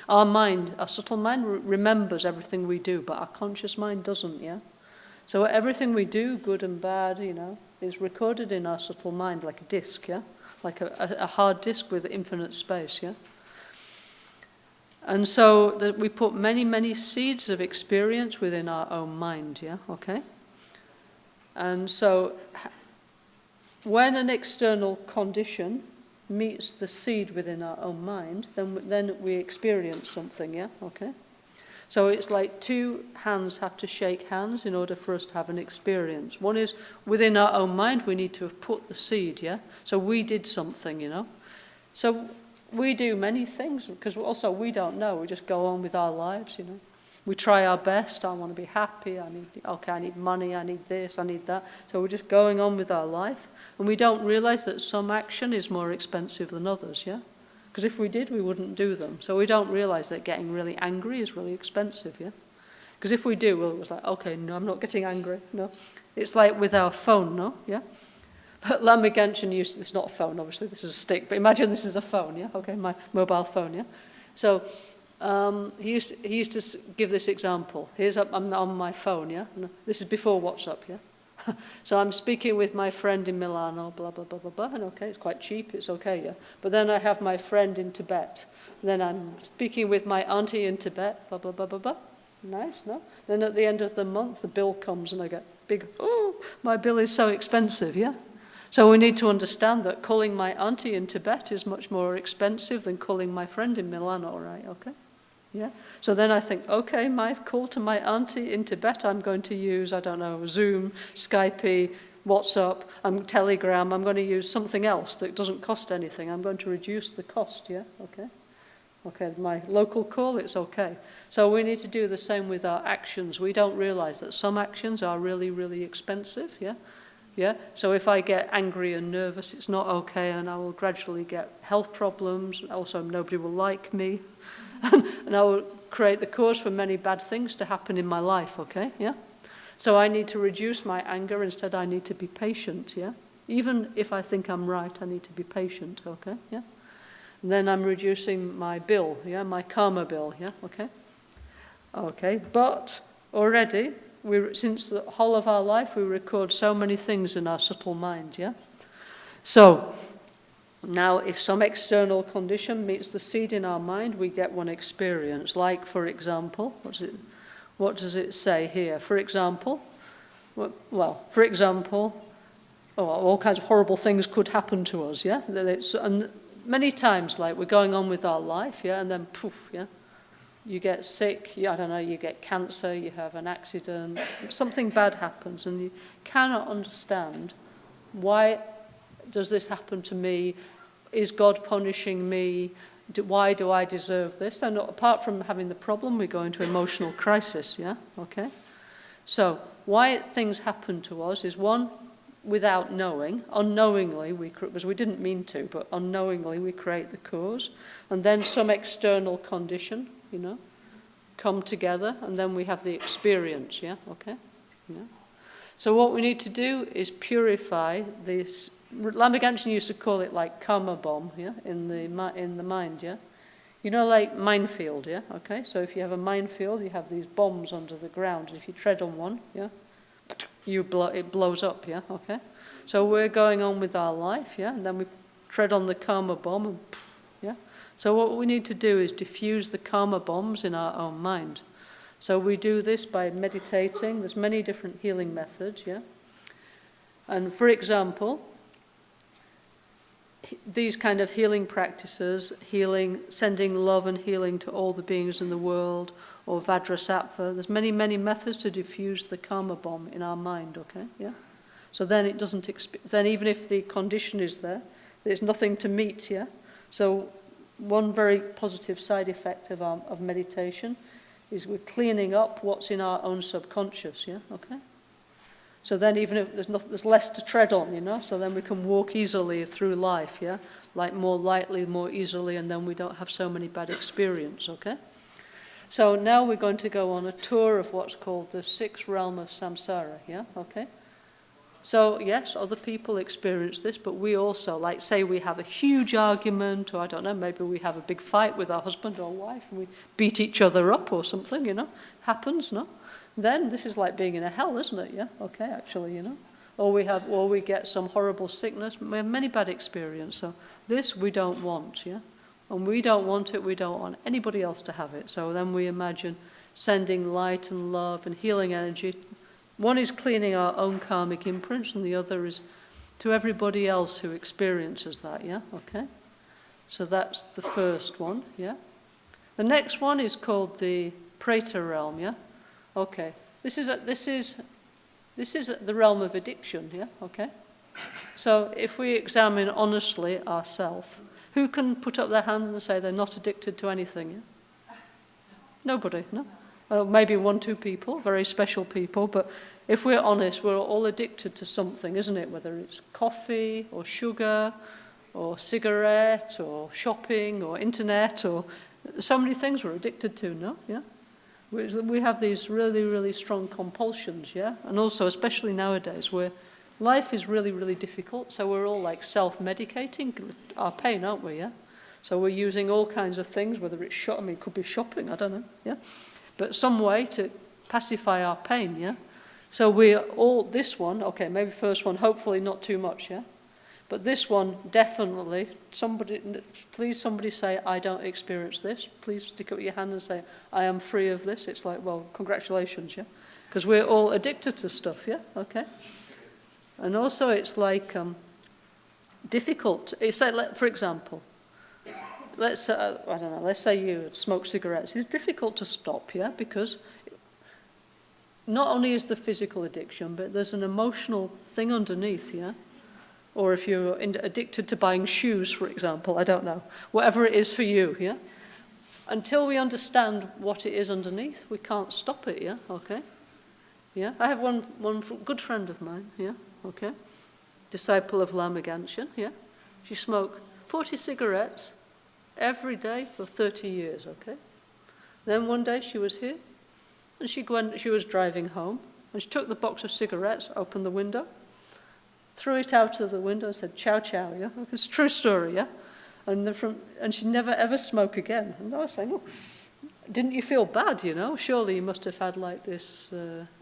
Our mind, our subtle mind remembers everything we do, but our conscious mind doesn't, yeah? So everything we do, good and bad, you know, is recorded in our subtle mind like a disk, yeah? Like a hard disk with infinite space, yeah? And so that we put many, many seeds of experience within our own mind, yeah, okay? And so when an external condition meets the seed within our own mind, then we experience something, yeah, okay? So it's like two hands have to shake hands in order for us to have an experience. One is within our own mind, we need to have put the seed, yeah? So we did something, you know? So we do many things because also we don't know. We just go on with our lives, you know. We try our best. I want to be happy. I need money. I need this. I need that. So we're just going on with our life. And we don't realize that some action is more expensive than others, yeah? Because if we did, we wouldn't do them. So we don't realize that getting really angry is really expensive, yeah? Because if we do, well, it's like, okay, no, I'm not getting angry, no. It's like with our phone, no, yeah? But Lama Caroline used, it's not a phone, obviously, this is a stick, but imagine this is a phone, yeah? Okay, my mobile phone, yeah? So he used to give this example. I'm on my phone, yeah? This is before WhatsApp, yeah? So I'm speaking with my friend in Milano, blah, blah, blah, blah, blah, and okay, it's quite cheap, it's okay, yeah? But then I have my friend in Tibet. Then I'm speaking with my auntie in Tibet, blah, blah, blah, blah, blah. Nice, no? Then at the end of the month, the bill comes and I get big, oh, my bill is so expensive, yeah? So we need to understand that calling my auntie in Tibet is much more expensive than calling my friend in Milano, right? Okay? Yeah? So then I think, okay, my call to my auntie in Tibet, I'm going to use, I don't know, Zoom, Skype, WhatsApp, Telegram. I'm going to use something else that doesn't cost anything. I'm going to reduce the cost, yeah? Okay? Okay, my local call, it's okay. So we need to do the same with our actions. We don't realize that some actions are really, really expensive, yeah? Yeah, so if I get angry and nervous, it's not okay, and I will gradually get health problems. Also, nobody will like me, and I will create the cause for many bad things to happen in my life, okay, yeah? So I need to reduce my anger. Instead, I need to be patient, yeah? Even if I think I'm right, I need to be patient, okay, yeah? And then I'm reducing my bill, yeah, my karma bill, yeah, okay? Okay, but already, since the whole of our life, we record so many things in our subtle mind, yeah? So, now if some external condition meets the seed in our mind, we get one experience. Like, for example, what does it say here? For example, Well, for example, all kinds of horrible things could happen to us, yeah? And many times, like, we're going on with our life, yeah, and then poof, yeah? You get sick, I don't know, you get cancer, you have an accident, something bad happens, and you cannot understand, why does this happen to me? Is God punishing me? Why do I deserve this? And apart from having the problem, we go into emotional crisis, yeah? Okay? So, why things happen to us is, one, without knowing, unknowingly, because we didn't mean to, but unknowingly we create the cause, and then some external condition, come together, and then we have the experience, yeah? Okay? Yeah? So what we need to do is purify this. Lama Caroline used to call it like karma bomb, yeah, in the mind, yeah. Like minefield, yeah. Okay, so if you have a minefield, you have these bombs under the ground, and if you tread on one, yeah, it blows up, yeah. Okay, so we're going on with our life, yeah, and then we tread on the karma bomb, and yeah. So what we need to do is diffuse the karma bombs in our own mind. So we do this by meditating. There's many different healing methods, yeah. And for example, these kind of healing practices, sending love and healing to all the beings in the world, or Vajrasattva, there's many, many methods to diffuse the karma bomb in our mind, okay, yeah? So then it doesn't, then even if the condition is there, there's nothing to meet, yeah? So one very positive side effect of meditation is we're cleaning up what's in our own subconscious, yeah, okay? So then even if there's less to tread on, so then we can walk easily through life, yeah? Like more lightly, more easily, and then we don't have so many bad experiences, okay? So now we're going to go on a tour of what's called the sixth realm of samsara, yeah? Okay? So yes, other people experience this, but we also, like say we have a huge argument, or I don't know, maybe we have a big fight with our husband or wife, and we beat each other up or something, happens, no? Then this is like being in a hell, isn't it? Yeah, okay, actually, Or we get some horrible sickness. We have many bad experiences. So this we don't want, yeah? And we don't want it, we don't want anybody else to have it. So then we imagine sending light and love and healing energy. One is cleaning our own karmic imprints, and the other is to everybody else who experiences that, yeah? Okay? So that's the first one, yeah? The next one is called the Preta realm, yeah? Okay, this is the realm of addiction, yeah, okay? So if we examine honestly ourselves, who can put up their hand and say they're not addicted to anything, yeah? Nobody, no? Well, maybe 1-2 people, very special people, but if we're honest, we're all addicted to something, isn't it? Whether it's coffee or sugar or cigarette or shopping or internet or so many things we're addicted to, no? Yeah? We have these really, really strong compulsions, yeah? And also, especially nowadays, where life is really, really difficult, so we're all like self-medicating our pain, aren't we, yeah? So we're using all kinds of things, whether it's it could be shopping, I don't know, yeah? But some way to pacify our pain, yeah? So we're all, this one, okay, maybe first one, hopefully not too much, yeah? But this one, definitely, please somebody say, I don't experience this. Please stick up your hand and say, I am free of this. It's like, well, congratulations, yeah? Because we're all addicted to stuff, yeah? Okay? And also it's like difficult. It's like, for example, let's say you smoke cigarettes. It's difficult to stop, yeah? Because not only is the physical addiction, but there's an emotional thing underneath, yeah? Or if you're addicted to buying shoes, for example, I don't know. Whatever it is for you, yeah? Until we understand what it is underneath, we can't stop it, yeah? Okay? Yeah? I have one good friend of mine, yeah? Okay? Disciple of Lama Caroline, yeah? She smoked 40 cigarettes every day for 30 years, okay? Then one day she was here, and she was driving home, and she took the box of cigarettes, opened the window, threw it out of the window and said, ciao, ciao, yeah? It's a true story, yeah? And she never ever smoked again. And I was saying, oh, didn't you feel bad, Surely you must have had like this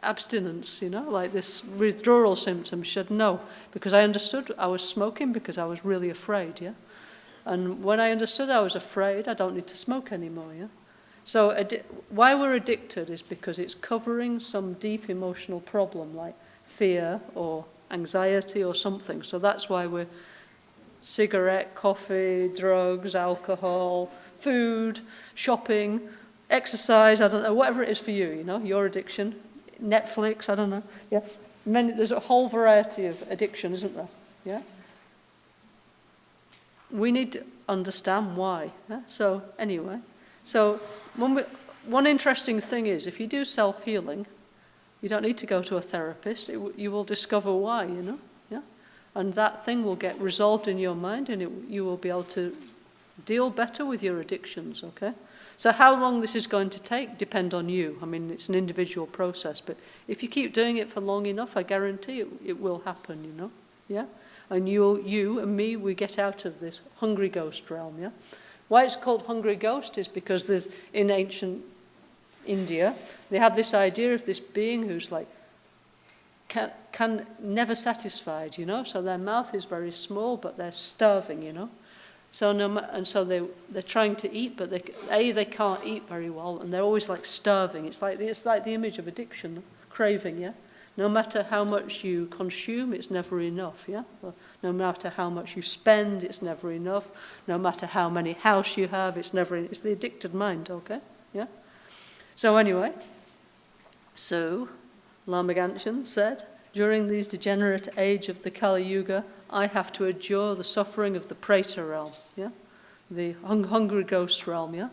abstinence, like this withdrawal symptom. She said, no, because I understood I was smoking because I was really afraid, yeah? And when I understood I was afraid, I don't need to smoke anymore, yeah? So why we're addicted is because it's covering some deep emotional problem, like fear or anxiety or something. So that's why we're cigarette, coffee, drugs, alcohol, food, shopping, exercise, I don't know, whatever it is for you, your addiction, Netflix, I don't know, yeah. There's a whole variety of addiction, isn't there? Yeah. We need to understand why. Yeah? So anyway, one interesting thing is if you do self-healing, you don't need to go to a therapist. You will discover why, yeah? And that thing will get resolved in your mind, and you will be able to deal better with your addictions, okay? So how long this is going to take depend on you. I mean, it's an individual process, but if you keep doing it for long enough, I guarantee it will happen, yeah? And you and me, we get out of this hungry ghost realm, yeah? Why it's called hungry ghost is because there's, in ancient India, they have this idea of this being who's like, can never satisfied, so their mouth is very small, but they're starving, So so they're trying to eat, but they can't eat very well, and they're always like starving. It's like the image of addiction, craving, yeah? No matter how much you consume, it's never enough, yeah? No matter how much you spend, it's never enough. No matter how many houses you have, it's never enough. It's the addicted mind, okay? Yeah? So anyway, Lama Caroline said, during these degenerate age of the Kali Yuga, I have to endure the suffering of the Preta realm, yeah? The hungry ghost realm, yeah?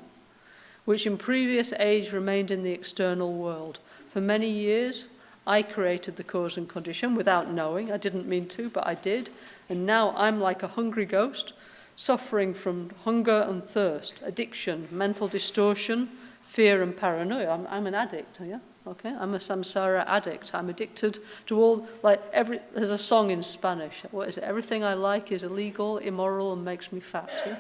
Which in previous age remained in the external world. For many years, I created the cause and condition without knowing. I didn't mean to, but I did. And now I'm like a hungry ghost, suffering from hunger and thirst, addiction, mental distortion, fear and paranoia. I'm an addict, yeah? Okay, I'm a samsara addict. I'm addicted to all, there's a song in Spanish. What is it? Everything I like is illegal, immoral, and makes me fat, yeah?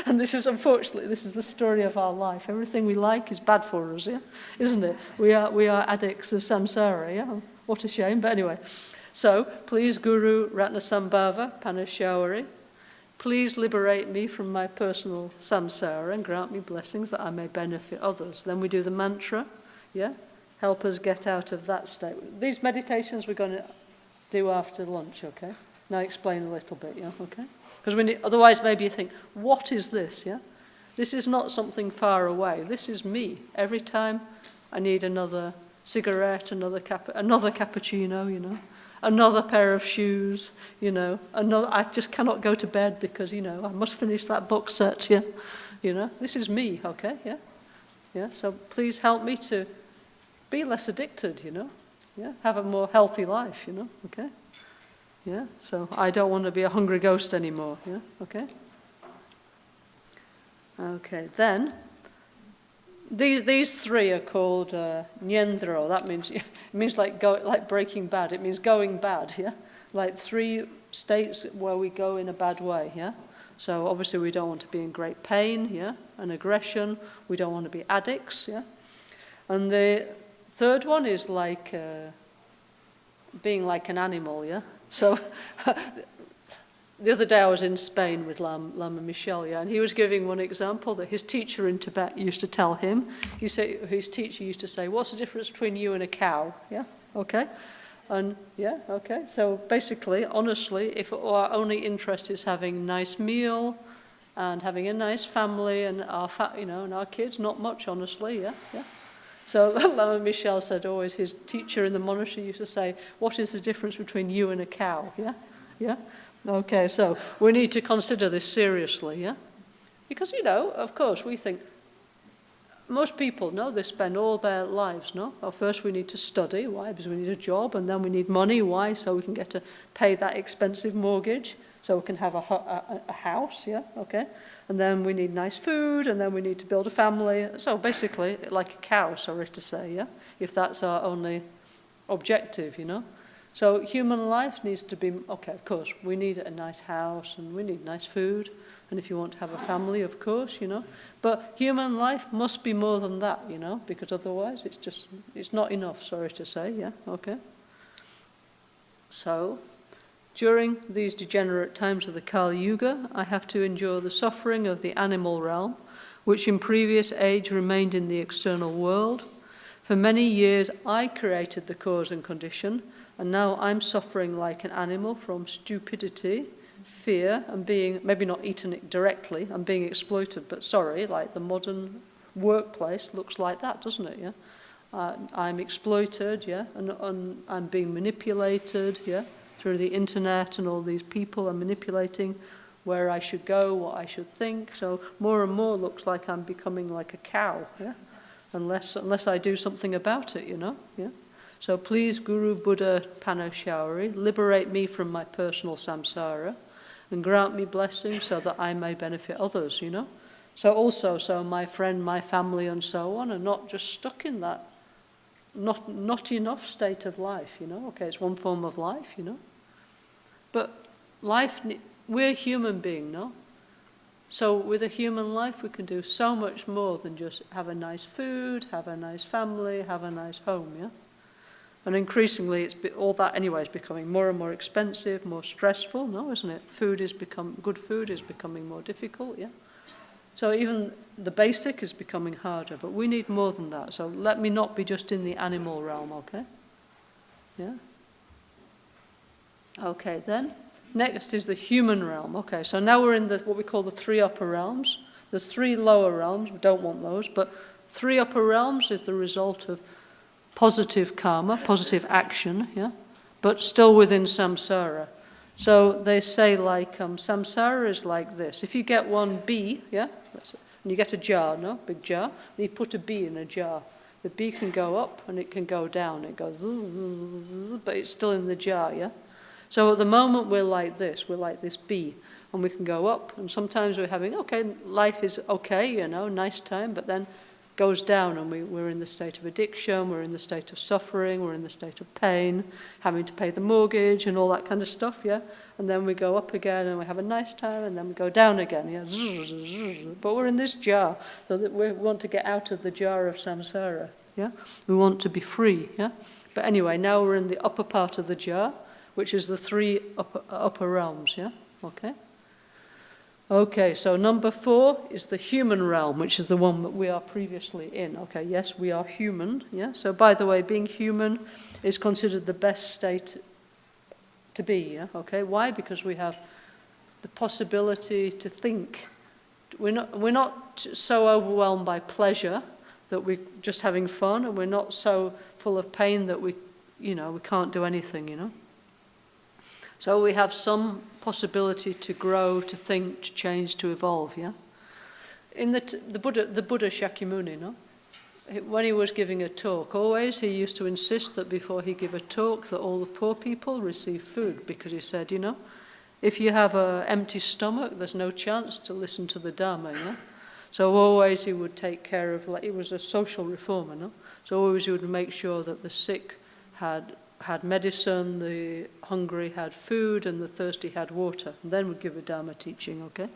And this is, unfortunately, this is the story of our life. Everything we like is bad for us, yeah? Isn't it? We are addicts of samsara, yeah? What a shame, but anyway. So, please, Guru Ratnasambhava, Parnashawari, please liberate me from my personal samsara and grant me blessings that I may benefit others. Then we do the mantra, yeah? Help us get out of that state. These meditations we're going to do after lunch, okay? Now explain a little bit, yeah, okay? Because otherwise maybe you think, what is this, yeah? This is not something far away. This is me. Every time I need another cigarette, another cappuccino, another pair of shoes, I just cannot go to bed because, I must finish that book set, yeah? This is me, okay, yeah? Yeah, so please help me to be less addicted, yeah? Have a more healthy life, okay? Yeah, so I don't want to be a hungry ghost anymore, yeah, okay? Okay, then, these three are called nyendro. That means like Breaking Bad. It means going bad, yeah? Like 3 states where we go in a bad way, yeah? So obviously we don't want to be in great pain, yeah? And aggression. We don't want to be addicts, yeah? And the third one is like being like an animal, yeah? So the other day I was in Spain with Lama Michel, yeah, and he was giving one example that his teacher in Tibet used to tell him. His teacher used to say, what's the difference between you and a cow? Yeah, okay. And yeah, okay. So basically, honestly, if our only interest is having a nice meal and having a nice family and and our kids, not much, honestly, yeah, yeah. So Lama Michel said always, his teacher in the monastery used to say, what is the difference between you and a cow? Yeah? Yeah? Okay, so we need to consider this seriously, yeah? Because, of course, we think, most people, they spend all their lives, Well, first we need to study, why? Because we need a job, and then we need money, why? So we can get to pay that expensive mortgage, so we can have a house, yeah? Okay? And then we need nice food, and then we need to build a family. So basically, like a cow, sorry to say, yeah? If that's our only objective, So human life needs to be, okay, of course, we need a nice house, and we need nice food, and if you want to have a family, of course, But human life must be more than that, because otherwise it's not enough, sorry to say, yeah? Okay? So, during these degenerate times of the Kali Yuga, I have to endure the suffering of the animal realm, which in previous age remained in the external world. For many years, I created the cause and condition, and now I'm suffering like an animal from stupidity, fear, and being, maybe not eaten it directly, I'm being exploited, but sorry, like the modern workplace looks like that, doesn't it, yeah? I'm exploited, yeah, and I'm being manipulated, yeah, through the internet, and all these people are manipulating where I should go, what I should think. So more and more looks like I'm becoming like a cow, yeah, unless I do something about it, you know, yeah. So please, Guru Buddha Parnashawari, liberate me from my personal samsara and grant me blessings so that I may benefit others, you know. So my friend, my family, and so on are not just stuck in that not enough state of life, you know. Okay, it's one form of life, you know. But life, we're human beings, no? So with a human life, we can do so much more than just have a nice food, have a nice family, have a nice home, yeah? And increasingly, all that anyway is becoming more and more expensive, more stressful, no, isn't it? Good food is becoming more difficult, yeah? So even the basic is becoming harder, but we need more than that. So let me not be just in the animal realm, okay? Yeah? Okay, then. Next is the human realm. Okay, so now we're in what we call the 3 upper realms. There's 3 lower realms, we don't want those, but 3 upper realms is the result of positive karma, positive action, yeah? But still within samsara. So they say like samsara is like this. If you get one bee, yeah, and you get a jar, no, big jar, and you put a bee in a jar. The bee can go up and it can go down. It goes, but it's still in the jar, yeah. So at the moment we're like this bee, and we can go up. And sometimes we're having life is okay, you know, nice time, but then goes down, and we're in the state of addiction, we're in the state of suffering, we're in the state of pain, having to pay the mortgage and all that kind of stuff, yeah? And then we go up again and we have a nice time, and then we go down again, yeah? But we're in this jar, so that we want to get out of the jar of samsara, yeah? We want to be free, yeah? But anyway, now we're in the upper part of the jar, which is the 3 upper realms, yeah? Okay? Okay, so number 4 is the human realm, which is the one that we are previously in. Okay, yes, we are human, yeah? So by the way, being human is considered the best state to be, yeah? Okay, why? Because we have the possibility to think. We're not so overwhelmed by pleasure that we're just having fun, and we're not so full of pain that we can't do anything, you know? So we have some possibility to grow, to think, to change, to evolve, yeah? In the Buddha Shakyamuni, no? When he was giving a talk, always he used to insist that before he give a talk that all the poor people receive food, because he said, you know, if you have an empty stomach, there's no chance to listen to the Dharma, yeah? So always he would take care of, he was a social reformer, no? So always he would make sure that the sick had medicine, the hungry had food, and the thirsty had water. And then we'd give a Dharma teaching, okay?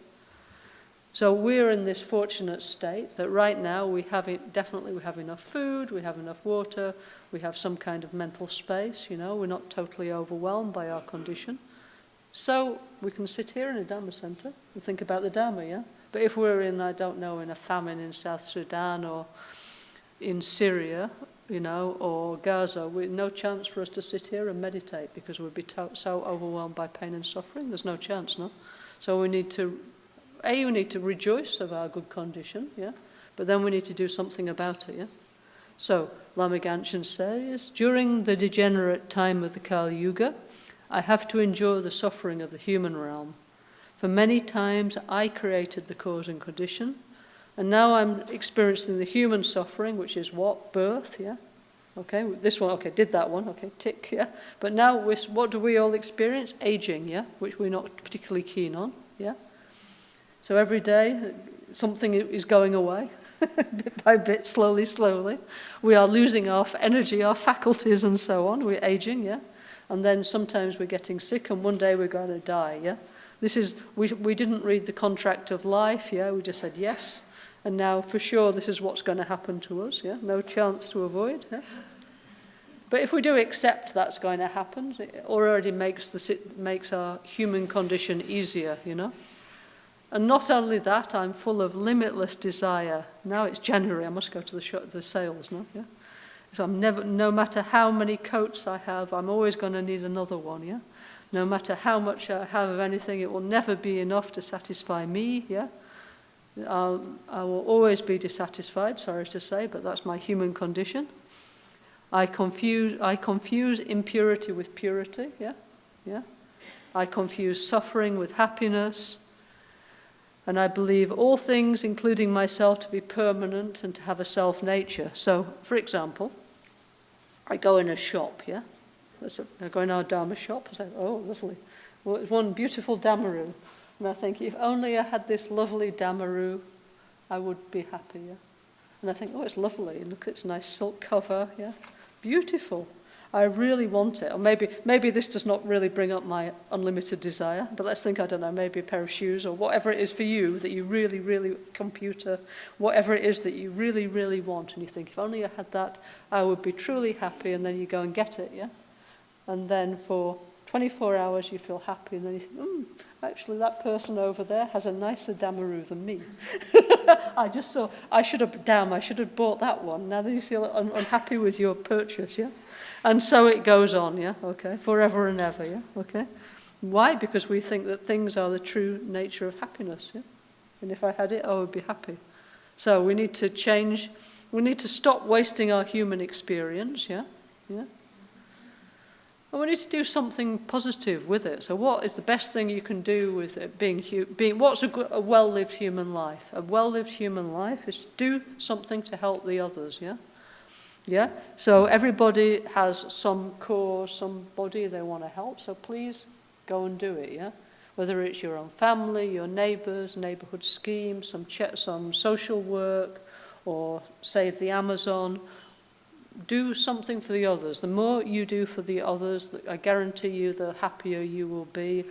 So we're in this fortunate state that right now we have enough food, we have enough water, we have some kind of mental space, you know, we're not totally overwhelmed by our condition. So we can sit here in a Dharma center and think about the Dharma, yeah? But if we're in, I don't know, in a famine in South Sudan or in Syria, you know, or Gaza, no chance for us to sit here and meditate, because we'd be so overwhelmed by pain and suffering. There's no chance, no? So we need to rejoice of our good condition, yeah? But then we need to do something about it, yeah? So, Lama Ganshin says, during the degenerate time of the Kali Yuga, I have to endure the suffering of the human realm. For many times I created the cause and condition, and now I'm experiencing the human suffering, which is what? Birth, yeah? Okay, this one, okay, did that one, okay, tick, yeah? But now, what do we all experience? Aging, yeah? Which we're not particularly keen on, yeah? So every day, something is going away, bit by bit, slowly, slowly. We are losing our energy, our faculties, and so on. We're aging, yeah? And then sometimes we're getting sick, and one day we're going to die, yeah? We didn't read the contract of life, yeah? We just said yes. And now, for sure, this is what's going to happen to us, yeah? No chance to avoid, yeah? But if we do accept that's going to happen, it already makes our human condition easier, you know? And not only that, I'm full of limitless desire. Now it's January, I must go to the sales, no? Yeah? So no matter how many coats I have, I'm always going to need another one, yeah? No matter how much I have of anything, it will never be enough to satisfy me, yeah? I will always be dissatisfied, sorry to say, but that's my human condition. I confuse impurity with purity, yeah? Yeah? I confuse suffering with happiness. And I believe all things, including myself, to be permanent and to have a self-nature. So, for example, I go in a shop, yeah? I go in our Dharma shop, I say, oh, lovely. Well, one beautiful Damaru. And I think, if only I had this lovely Damaru, I would be happy, yeah? And I think, oh, it's lovely. Look, it's a nice silk cover, yeah? Beautiful. I really want it. Or maybe this does not really bring up my unlimited desire, but let's think, I don't know, maybe a pair of shoes or whatever it is for you that you really, really, computer, whatever it is that you really, really want. And you think, if only I had that, I would be truly happy. And then you go and get it, yeah? And then for 24 hours you feel happy, and then you think, actually that person over there has a nicer Damaru than me. I should have bought that one. Now then you feel unhappy with your purchase, yeah? And so it goes on, yeah, okay, forever and ever, yeah, okay. Why? Because we think that things are the true nature of happiness, yeah? And if I had it, I would be happy. So we need to change, we need to stop wasting our human experience, yeah, yeah. And we need to do something positive with it. So what is the best thing you can do with it what's a well-lived human life? A well-lived human life is to do something to help the others, yeah? Yeah? So everybody has some cause, somebody they want to help, so please go and do it, yeah? Whether it's your own family, your neighbours, neighbourhood schemes, some social work, or save the Amazon. Do something for the others. The more you do for the others, I guarantee you, the happier you will be.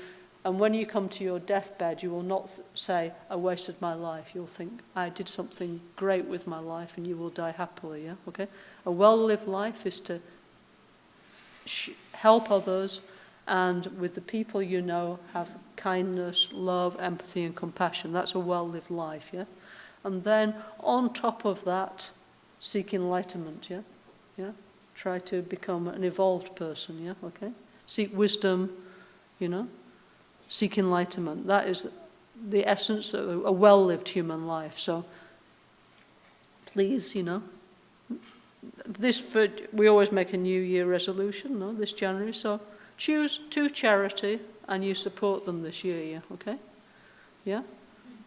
And when you come to your deathbed, you will not say, I wasted my life. You'll think, I did something great with my life, and you will die happily, yeah? Okay? A well-lived life is to help others, and with the people you know, have kindness, love, empathy, and compassion. That's a well-lived life, yeah? And then, on top of that, seek enlightenment, yeah? Yeah? Try to become an evolved person, yeah? Okay? Seek wisdom, you know? Seek enlightenment. That is the essence of a well-lived human life. So, please, you know, we always make a New Year resolution, no, this January. So, choose 2 charity and you support them this year, yeah, okay? Yeah?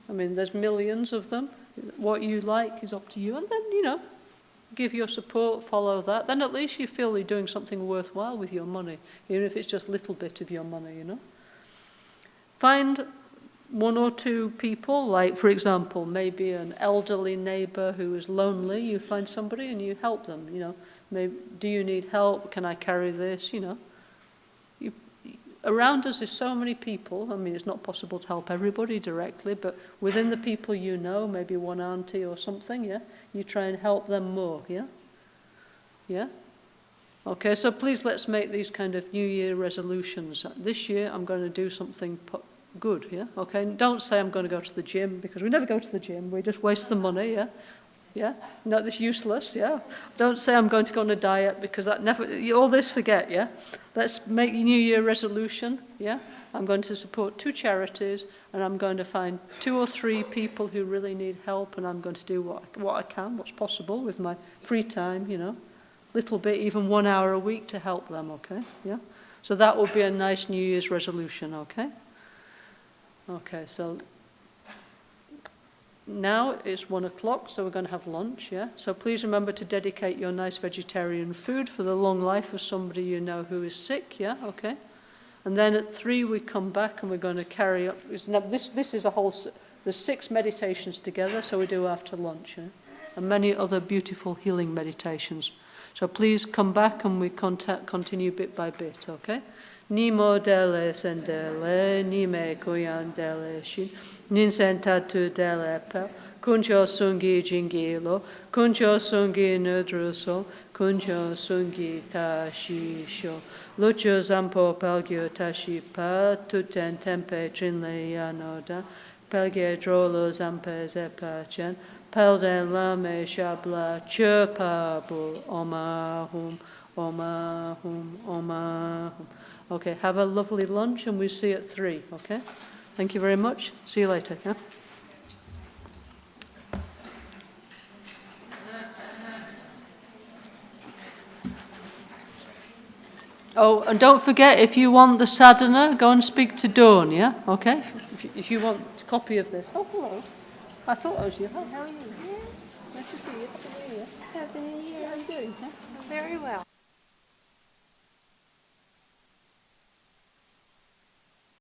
I mean, there's millions of them. What you like is up to you. And then, you know, give your support, follow that. Then at least you feel you're doing something worthwhile with your money, even if it's just a little bit of your money, you know? Find 1 or 2 people, like, for example, maybe an elderly neighbour who is lonely. You find somebody and you help them, you know. Maybe, do you need help? Can I carry this? You know. Around us is so many people. I mean, it's not possible to help everybody directly, but within the people you know, maybe one auntie or something, yeah, you try and help them more, yeah? Yeah? Okay, so please let's make these kind of New Year resolutions. This year I'm going to do something good, yeah? Okay, and don't say I'm going to go to the gym, because we never go to the gym. We just waste the money, yeah? Yeah? No, that's useless, yeah? Don't say I'm going to go on a diet, because that never, all this forget, yeah? Let's make New Year resolution, yeah? I'm going to support 2 charities, and I'm going to find 2 or 3 people who really need help, and I'm going to do what I can, what's possible with my free time, you know? Little bit, even 1 hour a week to help them, okay? Yeah? So that will be a nice New Year's resolution, okay? Okay, so now it's 1 o'clock, so we're going to have lunch, yeah? So please remember to dedicate your nice vegetarian food for the long life of somebody you know who is sick, yeah? Okay? And then at 3 we come back and we're going to carry up. This is a whole, there's 6 meditations together, so we do after lunch, yeah? And many other beautiful healing meditations. So please come back and we continue bit by bit, okay? Ni mo dele sendele, ni me kuyan dele shin, nin sentatu dele pel, kuncho sungi jingilo, kuncho sungi nudruso, kuncho sungi tashisho, lucho zampo pelgio tashipa, tuten tempe trinle yanoda, Pelge drolo zampe zepachen, pelden lame shabla chirpabul omahum, omahum, omahum. Okay, have a lovely lunch and we'll see you at 3, okay? Thank you very much. See you later, yeah? Oh, and don't forget, if you want the sadhana, go and speak to Dawn, yeah? Okay? If you want a copy of this. Oh, hello. I thought I was you. How are you? Yeah. Nice to see you. Happy New Year. Happy New Year. How are you doing? Yeah? Very well.